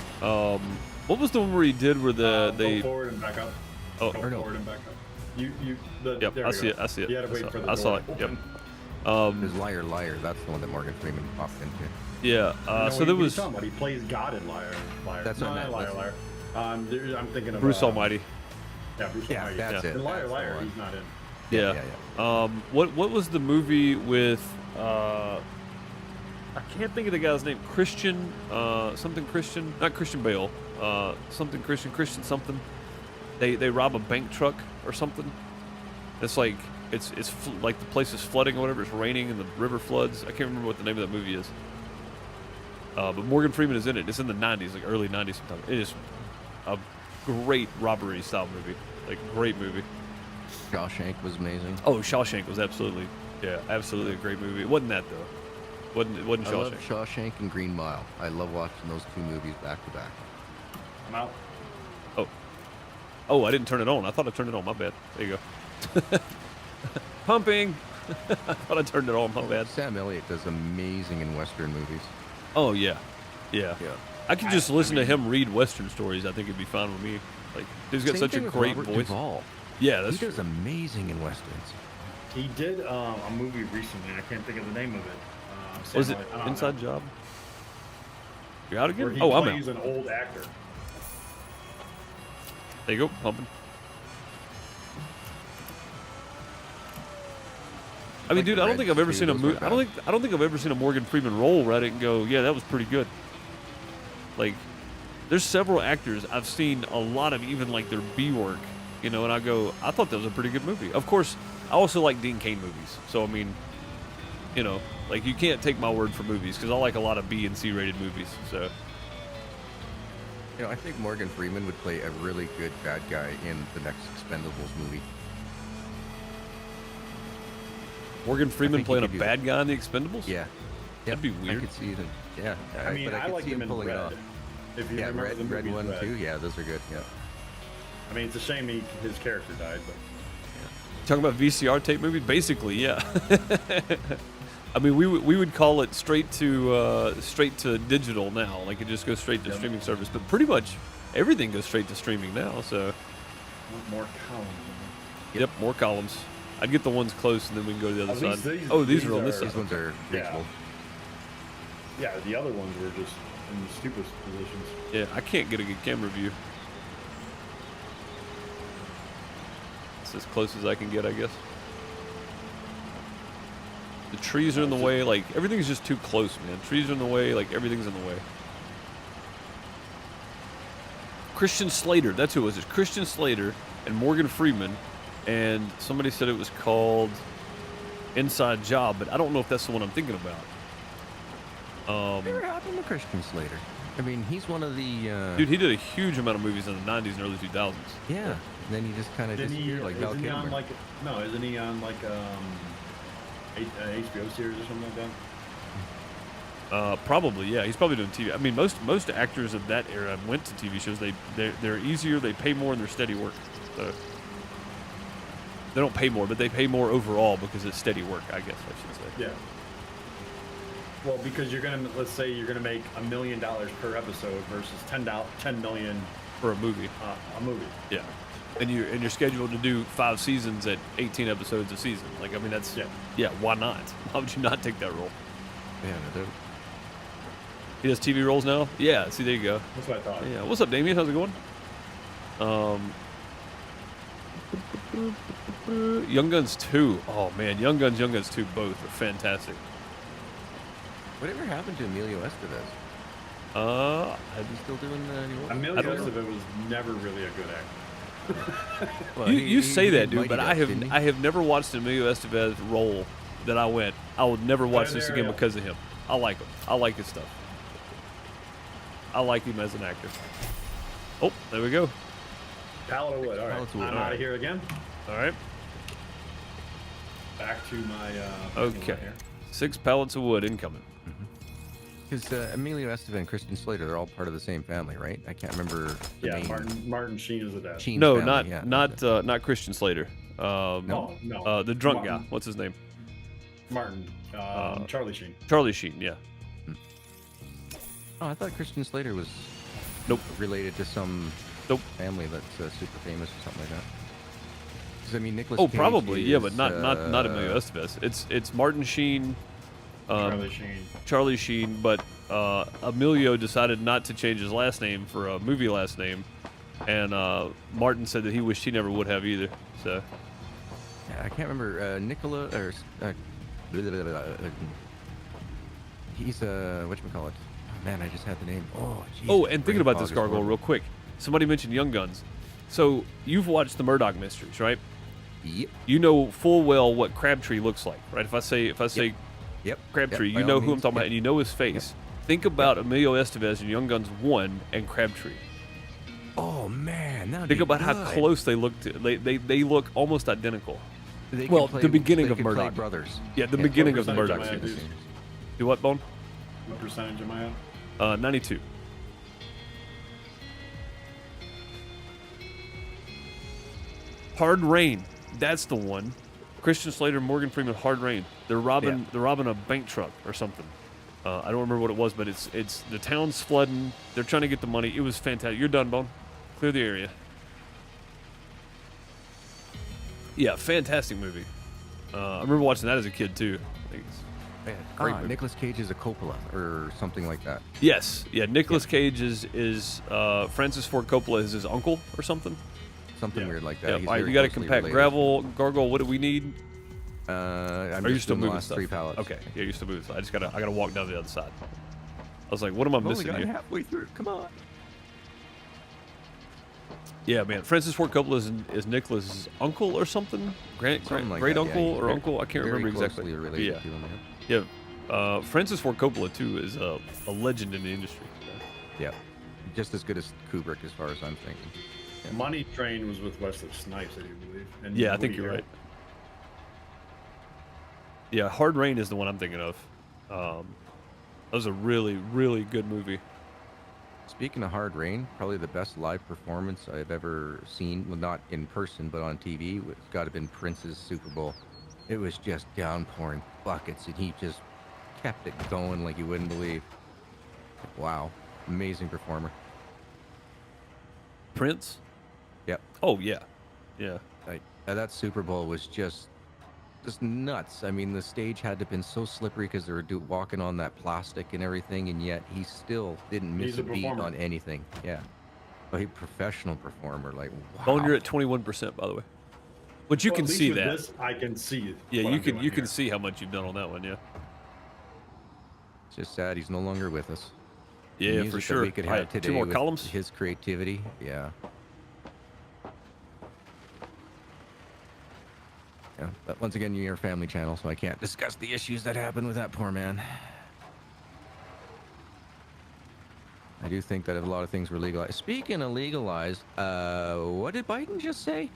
What was the one where he did where they? Go forward and back up. Oh, Go or no. forward and back up. Yep, there I we see go. it. I see it. You had to wait for the I saw door it. to Yep. open. There's Liar Liar. That's the one that Morgan Freeman popped into. Yeah. No, So what there are you was talking about? He plays God in Liar. That's no, what I not meant. Liar, That's- Liar. I'm thinking of Bruce Almighty. Yeah, Bruce Yeah, Almighty. that's it. In Liar, That's the Liar, one. he's not in. Yeah. What was the movie with? I can't think of the guy's name. Christian. Something Christian. Not Christian Bale. Something Christian. Christian something. They rob a bank truck or something. It's like like the place is flooding or whatever. It's raining and the river floods. I can't remember what the name of that movie is. But Morgan Freeman is in it. It's in the 90s, like early 90s sometime. It is a great robbery style movie. Like great movie. Shawshank was amazing. Oh, Shawshank was absolutely a great movie. It wasn't that though. Wasn't I love Shawshank. Shawshank and Green Mile. I love watching those two movies back to back. I'm out. Oh, I didn't turn it on. I thought I turned it on. My bad. There you go. Pumping. I thought I turned it on. My bad. Sam Elliott does amazing in Western movies. Oh yeah. Yeah. I could just listen to him read Western stories. I think it'd be fine with me. Like, he's got Same such a thing with great Robert voice. Duvall. Yeah, that's He does true. amazing in Westerns. He did a movie recently. I can't think of the name of it. Was it I don't Inside know, Job? You're out Where again? he Oh, I'm plays out. an old actor. There you go, pumping. I mean, Like dude, the I don't think I've ever Reds, seen a too, movie. those are I don't think I've ever seen a Morgan Freeman role where I didn't go, yeah, that was pretty good. Like, there's several actors I've seen a lot of even like their B work, you know, and I go, I thought that was a pretty good movie. Of course, I also like Dean Cain movies, so I mean, you know, like you can't take my word for movies because I like a lot of B and C rated movies. So You know, I think Morgan Freeman would play a really good bad guy in the next Expendables movie. Morgan Freeman think he playing a could do bad guy in the Expendables? Yeah. That'd be weird. I could see it. Yeah. I mean, but I I could like see him him in pulling it Red. off. If you Yeah, remember Red, the Red movie 1, Red. 2. Yeah, those are good. Yeah. I mean, it's a shame his character died, but Talking about VCR tape movie, basically, yeah. I mean, we would call it straight to digital now. Like it just goes straight to streaming service. But pretty much everything goes straight to streaming now. So more columns. yep, more columns. I'd get the ones close, and then we can go to the other these- side. these- These are these on this are- side. These ones are Yeah. reachable. Yeah, the other ones were just in the stupidest positions. Yeah, I can't get a good camera view. It's as close as I can get, I guess. The trees are in the way. Like everything's just too close, man. Trees are in the way. Like everything's in the way. Christian Slater, that's who it was. It's Christian Slater and Morgan Freeman, and somebody said it was called Inside Job, but I don't know if that's the one I'm thinking about. Whatever happened to Christian Slater? I mean, he's one of the... Dude, he did a huge amount of movies in the 90s and early 2000s. Yeah. And then he just kind of Didn't he? disappeared like Val Isn't he on Kilmer. like? No, isn't he on like HBO series or something like that? Probably, yeah. He's probably doing TV. I mean, most actors of that era went to TV shows. They're easier. They pay more, and they're steady work. So they don't pay more, but they pay more overall because it's steady work. I guess I should say. Yeah. Well, because let's say you're gonna make $1 million per episode versus $10 million For a movie, a movie. yeah. And you're scheduled to do 5 seasons at 18 episodes a season. Like, I mean, that's Yeah. Why not? Why would you not take that role? Yeah, no doubt. He does TV roles now. Yeah. See, there you go. That's what I thought. Yeah. What's up, Damien? How's it going? Young Guns 2. Oh man, Young Guns 2, both are fantastic. Whatever happened to Emilio Estevez? I Is he still doing any roles? Emilio I don't know. Estevez was never really a good actor. Well, you say that, dude, Mighty but Ducks, didn't he? I have never watched an Emilio Estevez role that I went, I would never watch this again because of him. I like him. I like his stuff. I like him as an actor. Oh, there we go. Pallet of wood. All right, Pallets of wood. I'm All out right. of here again. All right. Back to my. Okay. 6 pallets of wood incoming. Because Emilio Estevez and Christian Slater, they're all part of the same family, right? I can't remember the Yeah, name. Martin Sheen is the dad. Sheen's No, family, yeah. not Christian Slater. No, no. The drunk Martin, guy. What's his name? Martin. Charlie Sheen. Charlie Sheen. Yeah. Oh, I thought Christian Slater was Nope. related to some Nope. family that's super famous or something like that. 'Cause, I mean, Nicholas Oh, Cage probably. Yeah, is, but not Emilio Estevez. It's Martin Sheen. Charlie Sheen. Charlie Sheen, but Emilio decided not to change his last name for a movie last name, and Martin said that he wished he never would have either. So Yeah, I can't remember. Nicola or he's whatchamacallit. Oh man, I just had the name. Oh, geez, oh, my and brain thinking about fog this is gargoyle horrible. real quick. Somebody mentioned Young Guns. So you've watched the Murdoch Mysteries, right? Yep. You know full well what Crabtree looks like, right? If I say Yep. Crabtree, Yep, by you know all who I'm means, talking about, yep. and you know his face. Think about Emilio Estevez in Young Guns 1 and Crabtree. Oh man, that'd Think be about how good. close they look. They look almost identical. They Well, could the beginning they of could play Murdoch. brothers. Yeah, the Yeah, beginning of the what Murdoch percentage am I series. Do what, Bone? What percentage am I at? 92. Hard Rain. That's the one. Christian Slater, Morgan Freeman, Hard Rain. They're robbing a bank truck or something. I don't remember what it was, but it's the town's flooding. They're trying to get the money. It was fantastic. You're done, Bone. Clear the area. Yeah, fantastic movie. I remember watching that as a kid too. I think it's great movie. Nicolas Cage is a Coppola or something like that. Yes, yeah. Nicolas Cage is Francis Ford Coppola is his uncle or something. Something weird like that. Yeah. He's All right, very you got to closely compact related. gravel, gargoyle. What do we need? I'm Are you just still doing the moving last stuff? 3 pallets. Okay, yeah, you're still moving. So I gotta walk down the other side. I was like, what am I Only missing got here? halfway through. Come on. Yeah, man. Francis Ford Coppola is Nicholas' uncle or something? Something like great that, uncle he's or very- uncle? I can't very remember exactly. closely related Yeah, to him, yeah. Francis Ford Coppola too is a legend in the industry. yeah. Just as good as Kubrick, as far as I'm thinking. Money Train was with Wesley Snipes, I do believe. And Yeah, I think Woody you're Harrelson. right. Yeah, Hard Rain is the one I'm thinking of. That was a really, really good movie. Speaking of Hard Rain, probably the best live performance I've ever seen. Well, not in person, but on TV. It's got to have been Prince's Super Bowl. It was just downpouring buckets, and he just kept it going like you wouldn't believe. Wow. Amazing performer. Prince? Yep. Oh, yeah. Yeah. That Super Bowl was just nuts. I mean, the stage had to have been so slippery because they were walking on that plastic and everything, and yet he still didn't miss He's a a beat performer. on anything. Yeah. Oh, he professional performer. Like, wow. Bone, you're at 21%, by the way. But you Well, can at least see with that. This, I can see. Yeah, what you I'm can doing you can here. see how much you've done on that one. Yeah. It's just sad he's no longer with us. The Yeah, music for that sure. we could All have right, today 2 more with columns. his creativity. Yeah. Yeah, but once again, you're a family channel, so I can't discuss the issues that happened with that poor man. I do think that a lot of things were legalized. Speaking of legalized, what did Biden just say?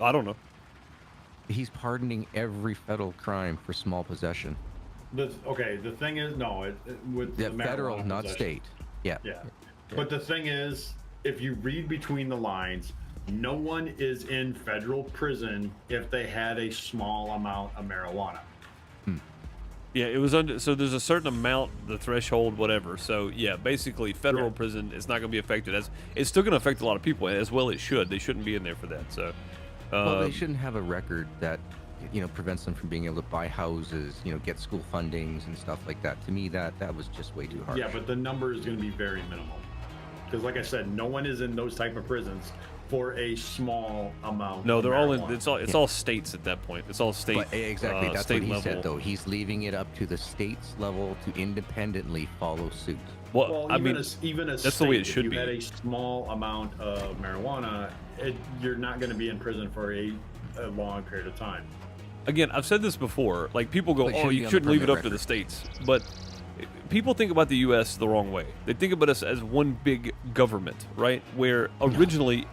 I don't know. He's pardoning every federal crime for small possession. Okay, the thing is, no, with Yeah, the marijuana federal, not possession. state. Yeah. Yeah. But the thing is, if you read between the lines, no one is in federal prison if they had a small amount of marijuana. Yeah, it was under. So there's a certain amount, the threshold, whatever. So yeah, basically, federal prison is not going to be affected. As it's still going to affect a lot of people, as well it should. They shouldn't be in there for that. So. Well, they shouldn't have a record that, prevents them from being able to buy houses, get school fundings and stuff like that. To me, that was just way too harsh. Yeah, but the number is going to be very minimal. Because like I said, no one is in those type of prisons for a small amount. No, of they're all in. marijuana. It's all states at that point. It's all state. But exactly, that's state what he level. said, though. He's leaving it up to the state's level to independently follow suit. Well, I mean, even a that's the way it state, should if be. you had a small amount of marijuana, you're not going to be in prison for a long period of time. Again, I've said this before. Like people go, Well, it "Oh, should be you on shouldn't the leave it up permit to the record. states," but people think about the U.S. the wrong way. They think about us as one big government, right? Where originally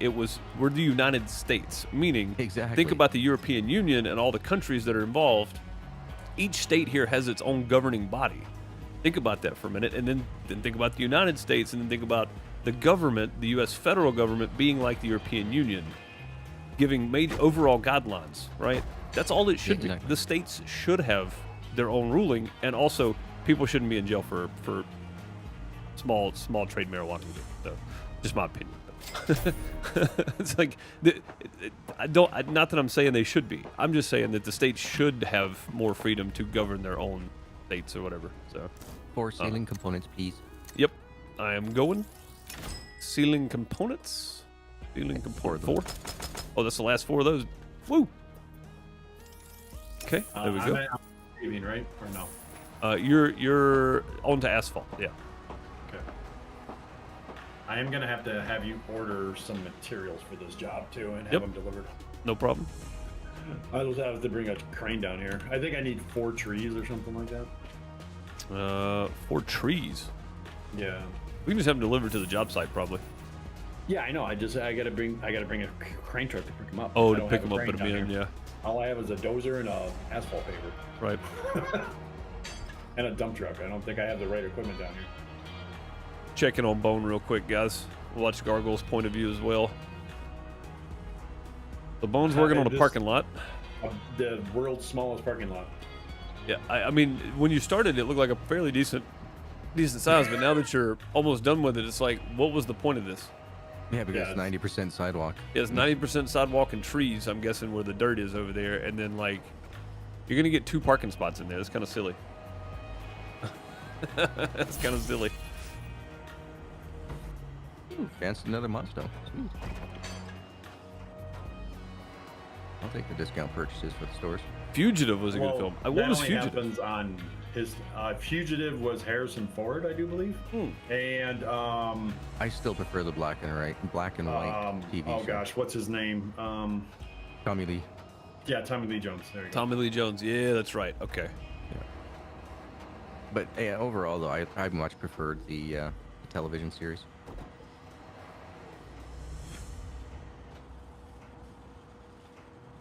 we're the United States, meaning Exactly. think about the European Union and all the countries that are involved. Each state here has its own governing body. Think about that for a minute, and then think about the United States, and then think about the government, the U.S. federal government, being like the European Union, giving major overall guidelines, right? That's all it should Exactly. be. The states should have their own ruling, and also people shouldn't be in jail for small trade marijuana. So, just my opinion. It's like not that I'm saying they should be. I'm just saying that the states should have more freedom to govern their own states or whatever. So, 4 ceiling components, please. yep, I am going ceiling components. Ceiling component 4. Oh, that's the last 4 of those. Woo. Okay, there we go. I'm paving, right? Or no? You're onto asphalt. Yeah. Okay. I am going to have you order some materials for this job too and have Yep. them delivered. No problem. I'll just have to bring a crane down here. I think I need 4 trees or something like that. 4 trees. Yeah. We can just have them delivered to the job site, probably. Yeah, I know. I gotta bring a crane truck to pick them up. Oh, I to don't pick have them a up crane and be down in, here. yeah. All I have is a dozer and a asphalt paver. Right. And a dump truck. I don't think I have the right equipment down here. Checking on Bone real quick, guys. We'll watch Gargoyle's point of view as well. The Bone's working on a parking lot. The world's smallest parking lot. Yeah, I mean, when you started, it looked like a fairly decent size, but now that you're almost done with it, it's like, what was the point of this? Yeah, because Yeah, 90% sidewalk. It's 90% sidewalk and trees, I'm guessing, where the dirt is over there, and then, like, you're going to get 2 parking spots in there. That's kind of silly. That's kind of silly. Ooh, advanced another milestone. Sweet. I'll take the discount purchases for the stores. Fugitive was a good film. What was Fugitive? Happens on his Fugitive was Harrison Ford, I do believe. And I still prefer the black and white TV oh show. gosh, what's his name? Tommy Lee. Yeah, Tommy Lee Jones. There you go. Tommy Lee Jones. Yeah, that's right. Okay. But yeah, overall though, I much preferred the television series.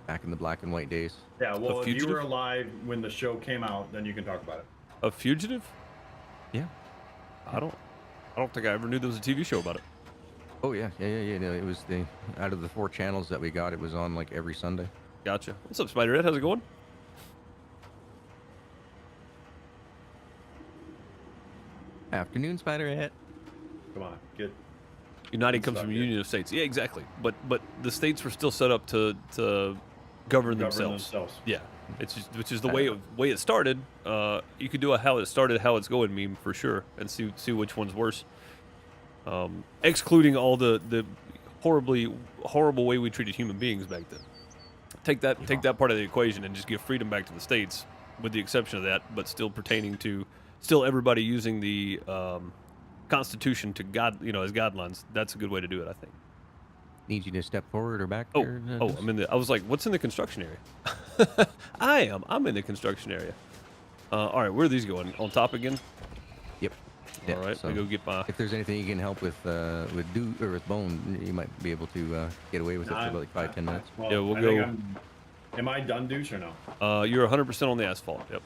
Back in the black and white days. Yeah, well, if you Fugitive? were alive when the show came out, then you can talk about it. A Fugitive? Yeah. I don't think I ever knew there was a TV show about it. Oh yeah. No, it was out of the 4 channels that we got, it was on like every Sunday. Gotcha. What's up, Spider-Ed? How's it going? Afternoon, Spider-Hat. Come on, get. United comes Stuff, from yeah. Union of States. Yeah, exactly. But the states were still set up to govern themselves. Yeah, which is the way it started. You could do a how it started, how it's going meme for sure, and see which one's worse. Excluding all the horrible way we treated human beings back then. Take that part of the equation and just give freedom back to the states, with the exception of that, but still pertaining to everybody using the Constitution to God, as guidelines. That's a good way to do it, I think. Need you to step forward or back? Oh, there, I was like, what's in the construction area? I'm in the construction area. All right, where are these going? On top again? Yep. All right, so I go get my. if there's anything you can help with with Bone, you might be able to get away with it for about like 5-10 minutes. Well, Yeah, we'll I think go- Am I done, Deuce, or no? You're 100% on the asphalt. Yep.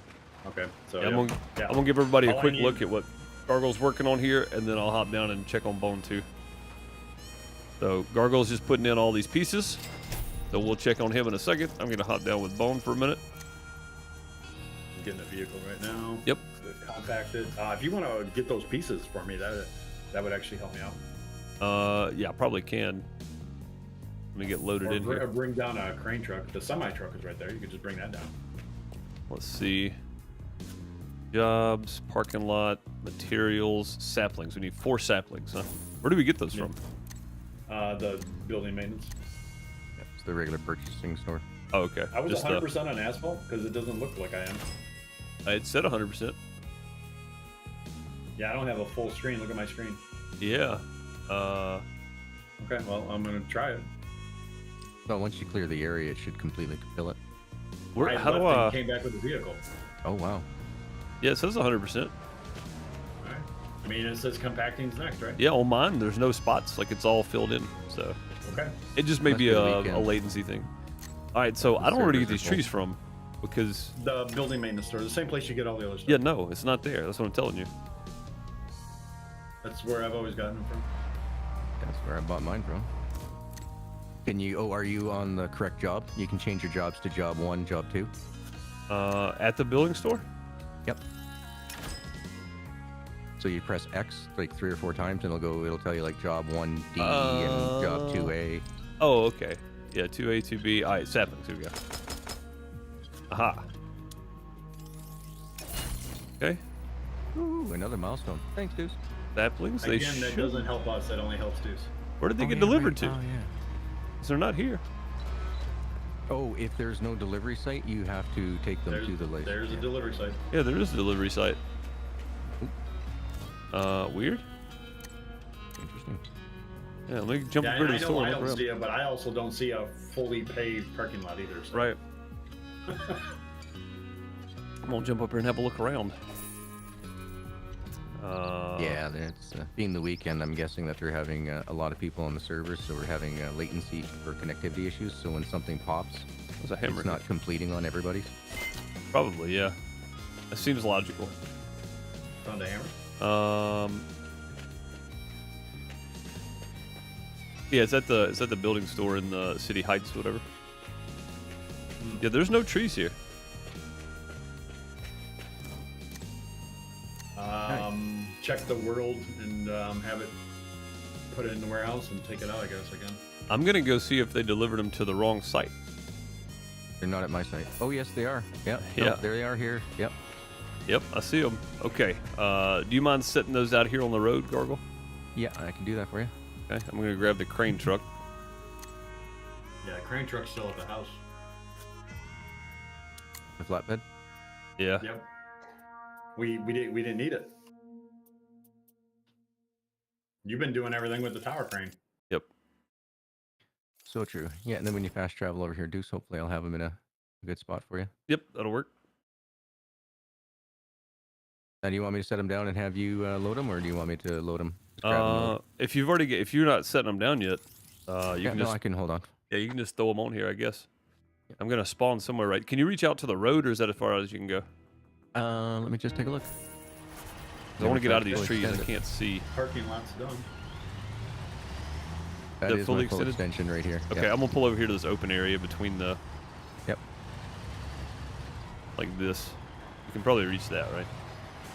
Okay, so Yeah, I'm yeah. gonna give everybody a All I quick need- look at what Gargoyle's working on here, and then I'll hop down and check on Bone too. So Gargoyle's just putting in all these pieces, so we'll check on him in a second. I'm gonna hop down with Bone for a minute. I'm getting a vehicle right now. Yep. Compact it. If you want to get those pieces for me, that would actually help me out. Yeah, probably can. Let me get loaded in Or here. bring down a crane truck. The semi truck is right there. You could just bring that down. Let's see. Jobs, parking lot, materials, saplings. We need 4 saplings, huh? Where do we get those from? The building maintenance. It's the regular purchasing store. Oh, okay. I was Just, 100% on asphalt because it doesn't look like I am. it said 100%. Yeah, I don't have a full screen. Look at my screen. Yeah. Okay, well, I'm gonna try it. So once you clear the area, it should completely fill it. Where? I How do left I? and came back with the vehicle. Oh wow. Yeah, it says 100%. All right. I mean, it says compacting's next, right? Yeah, on mine, there's no spots. Like, it's all filled in. So Okay. it just may Must be be the a weekend. latency thing. All right, so I don't know where to get servers these are full. trees from because, The building maintenance store, the same place you get all the other stuff. yeah, no, it's not there. That's what I'm telling you. That's where I've always gotten them from. That's where I bought mine from. Can you? Oh, are you on the correct job? You can change your jobs to job 1, job 2. At the building store? Yep. So you press X like 3 or 4 times, and it'll tell you like job 1D and job 2A. Oh, okay. Yeah, 2A, 2B. All right, saplings. Here we go. Aha. Okay. Ooh, another milestone. Thanks, Deuce. Saplings. They Again, that should. doesn't help us. That only helps Deuce. Where did they Oh, get yeah, delivered right. to? Oh yeah. 'Cause they're not here. Oh, if there's no delivery site, you have to take them to the list. There's a Yeah. delivery site. Yeah, there is a delivery site. Weird. Interesting. Yeah, let me jump Yeah, over to I the know store. I and look don't around. see it, but I also don't see a fully paved parking lot either. So. Right. I'm gonna jump up here and have a look around. Yeah, it's being the weekend. I'm guessing that they're having a lot of people on the servers, so we're having latency or connectivity issues. So when something pops, There's a hammer. it's not completing on everybody's. Probably, yeah. That seems logical. found a hammer? Yeah, it's at the building store in the City Heights, whatever. Yeah, there's no trees here. Check the world and have it put it in the warehouse and take it out, I guess, again. I'm gonna go see if they delivered them to the wrong site. They're not at my site. Oh, yes, they are. Yep. Yeah. Nope, there they are here. Yep. Yep, I see them. Okay. Do you mind setting those out here on the road, Gargle? Yeah, I can do that for you. Okay. I'm gonna grab the crane truck. Yeah, the crane truck's still at the house. The flatbed. Yeah. Yep. We didn't need it. You've been doing everything with the tower crane. Yep. So true. Yeah, and then when you fast travel over here, Deuce, hopefully I'll have them in a good spot for you. Yep, that'll work. Now, do you want me to set them down and have you load them, or do you want me to load them? If you're not setting them down yet, you Yeah, can no, just I can hold on. you can just throw them on here, I guess. I'm gonna spawn somewhere right. Can you reach out to the road, or is that as far as you can go? Let me just take a look. I want to get out of these Fully trees. I extended. can't see. Parking lot's done. That They're is fully my full extended? extension right here. Okay, Yep. I'm gonna pull over here to this open area between the Yep. like this. You can probably reach that, right?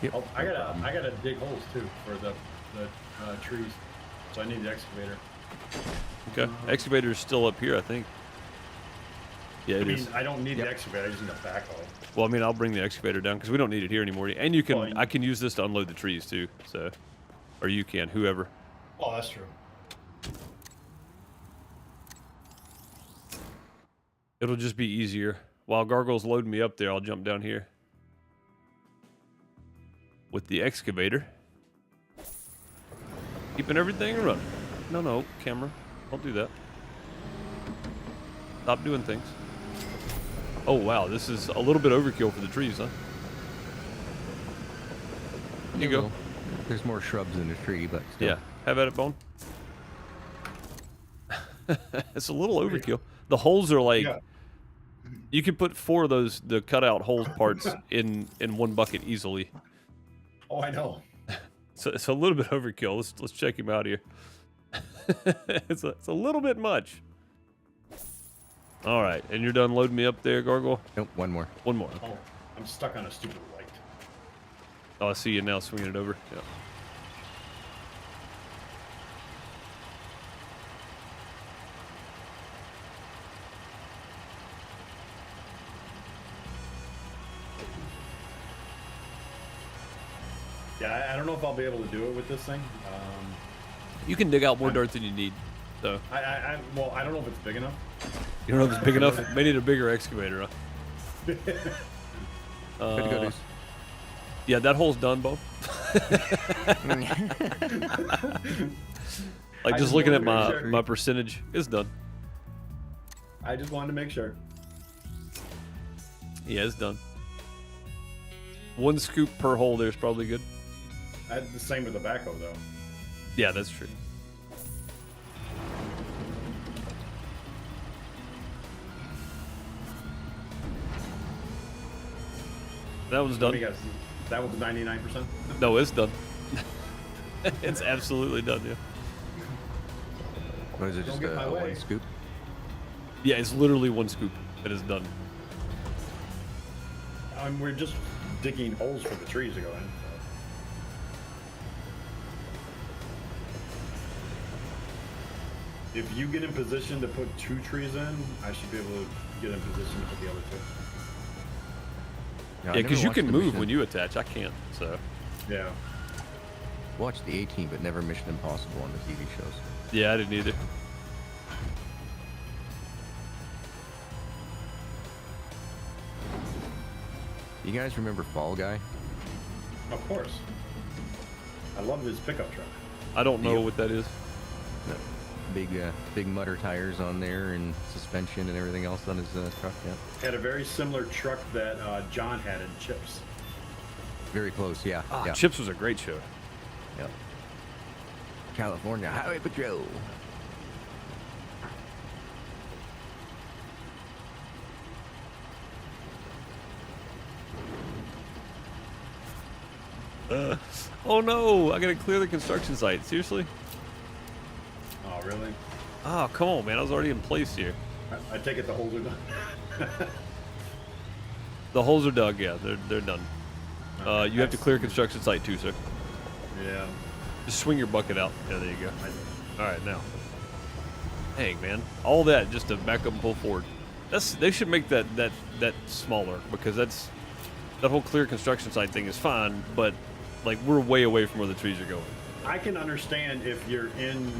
Yep. Oh, I gotta dig holes too for the trees. So I need the excavator. Okay. Excavator's still up here, I think. Yeah, I it mean, is. I don't need Yep. the excavator. I just need a backhoe. Well, I mean, I'll bring the excavator down because we don't need it here anymore. And you can, Well, I can use this to unload the trees too. So, or you can, whoever. Oh, that's true. It'll just be easier. While Gargoyle's loading me up there, I'll jump down here with the excavator, keeping everything running. No, camera, don't do that. Stop doing things. Oh wow, this is a little bit overkill for the trees, huh? Here you go. Well, there's more shrubs in the tree, but still. Yeah, have at it, Bone. It's a little overkill. The holes are like, Yeah. you could put 4 of those, the cutout hole parts in one bucket easily. Oh, I know. So it's a little bit overkill. Let's check him out here. It's a little bit much. All right, and you're done loading me up there, Gargoyle? Nope, one more. One more. Oh, I'm stuck on a stupid light. Oh, I see you now swinging it over. Yeah. Yeah, I don't know if I'll be able to do it with this thing. You can dig out more dirt than you need. So Well, I don't know if it's big enough. you don't know if it's big enough. May need a bigger excavator. Huh? Good to go, Deuce. Yeah, that hole's done, Bo. Like I just just looking wanted at to my make sure. my percentage, it's done. I just wanted to make sure. Yeah, it's done. 1 scoop per hole there is probably good. I had the same with the backhoe, though. Yeah, that's true. That one's Let me done. guess. That was 99%? No, it's done. It's absolutely done, yeah. What is it, Don't just get my a way. 1 scoop? Yeah, it's literally 1 scoop. It is done. We're just digging holes for the trees to go in. If you get in position to put 2 trees in, I should be able to get in position to put the other 2. No, I Yeah, never because you watched can the move Mission- when you attach. I can't, so. Yeah. Watched the A-Team, but never Mission Impossible on the TV shows. Yeah, I didn't either. You guys remember Fall Guy? Of course. I love this pickup truck. I don't know Yeah. what that is. The big mutter tires on there and suspension and everything else on his truck. Yeah, Had a very similar truck that John had in Chips. very close. Yeah, Ah, yeah. Chips was a great show. Yep. California Highway Patrol. Oh no! I gotta clear the construction site. Seriously? Oh, really? Oh, come on, man! I was already in place here. I take it the holes are done. The holes are dug. Yeah, they're done. Okay, You have to clear construction site too, sir. Yeah. Just swing your bucket out. Yeah, there you go. All right, now. Dang, man! All that just to back up and pull forward. They should make that smaller, because that whole clear construction site thing is fine, but like we're way away from where the trees are going. I can understand if you're in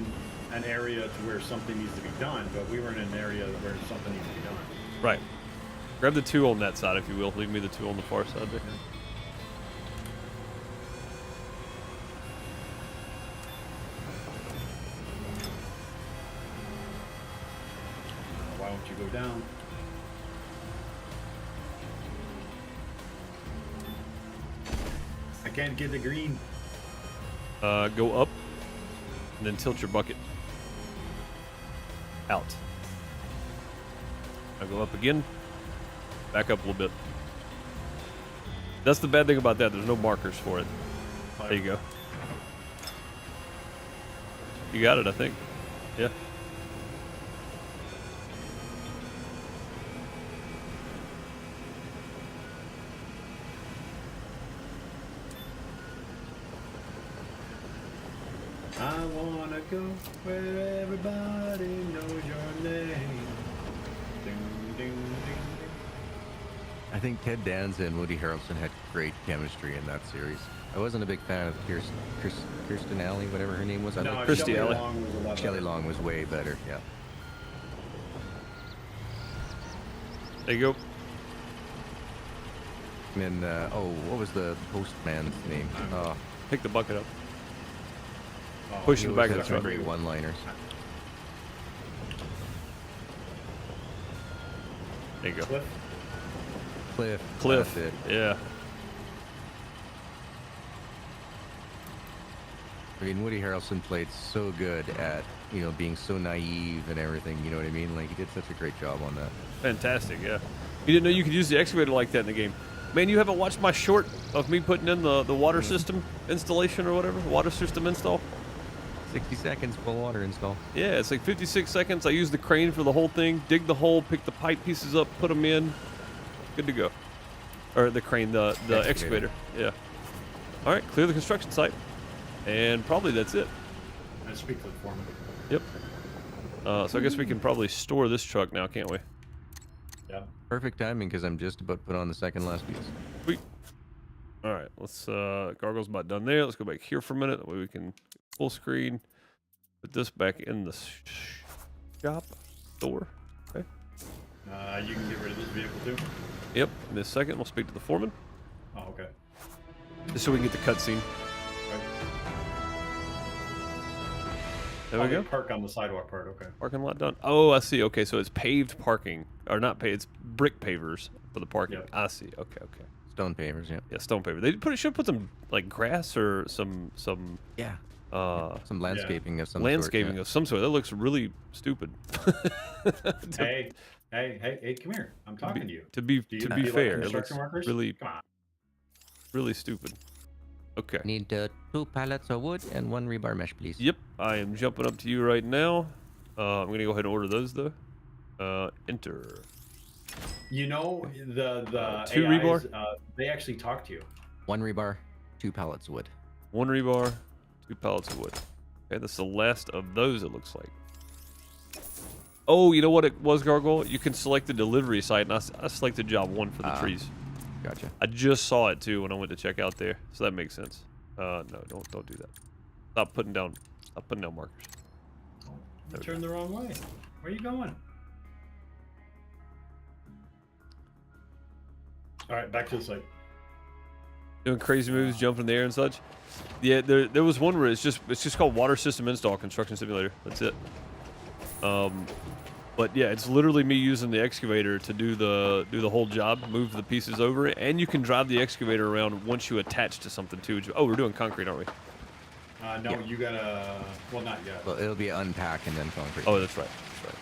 an area to where something needs to be done, but we were in an area where something needs to be done. Right. Grab the 2 on that side, if you will. Leave me the 2 on the far side there. Why don't you go down? I can't get the green. Go up, and then tilt your bucket out. Now go up again. Back up a little bit. That's the bad thing about that. There's no markers for it. There you go. You got it, I think. Yeah. I wanna go where everybody knows your name. Ding, ding, ding, ding. I think Ted Danza and Woody Harrelson had great chemistry in that series. I wasn't a big fan of Kirsten Alley, whatever her name was. I No, liked Christy Shelley Alley. Long was a lot Shelley better. Long was way better. Yeah. There you go. And then, what was the postman's name? Pick the bucket up. Oh, Push he in the back of always the had some truck. great one-liners. There you go. Cliff. Cliff. That's it. Yeah. I mean, Woody Harrelson played so good at, being so naive and everything. You know what I mean? Like, he did such a great job on that. Fantastic, yeah. You didn't know you could use the excavator like that in the game. Man, you haven't watched my short of me putting in the water system installation or whatever? Water system install? 60 seconds, full water install. Yeah, it's like 56 seconds. I use the crane for the whole thing. Dig the hole, pick the pipe pieces up, put them in. Good to go. Or the crane, the excavator. Yeah. All right, clear the construction site. And probably that's it. I speak to the foreman. Yep. So I guess we can probably store this truck now, can't we? Yeah. Perfect timing, because I'm just about to put on the second last piece. Sweet. All right, let's, Gargoyle's about done there. Let's go back here for a minute. That way we can full screen. Put this back in the shop store. Okay. You can get rid of this vehicle too. Yep. In a second, we'll speak to the foreman. Oh, okay. Just so we can get the cutscene. Right. There we Okay, go. Park on the sidewalk part. Okay. Parking lot done. Oh, I see. Okay, so it's paved parking. Or not paved, it's brick pavers for the parking. Yep. I see. Okay, okay. Stone pavers, yeah. Yeah, stone paver. They should put some, like, grass or some Yeah. uh, Some landscaping of some landscaping sort. of some sort. That looks really stupid. Hey, come here. I'm talking to you. To be Do you to not be do, like, fair, it looks construction workers? really Come on. really stupid. Okay. Need 2 pallets of wood and 1 rebar mesh, please. Yep, I am jumping up to you right now. I'm gonna go ahead and order those though. Enter. You know the 2 AIs, rebar? they actually talk to you. 1 rebar, 2 pallets of wood. 1 rebar, 2 pallets of wood. Okay, that's the last of those. It looks like. Oh, you know what it was, Gargoyle? You can select the delivery site, and I selected job 1 for the trees. Gotcha. I just saw it too when I went to check out there, so that makes sense. No, don't do that. Stop putting down markers. You turned the wrong way. Where are you going? All right, back to the site. Doing crazy moves, jumping in the air and such. Yeah, there was one where it's just called Water System Install Construction Simulator. That's it. But yeah, it's literally me using the excavator to do the whole job, move the pieces over, and you can drive the excavator around once you attach to something too. Oh, we're doing concrete, aren't we? No, Yeah. you gotta. Well, not yet. Well, it'll be unpack and then concrete. Oh, that's right. That's right.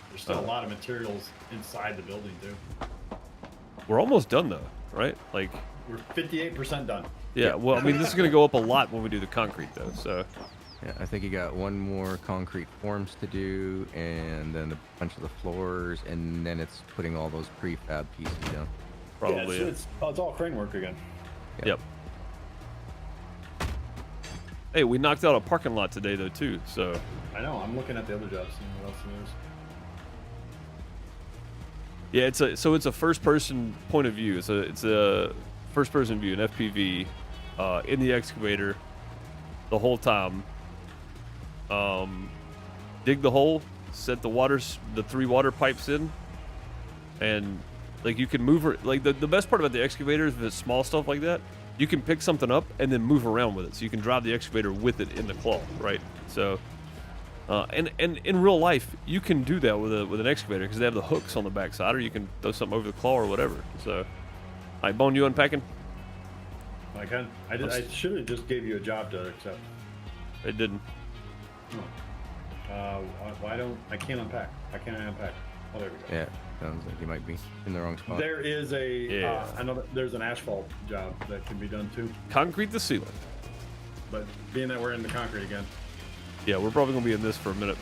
There's still a lot of materials inside the building too. We're almost done though, right? Like, We're 58% done. yeah. Well, I mean, this is gonna go up a lot when we do the concrete though. So Yeah, I think you got one more concrete forms to do, and then a bunch of the floors, and then it's putting all those prefab pieces down. probably. Yeah, it's all crane work again. Yep. Hey, we knocked out a parking lot today though too. So I know. I'm looking at the other jobs, seeing what else there is. yeah, it's a first person point of view. It's a first person view, an FPV, in the excavator, the whole time. Dig the hole, set the 3 water pipes in, and like you can move it. Like the best part about the excavator is if it's small stuff like that, you can pick something up and then move around with it. So you can drive the excavator with it in the claw, right? So, and in real life, you can do that with an excavator because they have the hooks on the backside, or you can throw something over the claw or whatever. So, all right, Bone, you unpacking? I can. I should have just gave you a job to accept. It didn't. Why don't I can't unpack? I can't unpack. Oh, there we go. Yeah, sounds like you might be in the wrong spot. There is there's an asphalt job that can be done too. Concrete the ceiling. But being that we're in the concrete again, Yeah, we're probably gonna be in this for a minute.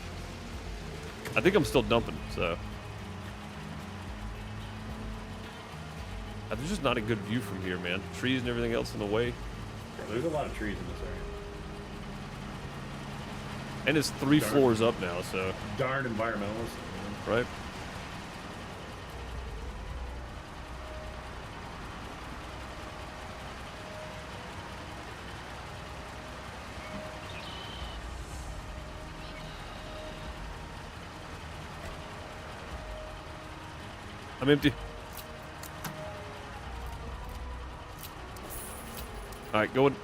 I think I'm still dumping, so. There's just not a good view from here, man. Trees and everything else in the way. there's a lot of trees in this area. And it's 3 floors up now, so, Darn environmentalists. right? I'm empty. All right, going.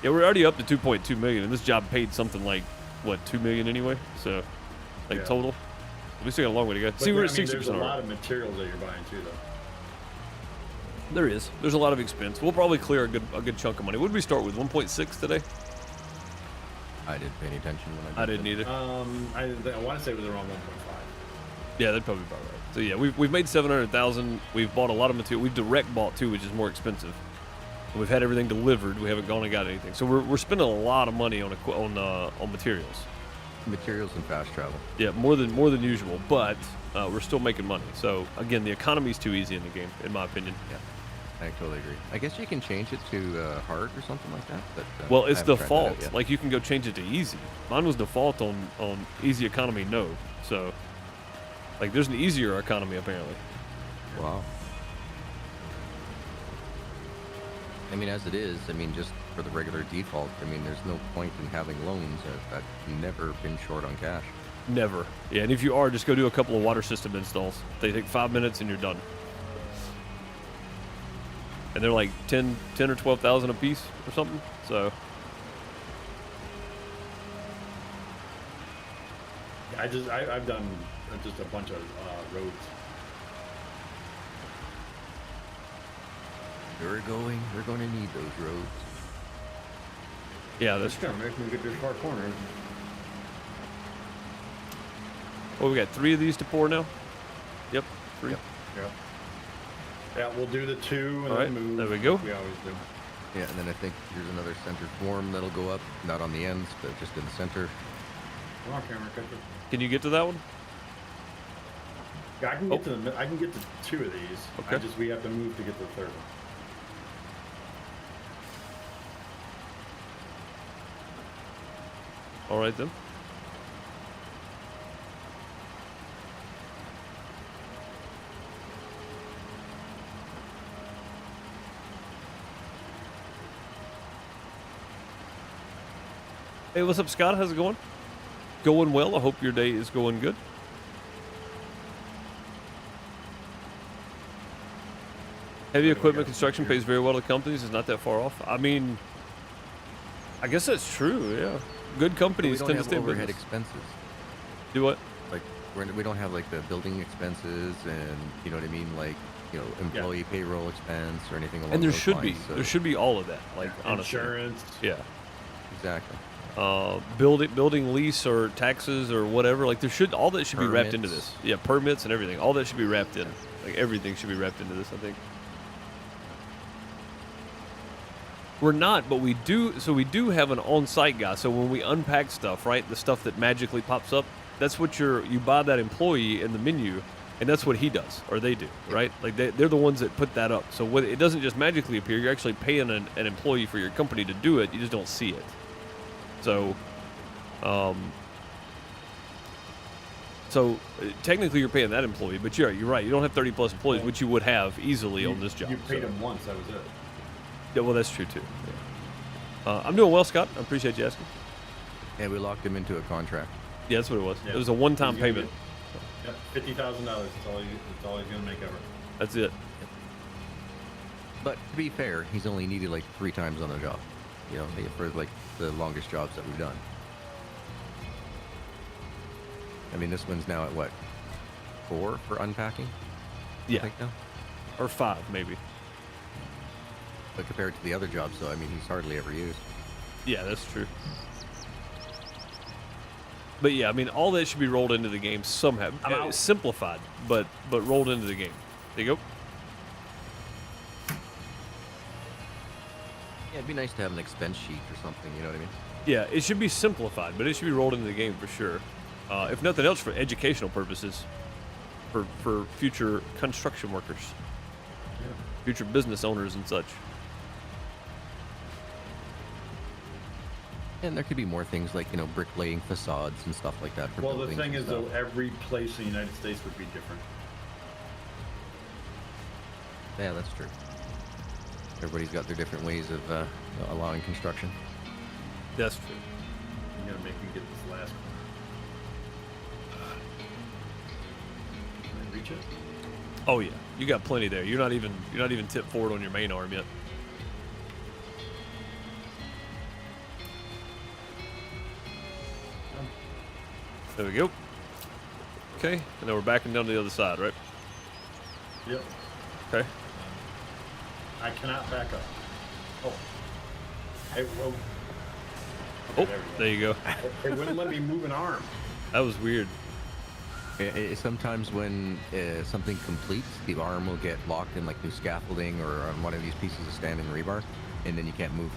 Yeah, we're already up to 2.2 million, and this job paid something like what 2 million anyway. So, like Yeah. total. We still got a long way to go. See, we're at 60%. There's a lot of materials that you're buying too, though. There is. There's a lot of expense. We'll probably clear a good chunk of money. What did we start with? 1.6 today? I didn't pay any attention when I I did didn't either. I want to say it was around 1.5. Yeah, that'd probably be about right. So yeah, we've made 700,000. We've bought a lot of material. We've direct bought too, which is more expensive. And we've had everything delivered. We haven't gone and got anything. So we're spending a lot of money on materials. materials and fast travel. Yeah, more than usual. But we're still making money. So again, the economy's too easy in the game, in my opinion. Yeah, I totally agree. I guess you can change it to hard or something like that. But Well, I it's haven't tried that out default. yet. Like you can go change it to easy. Mine was default on easy economy, no. So like there's an easier economy apparently. Wow. I mean, as it is, I mean, just for the regular default, I mean, there's no point in having loans. I've never been short on cash. Never. Yeah, and if you are, just go do a couple of water system installs. They take 5 minutes and you're done. And they're like 10 or 12,000 a piece or something. So I've done just a bunch of roads. We're going to need those roads. yeah, that's That's gonna make me get this far corner. Oh, we got 3 of these to pour now. Yep, 3. Yep. Yeah. Yeah, we'll do the 2 and All right, then move. there we go. like we always do. Yeah, and then I think there's another center form that'll go up, not on the ends, but just in the center. Come on, camera, cut this. Can you get to that one? Yeah, I can get to I can get to 2 of these. Okay. We have to move to get to the 3rd one. All right then. Hey, what's up, Scott? How's it going? Going well. I hope your day is going good. Heavy equipment construction pays very well to companies. It's not that far off. I mean, I guess that's true. Yeah, good But we companies don't tend to have stay in overhead business. expenses. Do what? Like, we don't have, like, the building expenses and, you know what I mean? Like, you know, employee payroll expense or anything along And there those should be. lines, so- There should be all of that. Like honestly. Insurance. Yeah. Exactly. building lease or taxes or whatever. Like all that should be wrapped into this. Permits. Yeah, permits and everything. All that should be wrapped in. Like everything should be wrapped into this, I think. We're not, but we do. So we do have an on-site guy. So when we unpack stuff, right, the stuff that magically pops up, that's what you buy that employee in the menu, and that's what he does or they do, right? Like they're the ones that put that up. So it doesn't just magically appear. You're actually paying an employee for your company to do it. You just don't see it. So, technically you're paying that employee, but you're right. You don't have 30 plus employees, which you would have easily on this job. You paid him once. That was it. Yeah, well, that's true too. Yeah. I'm doing well, Scott. I appreciate you asking. And we locked him into a contract. Yeah, that's what it was. Yeah. It was a one-time He's gonna payment. get $50,000. That's all he's gonna make ever. That's it. But to be fair, he's only needed like 3 times on the job. You know, for like the longest jobs that we've done. I mean, this one's now at what? 4 for unpacking? Yeah, I think now. or 5 maybe. But compared to the other jobs, though, I mean, he's hardly ever used. Yeah, that's true. But yeah, I mean, all that should be rolled into the game somehow. Simplified, but rolled into the game. There you go. Yeah, it'd be nice to have an expense sheet or something, you know what I mean? Yeah, it should be simplified, but it should be rolled into the game for sure. If nothing else, for educational purposes, for future construction workers, future business owners and such. And there could be more things like, you know, bricklaying facades and stuff like that for Well, the buildings thing and is, stuff. though, every place in the United States would be different. Yeah, that's true. Everybody's got their different ways of allowing construction. That's true. I'm gonna make you get this last one. Can I reach it? Oh yeah, you got plenty there. You're not even tipped forward on your main arm yet. There we go. Okay, and then we're backing down to the other side, right? Yep. Okay. I cannot back up. Oh. Hey, whoa. Oh, Okay, there you go. It wouldn't let me move an arm. That was weird. Sometimes when something completes, the arm will get locked in like new scaffolding or on one of these pieces of standing rebar, and then you can't move.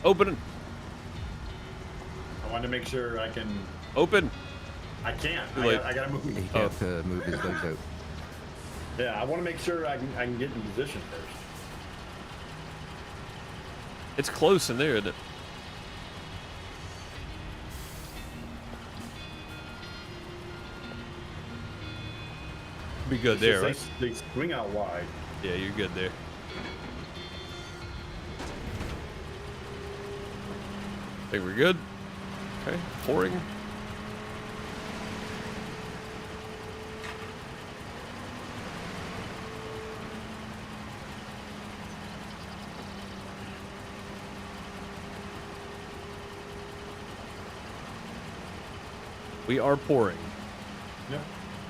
Open. I wanted to make sure I can. Open. I can't. Too late. I gotta move. He can't move his legs out. Yeah, I want to make sure I can get in position first. It's close in there, isn't it? Be good It's there, right? just They swing out wide. Yeah, you're good there. Think we're good. Okay, pouring. We are pouring. Yep.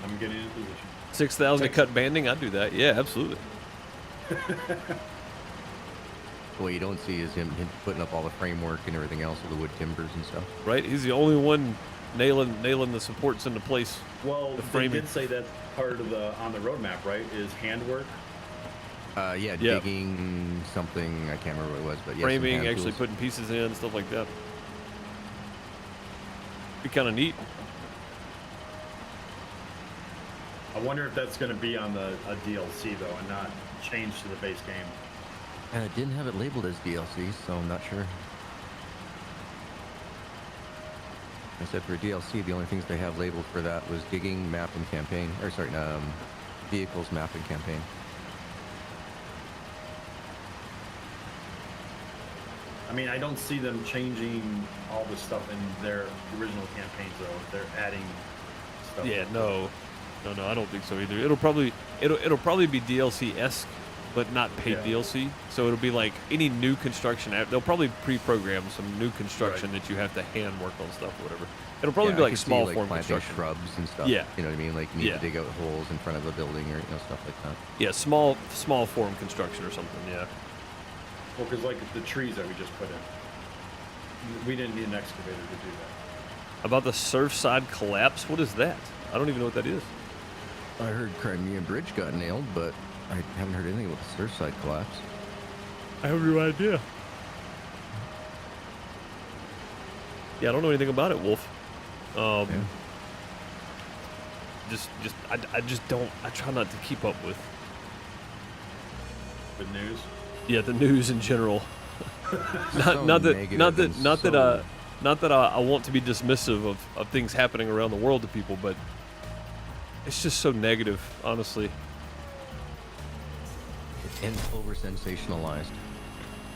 I'm getting in position. 6,000 to cut banding, I'd do that. Yeah, absolutely. What you don't see is him putting up all the framework and everything else with the wood timbers and stuff. Right? He's the only one nailing the supports into place. Well, The they framing. did say that part of the on the roadmap, right? Is handwork. Yeah, Yeah. digging something, I can't remember what it was, but yeah, some Framing, hand actually tools. putting pieces in, stuff like that. Be kind of neat. I wonder if that's going to be on a DLC though, and not changed to the base game. And it didn't have it labeled as DLC, so I'm not sure. I said for DLC, the only things they have labeled for that was digging, map, and campaign. Or sorry, vehicles, map, and campaign. I mean, I don't see them changing all the stuff in their original campaigns though. If they're adding stuff. Yeah, no, I don't think so either. It'll probably be DLC-esque, but not paid Yeah. DLC. So it'll be like any new construction. They'll probably pre-program some new construction that you have to hand work on stuff or whatever. It'll probably Yeah, be I like could see, small like, form planting construction. shrubs and stuff. Yeah. You know what I mean? Like you need Yeah. to dig out holes in front of the building or stuff like that. Yeah, small form construction or something. Yeah. Well, because like the trees that we just put in, we didn't need an excavator to do that. About the Surfside collapse? What is that? I don't even know what that is. I heard Crimea Bridge got nailed, but I haven't heard anything about the Surfside collapse. I have no idea. Yeah, I don't know anything about it, Wolf. Yeah. I just don't. I try not to keep up with. The news. Yeah, the news in general. So not negative and that I want to be dismissive of things happening around the world to people, but it's just so negative, honestly. and over sensationalized.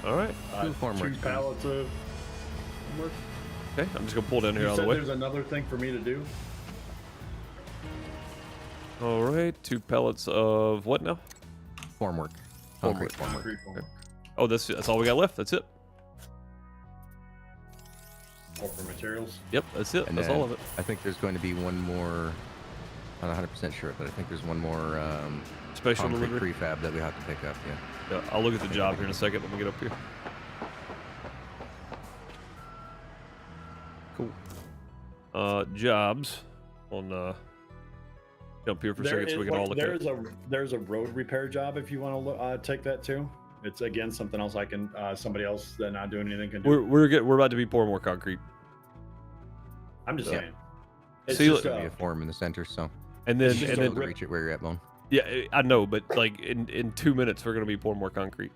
All right. Two formwork. 2 pallets of formwork. Okay, I'm just gonna pull down here You out of said the way. there's another thing for me to do. All right, 2 pallets of what now? Formwork. Concrete formwork. Concrete formwork. Oh, that's all we got left. That's it. Or for materials. Yep, that's it. And That's then all of it. I think there's going to be one more. I'm not 100% sure, but I think there's one more Special concrete delivery. prefab that we have to pick up. Yeah. Yeah, I'll look at the job here in a second. Let me get up here. Cool. Jobs on jump here for a second so we can all look at it. There's a road repair job if you want to take that too. It's again something else I can somebody else that not doing anything can do. We're about to be pouring more concrete. I'm just Yeah. saying. It's See, just, There'll be a form in the center, so And then It's just and a then to reach it where you're at, Bone. yeah, I know, but like in 2 minutes we're gonna be pouring more concrete.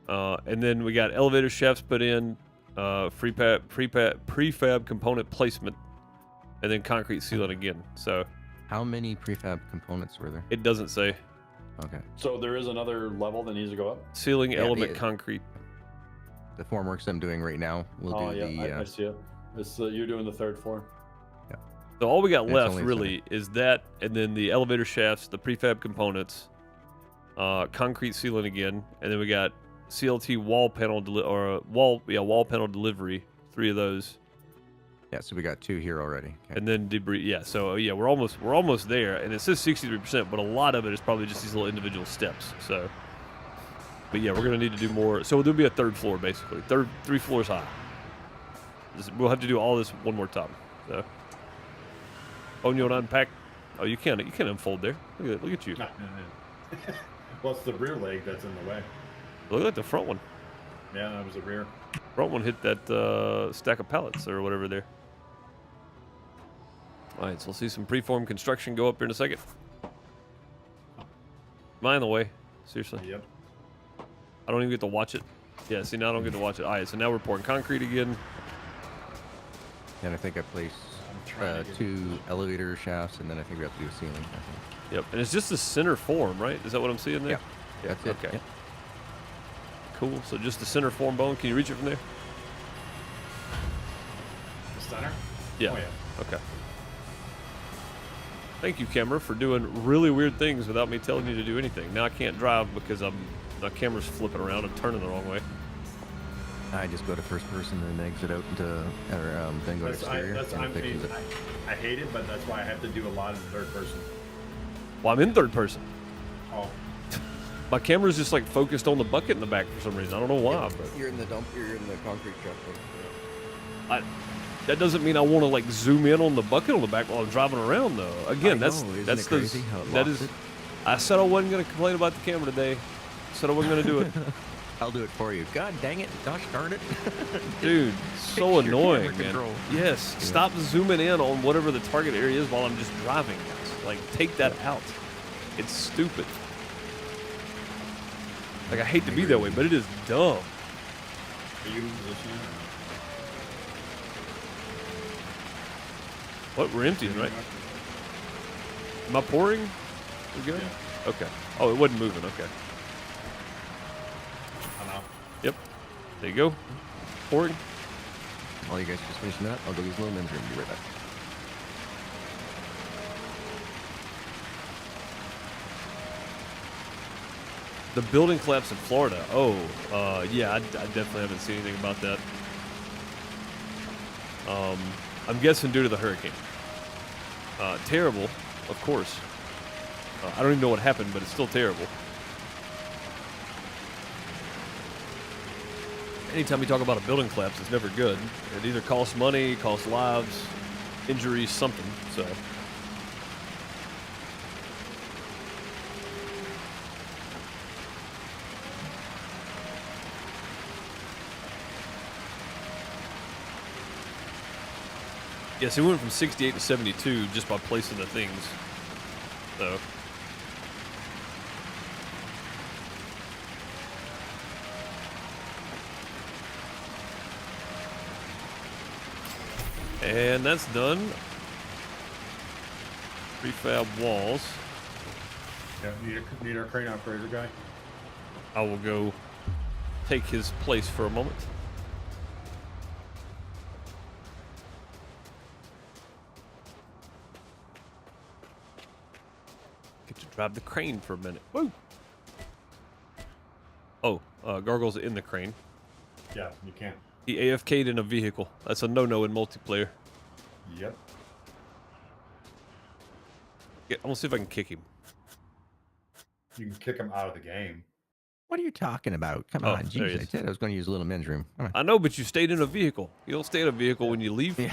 And then we got elevator shafts put in, prefab component placement, and then concrete sealant again. So How many prefab components were there? it doesn't say Okay. so there is another level that needs to go up. ceiling Yeah, element the- concrete. The formworks I'm doing right now will Oh do yeah, the. I see it. It's you're doing the 3rd floor. So all we got It's left only really is that, and then the elevator shafts, the prefab components, concrete sealant again, and then we got CLT wall panel wall panel delivery, 3 of those, Yeah, so we got 2 here already. Okay. and then debris. Yeah, so yeah, we're almost there, and it says 63%, but a lot of it is probably just these little individual steps. So, but yeah, we're gonna need to do more. So there'll be a 3rd floor basically, 3 floors high. We'll have to do all this one more time. So. Oh, you want to unpack? Oh, you can't unfold there. Look at you. Well, it's the rear leg that's in the way. Look at the front one. Yeah, that was the rear. Front one hit that stack of pallets or whatever there. All right, so we'll see some preform construction go up here in a second. Am I in the way? Seriously, Yep. I don't even get to watch it. Yeah, see, now I don't get to watch it. All right, so now we're pouring concrete again. And I think I placed I'm trying to get 2 elevator shafts, and then I think we have to do a ceiling. I think. Yep, and it's just the center form, right? Is that what I'm seeing there? Yeah, that's it. Okay. Yeah. Cool. So just the center form bone. Can you reach it from there? the center. Yeah. Oh yeah. Okay. Thank you, camera, for doing really weird things without me telling you to do anything. Now I can't drive because my camera's flipping around and turning the wrong way. I just go to first person and exit out into, or then go to exterior. and it fixes it. I hate it, but that's why I have to do a lot in 3rd person. Well, I'm in 3rd person. Oh, My camera's just like focused on the bucket in the back for some reason. I don't know why, but You're in the dump. You're in the concrete truck. that doesn't mean I want to like zoom in on the bucket on the back while I'm driving around, though. Again, I that's know, isn't that's it the crazy how it that locks is. it? I said I wasn't gonna complain about the camera today. Said I wasn't gonna do it, I'll do it for you. God dang it! Gosh darn it! dude. So Fix your annoying, camera man. control. Yes, stop zooming in on whatever the target area is while I'm just driving. Like, take that out. It's stupid. Like, I hate to be that way, but it is dumb. are you positioning? What? We're emptying, right? Am I pouring? We good? Yeah. Okay. Oh, it wasn't moving. Okay. I'm out. Yep. There you go. Pouring. While you guys just finishing that, I'll go use a little men's room. Be right back. The building collapse in Florida. Oh, yeah. I definitely haven't seen anything about that. I'm guessing due to the hurricane. Terrible, of course. I don't even know what happened, but it's still terrible. Anytime you talk about a building collapse, it's never good. It either costs money, costs lives, injuries, something. So. Yes, it went from 68 to 72 just by placing the things. So. And that's done. Prefab walls. Yeah, need our crane operator guy. I will go take his place for a moment. Get to drive the crane for a minute. Woo! Oh, Gargoyle's in the crane. Yeah, you can't. He AFK'd in a vehicle. That's a no-no in multiplayer. Yep. Yeah, I'm gonna see if I can kick him. You can kick him out of the game. What are you talking about? Come Oh, on, there he jeez! I is. said I was going to use a little men's room. Come on. I know, but you stayed in a vehicle. You don't stay in a vehicle when you leave. Yeah.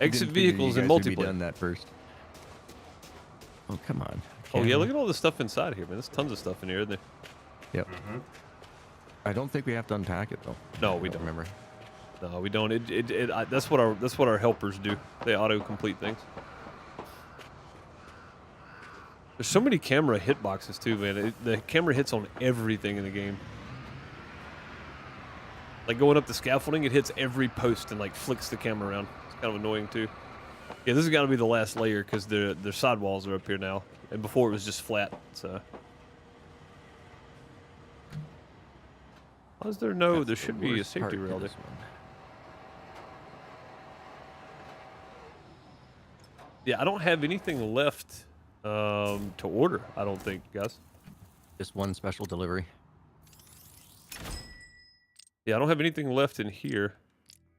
Exit Didn't figure vehicles you in guys would be multiplayer. done that first. Oh, come on. Oh yeah, Camera. look at all the stuff inside here, man. There's tons of stuff in here, isn't there? Yep. I don't think we have to unpack it though. No, we I don't. remember. No, we don't. That's what our helpers do. They auto-complete things. There's so many camera hitboxes too, man. The camera hits on everything in the game. Like going up the scaffolding, it hits every post and like flicks the camera around. It's kind of annoying too. Yeah, this has got to be the last layer because their sidewalls are up here now, and before it was just flat. So. Why is there no? That's There the should be a worst part safety to rail there. this one. Yeah, I don't have anything left to order. I don't think, guys. Just one special delivery. Yeah, I don't have anything left in here.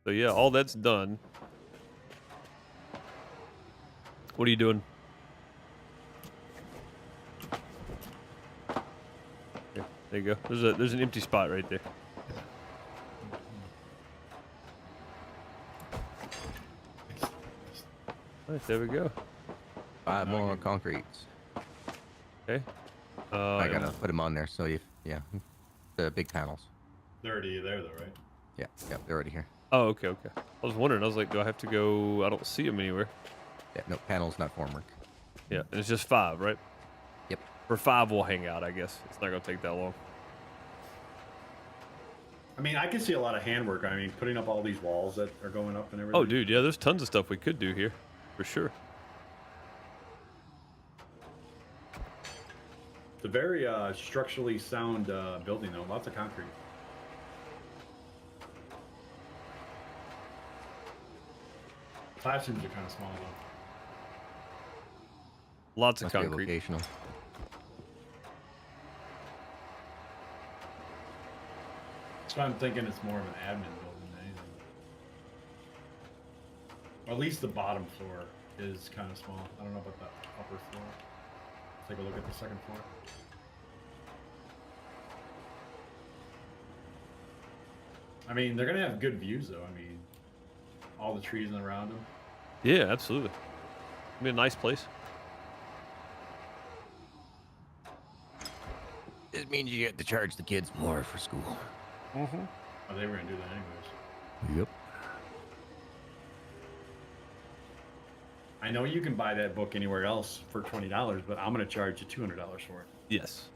So yeah, all that's done. What are you doing? Yeah, there you go. There's an empty spot right there. All right, there we go. 5 more concretes. Okay. I gotta put them on there. So yeah, the big panels. They're already there, though, right? Yeah, they're already here. Oh, okay, okay. I was wondering. I was like, do I have to go? I don't see them anywhere. Yeah, no panels, not formwork. Yeah, and it's just 5, right? Yep. For 5, we'll hang out. I guess it's not gonna take that long. I mean, I can see a lot of handwork. I mean, putting up all these walls that are going up and everything. Oh, dude, yeah. There's tons of stuff we could do here, for sure. It's a very structurally sound building, though. Lots of concrete. Classrooms are kind of small, though. Lots of Must be concrete. vocational. So I'm thinking it's more of an admin building than anything. Or at least the bottom floor is kind of small. I don't know about that upper floor. Let's take a look at the second floor. I mean, they're gonna have good views, though. I mean, all the trees around them. Yeah, absolutely. It'd be a nice place. This means you get to charge the kids more for school. Oh, they were gonna do that anyways. Yep. I know you can buy that book anywhere else for $20, but I'm gonna charge you $200 for it. Yes.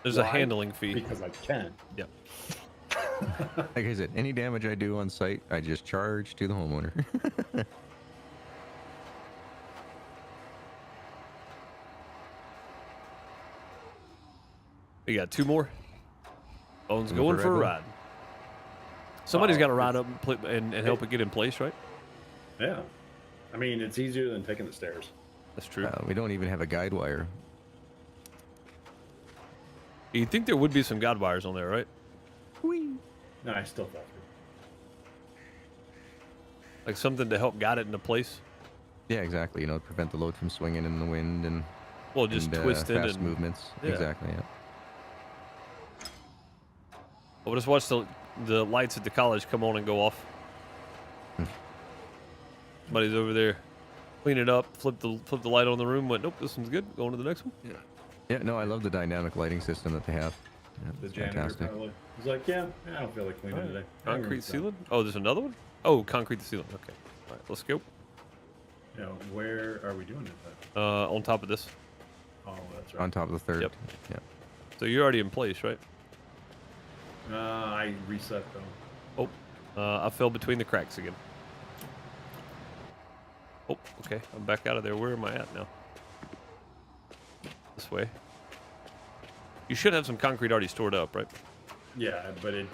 There's a Why? handling fee. Because I can. Yeah. Like I said, any damage I do on site, I just charge to the homeowner. We got 2 more. Bones Going going for for a a ride. Somebody's got to ride it's- up and help it get in place, right? Yeah. I mean, it's easier than taking the stairs. That's true. We don't even have a guide wire. You'd think there would be some guide wires on there, right? No, I still thought. Like something to help guide it into place. Yeah, exactly. You know, prevent the load from swinging in the wind and Well, just and, twist it fast and movements. yeah. Exactly. Yeah. We'll just watch the lights at the college come on and go off. Somebody's over there. Clean it up. Flip the light on the room. Went, nope, this one's good. Going to the next one. Yeah. Yeah, no, I love the dynamic lighting system that they have. Yeah, The it's janitor fantastic. probably. He's like, yeah, I don't feel like cleaning today. Concrete ceiling? Oh, there's another one? Oh, concrete ceiling. Okay. All right, let's go. You know, where are we doing it then? On top of this. Oh, that's right. On top of the third. Yep. Yeah. So you're already in place, right? I reset though. Oh, I fell between the cracks again. Oh, okay. I'm back out of there. Where am I at now? This way. You should have some concrete already stored up, right? Yeah, but it's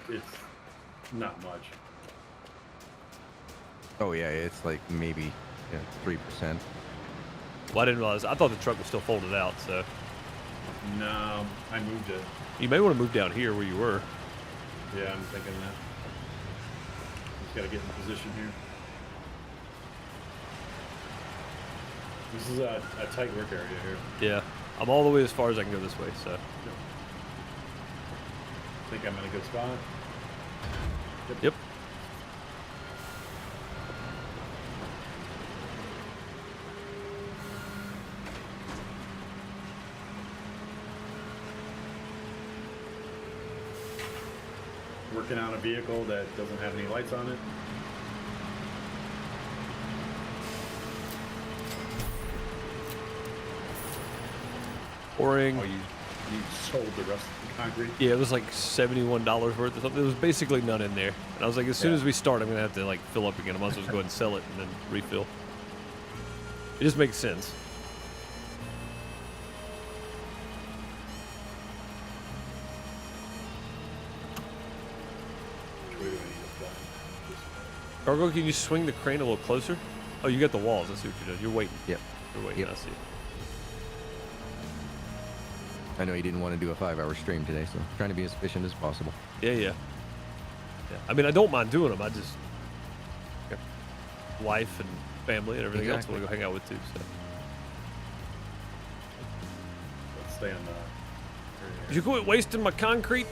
not much. Oh yeah, it's like maybe 3%. Well, I didn't realize. I thought the truck was still folded out, so. No, I moved it. You may want to move down here where you were. Yeah, I'm thinking that. Just gotta get in position here. This is a tight work area here. Yeah. I'm all the way as far as I can go this way, so. Think I'm in a good spot. Yep. Working on a vehicle that doesn't have any lights on it. Pouring. Oh, you sold the rest of the concrete? Yeah, it was like $71 worth or something. There was basically none in there. And I was like, as soon as we start, I'm going to have to like fill up again. I might as well just go ahead and sell it and then refill. It just makes sense. Which way do I need it done? This way. Cargo, can you swing the crane a little closer? Oh, you got the walls. I see what you're doing. You're waiting. Yep. You're waiting. Yep. I see. I know you didn't want to do a 5-hour stream today, so trying to be as efficient as possible. Yeah. I mean, I don't mind doing them. I just got wife and family and everything else I want to go hang out with too. So. Let's stay on the. Did you quit wasting my concrete?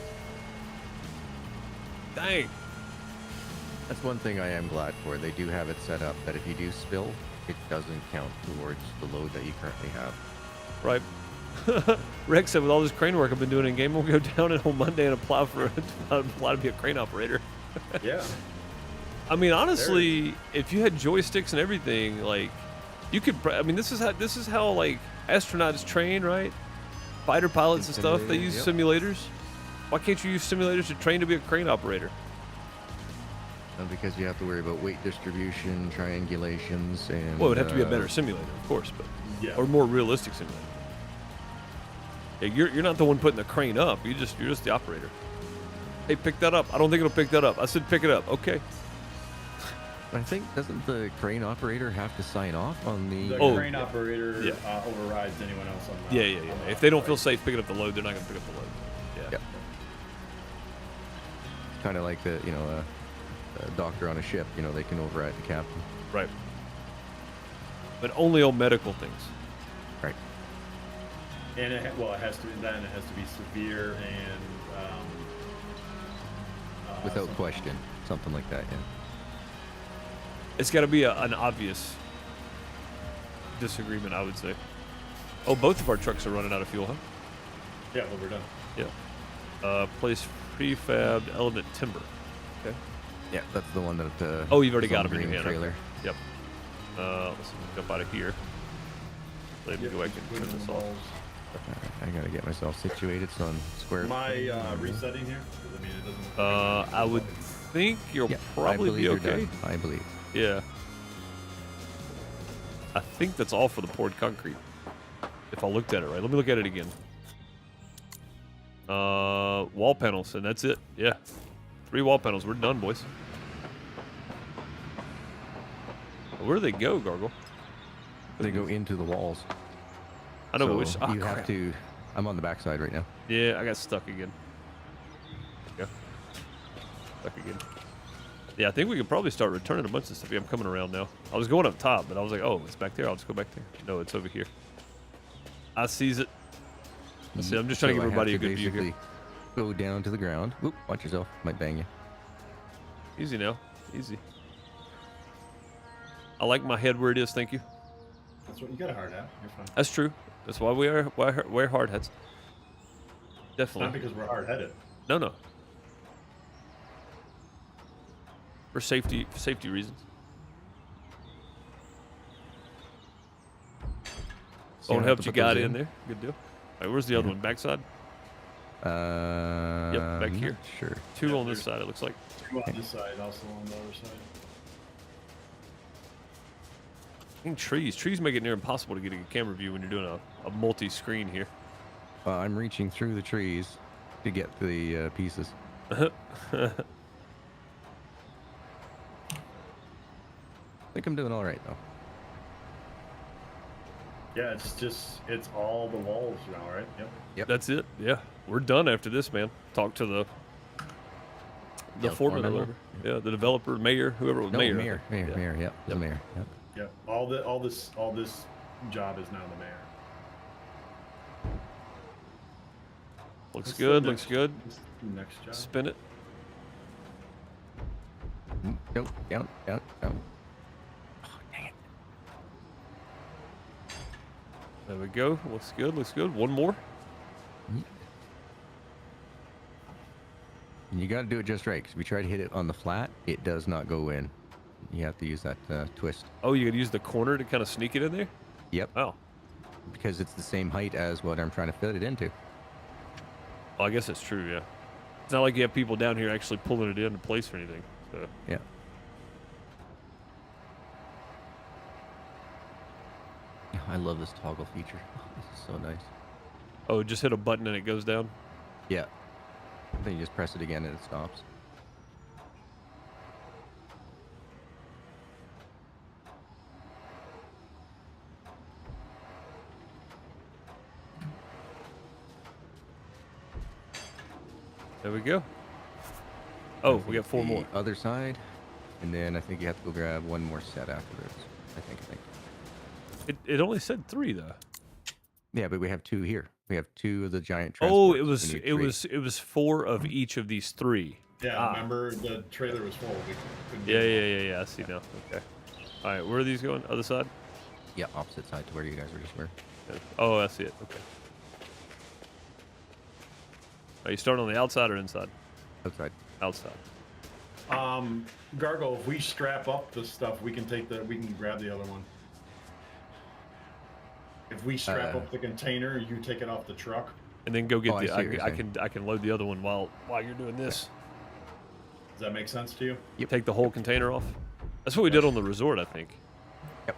Dang. That's one thing I am glad for. They do have it set up that if you do spill, it doesn't count towards the load that you currently have. Right. Rex said, with all this crane work I've been doing in game, we'll go down on Monday and apply to be a crane operator. Yeah. I mean, honestly, if you had joysticks and everything, like, you could. I mean, this is how like astronauts train, right? Fighter pilots and stuff. They use simulators. Why can't you use simulators to train to be a crane operator? Because you have to worry about weight distribution, triangulations, and. Well, it would have to be a better simulator, of course, but Yeah. or more realistic simulator. Yeah, you're not the one putting the crane up. You're just the operator. Hey, pick that up. I don't think it'll pick that up. I said pick it up. Okay. I think, doesn't the crane operator have to sign off on the... The crane operator Yeah. Overrides anyone else on the. Yeah. on the If they don't feel site. safe picking up the load, they're not going to pick up the load. Yeah. Yep. Kind of like the, a doctor on a ship, they can override the captain. Right. But only on medical things. Right. And it has to be then. It has to be severe and. Without something- question. Something like that, yeah. It's got to be an obvious disagreement, I would say. Oh, both of our trucks are running out of fuel, huh? Yeah, well, we're done. Yeah. Place prefabbed element timber. Okay. Yeah, that's the one that... Oh, you've already is got on them in your green hand. trailer. Okay. Yep. Let's jump out of here. Let me go back and turn this off. I gotta get myself situated so I'm square. Am I resetting here? 'Cause, I mean, it doesn't. I would think you'll Yeah, probably I believe be you're okay. done. I believe. Yeah. I think that's all for the poured concrete. If I looked at it right. Let me look at it again. Wall panels, and that's it. Yeah. 3 wall panels. We're done, boys. Where do they go, Gargle? They go into the walls. I know, so but which... Oh, you crap. have to... I'm on the backside right now. Yeah, I got stuck again. Yeah. Stuck again. Yeah, I think we could probably start returning a bunch of stuff. Yeah, I'm coming around now. I was going up top, but I was like, oh, it's back there. I'll just go back there. No, it's over here. I sees it. I see. I'm just trying to give So I have everybody a good view here. basically go down to the ground. Oop, watch yourself. Might bang you. Easy now. Easy. I like my head where it is, thank you. That's what you got a hard hat. You're fine. That's true. That's why we wear hard hats. Not Definitely. because we're hard headed. No. For safety reasons. So Don't have help to you put those got in there. Good deal. All right, where's the other one? Backside? Back I'm here. not Sure. Two Yeah, on this there's- side, it looks like. Two on this side, also on the other side. Trees make it near impossible to get a good camera view when you're doing a multi-screen here. I'm reaching through the trees to get the pieces. I think I'm doing all right though. Yeah, it's all the walls now, right? Yep. That's it. Yeah, we're done after this, man. Talk to the Yeah, foreman or foreman. whatever. Yeah, the developer, mayor, whoever it was. No, mayor. mayor. Yep, Yep. the mayor. Yep. Yep. All this job is now the mayor. Looks What's the good. next- Looks good. what's the next job. Spin it. Nope, down. Oh, dang it. There we go. Looks good. Looks good. One more. And you got to do it just right, because if we try to hit it on the flat, it does not go in. You have to use that twist. Oh, you could use the corner to kind of sneak it in there. Yep, Oh, because it's the same height as what I'm trying to fit it into. well, I guess that's true. Yeah. It's not like you have people down here actually pulling it into place or anything. So. Yeah. I love this toggle feature. Oh, this is so nice. Oh, just hit a button and it goes down. Yeah. Then you just press it again and it stops. There we go. Oh, we got four The more. Other side, and then I think you have to go grab one more set after this. I think. It only said 3 though. Yeah, but we have 2 here. We have 2 of the giant. Oh, transports. We need 3. it was 4 of each of these 3. Yeah, Ah. remember the trailer was full. We couldn't Yeah, get them yeah. I see now. Okay. All right, where are these going? Other side? Yeah, opposite side to where you guys were just were. Oh, I see it. Okay. Are you starting on the outside or inside? Outside. Outside. all. Gargo, if we strap up the stuff, we can grab the other one. If we strap up the container, you take it off the truck. And then go get Oh, I the. see what you're saying. I can load the other one while you're doing this. Does that make sense to you? Yep. Take the whole container off. That's what we did on the resort, I think. Yep.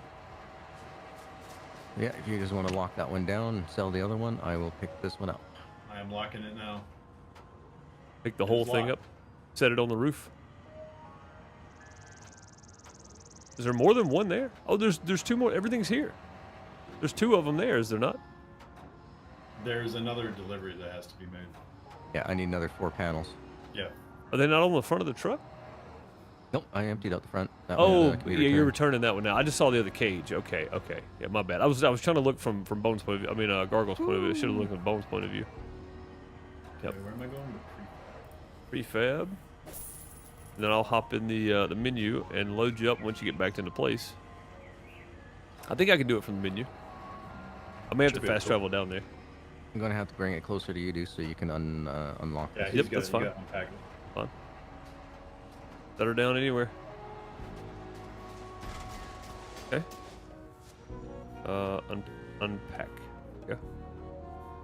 Yeah, if you just want to lock that one down and sell the other one, I will pick this one up. I am locking it now. Pick the whole It's thing locked. up. Set it on the roof. Is there more than one there? Oh, there's 2 more. Everything's here. There's 2 of them there, is there not? There's another delivery that has to be made. Yeah, I need another 4 panels. Yeah. Are they not on the front of the truck? Nope, I emptied out the front. That one, Oh, can be yeah, you're returned. returning that one now. I just saw the other cage. Okay. Yeah, my bad. I was trying to look from Bones' point of view. I mean, Gargoyle's point of view. I should have looked from Bones' point of view. Yep. Okay, where am I going? To Prefab. And then I'll hop in the menu and load you up once you get back into place. I think I can do it from the menu. I may have Should to be fast cool. travel down there. I'm gonna have to bring it closer to you, Deuce, so you can unlock Yeah, this. he's Yep, got that's fine. Unpack it. Fine. Set her down anywhere. Okay. Unpack. Yeah.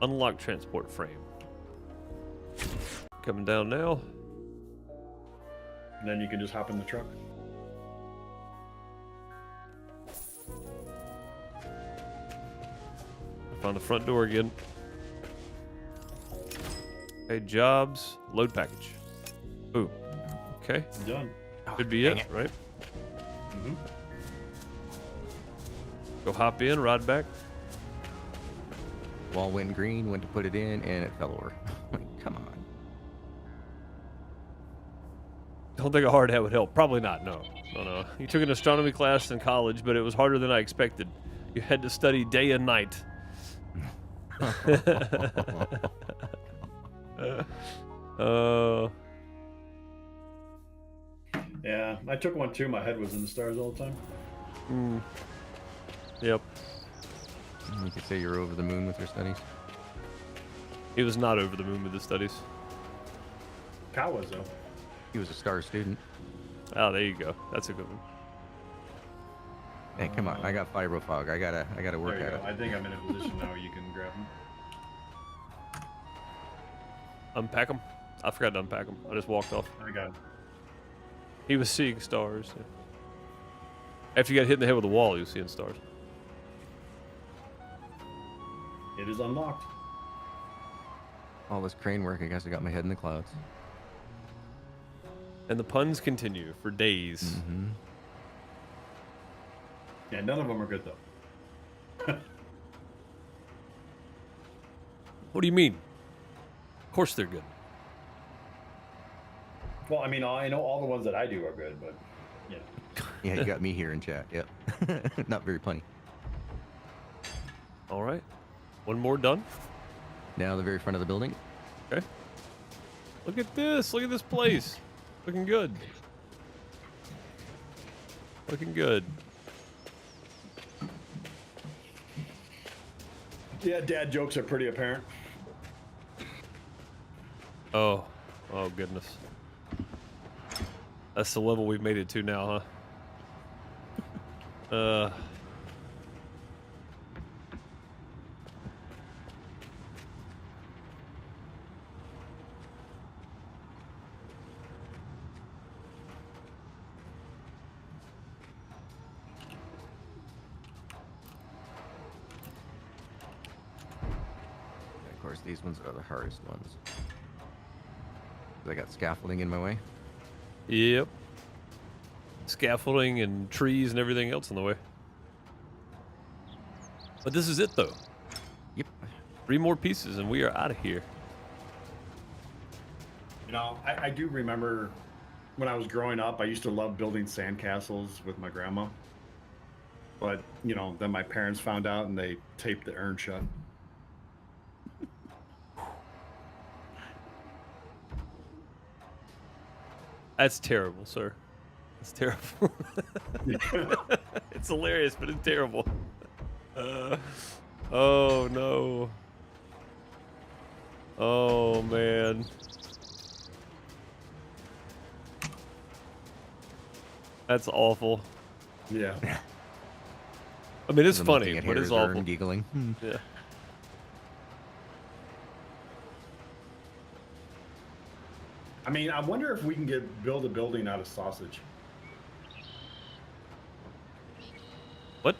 Unlock transport frame. Coming down now. And then you can just hop in the truck. Find the front door again. Okay, jobs, load package. Ooh. Okay. Done. Could be it, right? Mm-hmm. Go hop in, ride back. Wall went green, went to put it in, and it fell over. Come on. Don't think a hard hat would help. Probably not. No. You took an astronomy class in college, but it was harder than I expected. You had to study day and night. Yeah, I took one too. My head was in the stars all the time. Yep. You could say you're over the moon with your studies. He was not over the moon with his studies. Kyle was though. He was a star student. Oh, there you go. That's a good one. Hey, come on! I got fibrofog. I gotta work There you at go. it. I think I'm in a position now where you can grab him. Unpack him. I forgot to unpack him. I just walked off. I got him. He was seeing stars. Yeah. After you got hit in the head with a wall, he was seeing stars. It is unlocked. All this crane work. I guess I got my head in the clouds. And the puns continue for days. Mm-hmm. Yeah, none of them are good though. What do you mean? Of course they're good. Well, I mean, I know all the ones that I do are good, but yeah. Yeah, you got me here in chat. Yep. Not very funny. All right. One more done. Now the very front of the building. Okay. Look at this. Look at this place. Looking good. Looking good. Yeah, dad jokes are pretty apparent. Oh. Oh, goodness. That's the level we've made it to now, huh? Of course, these ones are the hardest ones. I got scaffolding in my way. Yep. Scaffolding and trees and everything else in the way. But this is it, though. Yep. 3 more pieces and we are out of here. You know, I do remember when I was growing up, I used to love building sandcastles with my grandma. But, you know, then my parents found out and they taped the urn shut. That's terrible, sir. It's terrible. It's hilarious, but it's terrible. Oh, no. Oh, man. That's awful. Yeah. I mean, it's I'm funny, looking at but it's Harry's urn, awful. giggling. Yeah. I mean, I wonder if we can build a building out of sausage. What?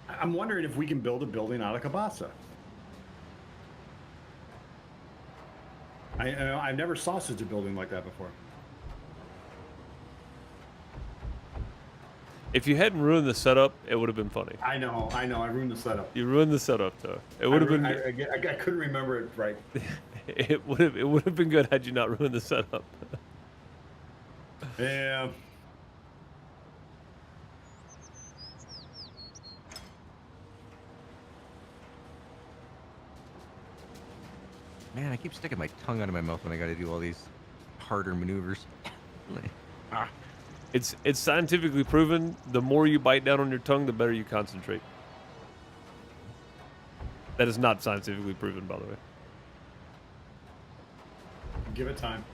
I'm wondering if we can build a building out of kielbasa. I've never sausaged a building like that before. If you hadn't ruined the setup, it would have been funny. I know. I ruined the setup. You ruined the setup, though. It would have been. I couldn't remember it right. It would have been good had you not ruined the setup. Yeah. Man, I keep sticking my tongue out of my mouth when I got to do all these harder maneuvers. It's scientifically proven. The more you bite down on your tongue, the better you concentrate. That is not scientifically proven, by the way. Give it time.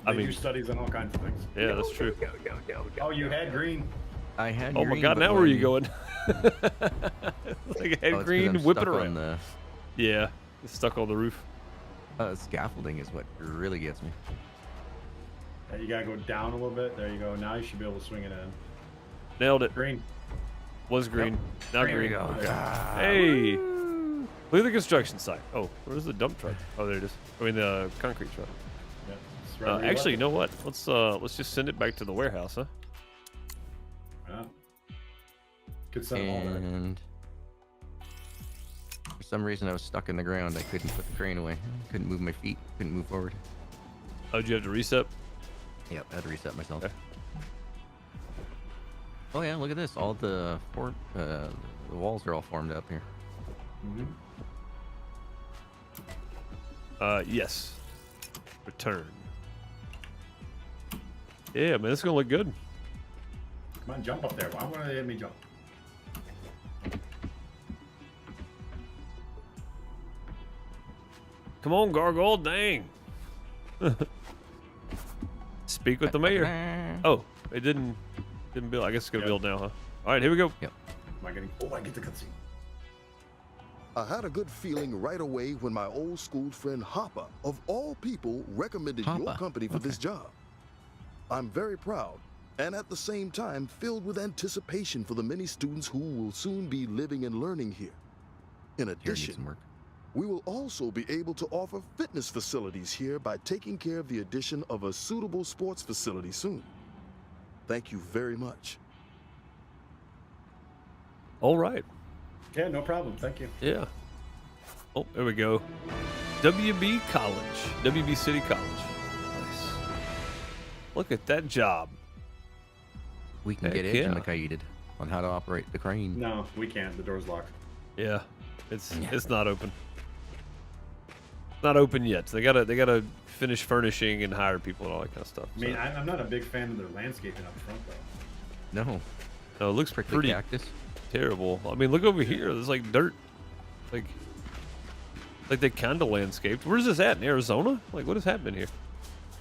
I They mean- do studies on all kinds of things. Yeah, that's true. Oh, you had green. I had. Oh my green, God! but Now where are you when- going? Like a head Oh, it's 'cause green, I'm whip it stuck around. on the Yeah, it's stuck on the roof. scaffolding is what really gets me. Yeah, you gotta go down a little bit. There you go. Now you should be able to swing it in. Nailed it. Green. Was green. Now There green. you go. Hey, look at the construction site. Oh, where's the dump truck? Oh, there it is. I mean the concrete truck. Yeah, it's right where you Actually, you left know what? Let's just send it back to the warehouse, huh? it. Yeah. Could send them all there. And for some reason, I was stuck in the ground. I couldn't put the crane away. Couldn't move my feet. Couldn't move forward. Oh, did you have to reset? Yep, I had to reset myself. Okay. Oh yeah, look at this. All the walls are all formed up here. Mm-hmm. Yes. Return. Yeah, man, it's gonna look good. Come on, jump up there. Why won't they let me jump? Come on, Gargoyle, dang. Speak with the mayor. Oh, it didn't build. I guess it's gonna build now, huh? All right, here we go. Yep. Am I getting? Oh, I get the cutscene. I had a good feeling right away when my old school friend Hopper, of all people, recommended your Hopper, company for this job. I'm very proud and at the same time filled with anticipation for the many students who will soon be living and learning here. In Here needs addition, some work. we will also be able to offer fitness facilities here by taking care of the addition of a suitable sports facility soon. Thank you very much. All right. Yeah, no problem. Thank you. Yeah. Oh, there we go. WB College. WB City College. Nice. Look at that job. We can Heck get yeah. educated on how to operate the crane. No, we can't. The door's locked. Yeah. It's not open. Not open yet. They gotta finish furnishing and hire people and all that kind of stuff. I mean, I'm not a big fan of their landscaping up front, though. No. No, it looks Prickly pretty cactus. terrible. I mean, look over here. There's like dirt. Like they kind of landscaped. Where's this at? In Arizona? Like, what is happening here?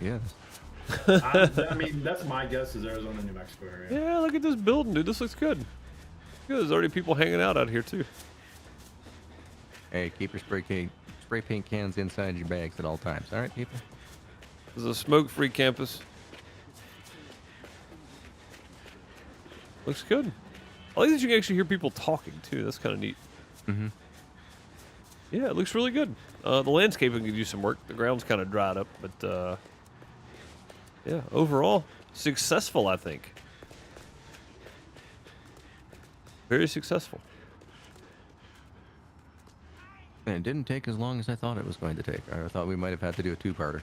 Yeah. I mean, that's my guess is Arizona, New Mexico area. Yeah, look at this building, dude. This looks good. Good. There's already people hanging out here too. Hey, keep your spray paint cans inside your bags at all times. All right, people. This is a smoke-free campus. Looks good. I like that you can actually hear people talking too. That's kind of neat. Mm-hmm. Yeah, it looks really good. The landscaping could use some work. The ground's kind of dried up, but yeah, overall successful, I think. Very successful. And it didn't take as long as I thought it was going to take. I thought we might have had to do a two-parter.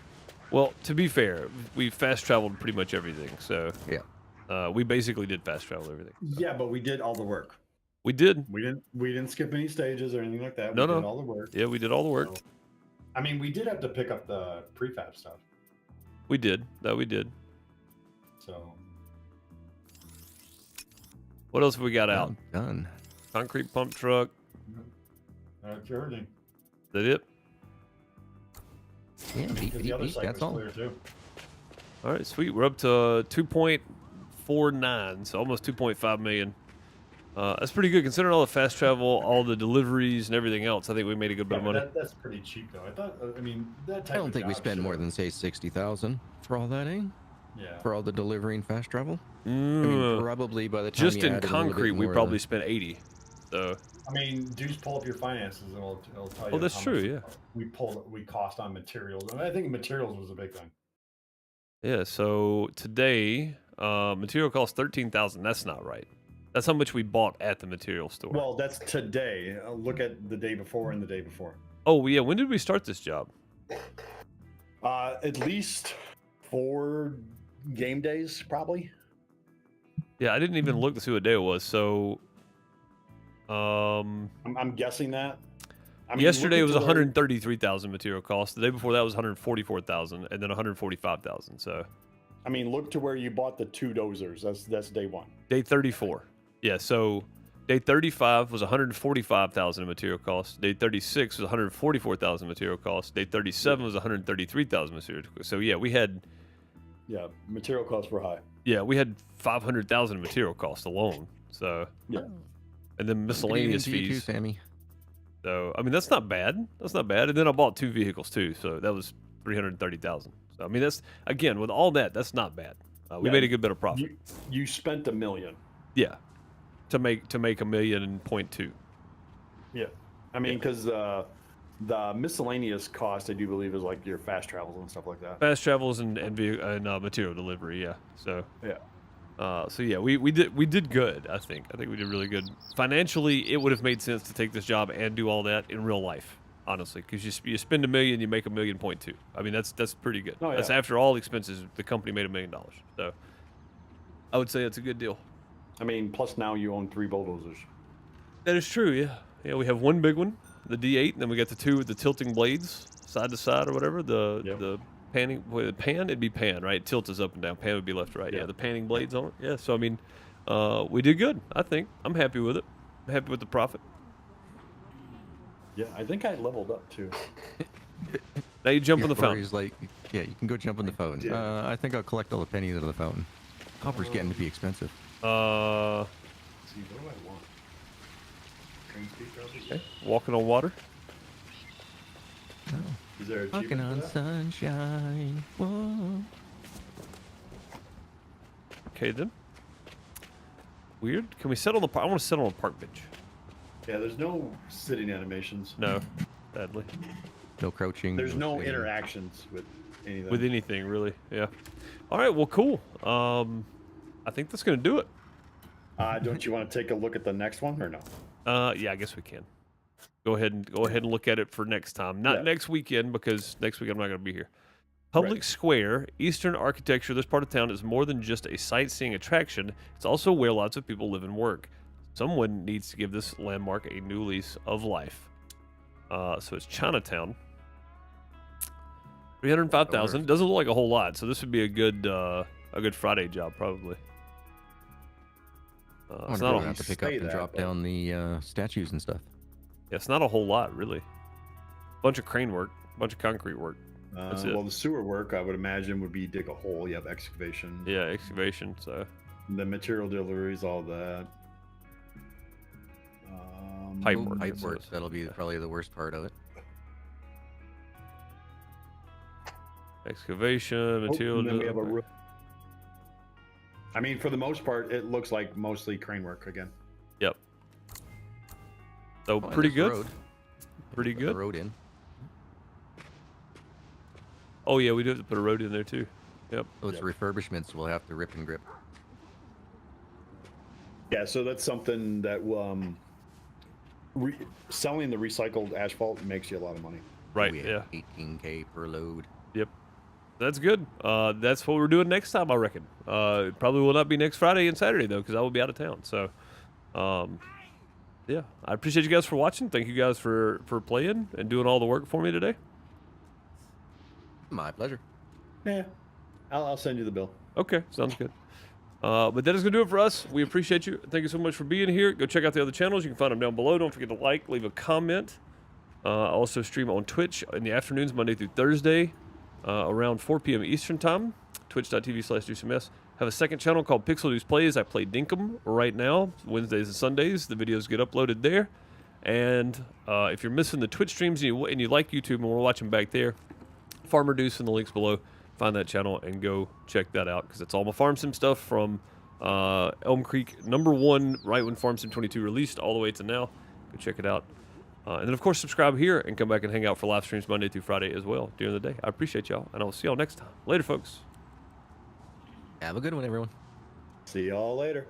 Well, to be fair, we fast traveled pretty much everything. So Yeah. we basically did fast travel everything. Yeah, but we did all the work. We did. We didn't skip any stages or anything like that. No, we no. did all the work. Yeah, we did all the work. So, I mean, we did have to pick up the prefab stuff. We did. That we did. So What else have we got out? Done. Concrete pump truck. that's everything. Is that it? Yeah, beep, Because the beep, other beep, site that's was all. clear too. All right, sweet. We're up to 2.49, so almost 2.5 million. That's pretty good considering all the fast travel, all the deliveries, and everything else. I think we made a good bit of money. That's pretty cheap though. I thought. I mean, that type I don't of think we job spend should more have- than say 60,000 for all that, eh? Yeah. For all the delivery and fast travel. I mean, probably by the time Just you in added a little bit concrete, we more, probably spent 80. So I mean, Deuce, pull up your finances and it'll tell you. Oh, that's how true, much we cost on materials, and I think materials was a big thing. yeah, so today material costs 13,000. That's not right. That's how much we bought at the material store. Well, that's today. Look at the day before and the day before. Oh yeah, when did we start this job? At least 4 game days, probably. Yeah, I didn't even look to see what day it was. So I'm guessing that. I mean, yesterday look was at the way- 133,000 material cost. The day before that was 144,000, and then 145,000. So I mean, look to where you bought the 2 dozers. That's day 1. day 34. Yeah, so day 35 was 145,000 in material cost. Day 36 was 144,000 material cost. Day 37 was 133,000 material cost. So yeah, we had Material costs were high. 500,000 in material cost alone. So Yeah. and then miscellaneous Good evening to you fees. too, Sammy. So I mean that's not bad. That's not bad. And then I bought 2 vehicles too, so that was 330,000. So I mean that's again with all that, that's not bad. We Yeah, made a good bit of profit. You spent $1 million. Yeah, to make $1.2 million. Yeah. I mean, because the miscellaneous cost, I do believe, is like your fast travels and stuff like that. Fast travels and material delivery. Yeah. So Yeah. so yeah, we did good. I think we did really good financially. It would have made sense to take this job and do all that in real life, honestly, because you spend $1 million, you make $1.2 million. I mean that's pretty good. Oh, That's yeah. after all expenses. The company made $1 million. So I would say it's a good deal. I mean, plus now you own 3 bulldozers. That is true. Yeah. Yeah. We have one big one, the D8, and then we got the 2 with the tilting blades, side to side or whatever. Yep. The panning, pan, it'd be pan, right? Tilt is up and down. Pan would be left to right. Yeah, Yeah. the panning blades on it. Yeah, so I mean, we did good. I think I'm happy with it. I'm happy with the profit. Yeah, I think I leveled up too. Now you jump Yeah, on the fountain. Corey's like, yeah, you can go jump on the phone. did. I think I'll collect all the pennies out of the phone. Copper's getting to be expensive. Uh, See, what do I want? Train speed probably? okay. Walking on water. Oh. Is there a Walking achievement on for that? sunshine. Whoa. Okay then. Weird. Can we sit on the? I want to sit on a park bench. Yeah, there's no sitting animations. No, sadly. No crouching. There's no sitting. interactions with anything. With anything really. Yeah. All right. Well, cool. I think that's gonna do it. Don't you want to take a look at the next one or no? Yeah, I guess we can. Go ahead and look at it for next time. Not Yeah. next weekend because next week I'm not going to be here. Public Right. Square, Eastern architecture. This part of town is more than just a sightseeing attraction. It's also where lots of people live and work. Someone needs to give this landmark a new lease of life. So it's Chinatown. 305,000 doesn't look like a whole lot. So this would be a good Friday job probably. I It's wonder not if a, we'll have to pick up say and that, drop but- down the statues and stuff. yeah, it's not a whole lot really. Bunch of crane work, bunch of concrete work. That's it. Well, the sewer work I would imagine would be dig a hole. You have excavation. Yeah, excavation. So The material deliveries, all that. Pipe Oh, work, Pipe it work. says. That'll be probably the worst part of it. excavation, material. and then we have a okay. roof. I mean, for the most part, it looks like mostly crane work again. Yep. So Oh, and pretty there's the good. road. Pretty Put the good. road in. Oh yeah, we do have to put a road in there too. Yep. So it's refurbishments. We'll have to rip and grip. Yeah, so that's something that selling the recycled asphalt makes you a lot of money. Right. We Yeah. have 18K per load. Yep. That's good. That's what we're doing next time, I reckon. It probably will not be next Friday and Saturday though, because I will be out of town. So, yeah, I appreciate you guys for watching. Thank you guys for playing and doing all the work for me today. My pleasure. Yeah, I'll send you the bill. Okay, sounds good. But that is going to do it for us. We appreciate you. Thank you so much for being here. Go check out the other channels. You can find them down below. Don't forget to like, leave a comment. I also stream on Twitch in the afternoons, Monday through Thursday, around 4 p.m. Eastern Time, twitch.tv/DeuceMS. Have a second channel called Pixel Deuce Plays. I play Dinkum right now, Wednesdays and Sundays. The videos get uploaded there. And if you're missing the Twitch streams and you like YouTube and we're watching back there, Farmer Deuce in the links below. Find that channel and go check that out because it's all my Farm Sim stuff from Elm Creek #1, right when Farm Sim 22 released, all the way to now. Go check it out. And then, of course, subscribe here and come back and hang out for live streams Monday through Friday as well during the day. I appreciate y'all, and I'll see y'all next time. Later, folks. Have a good one, everyone. See y'all later.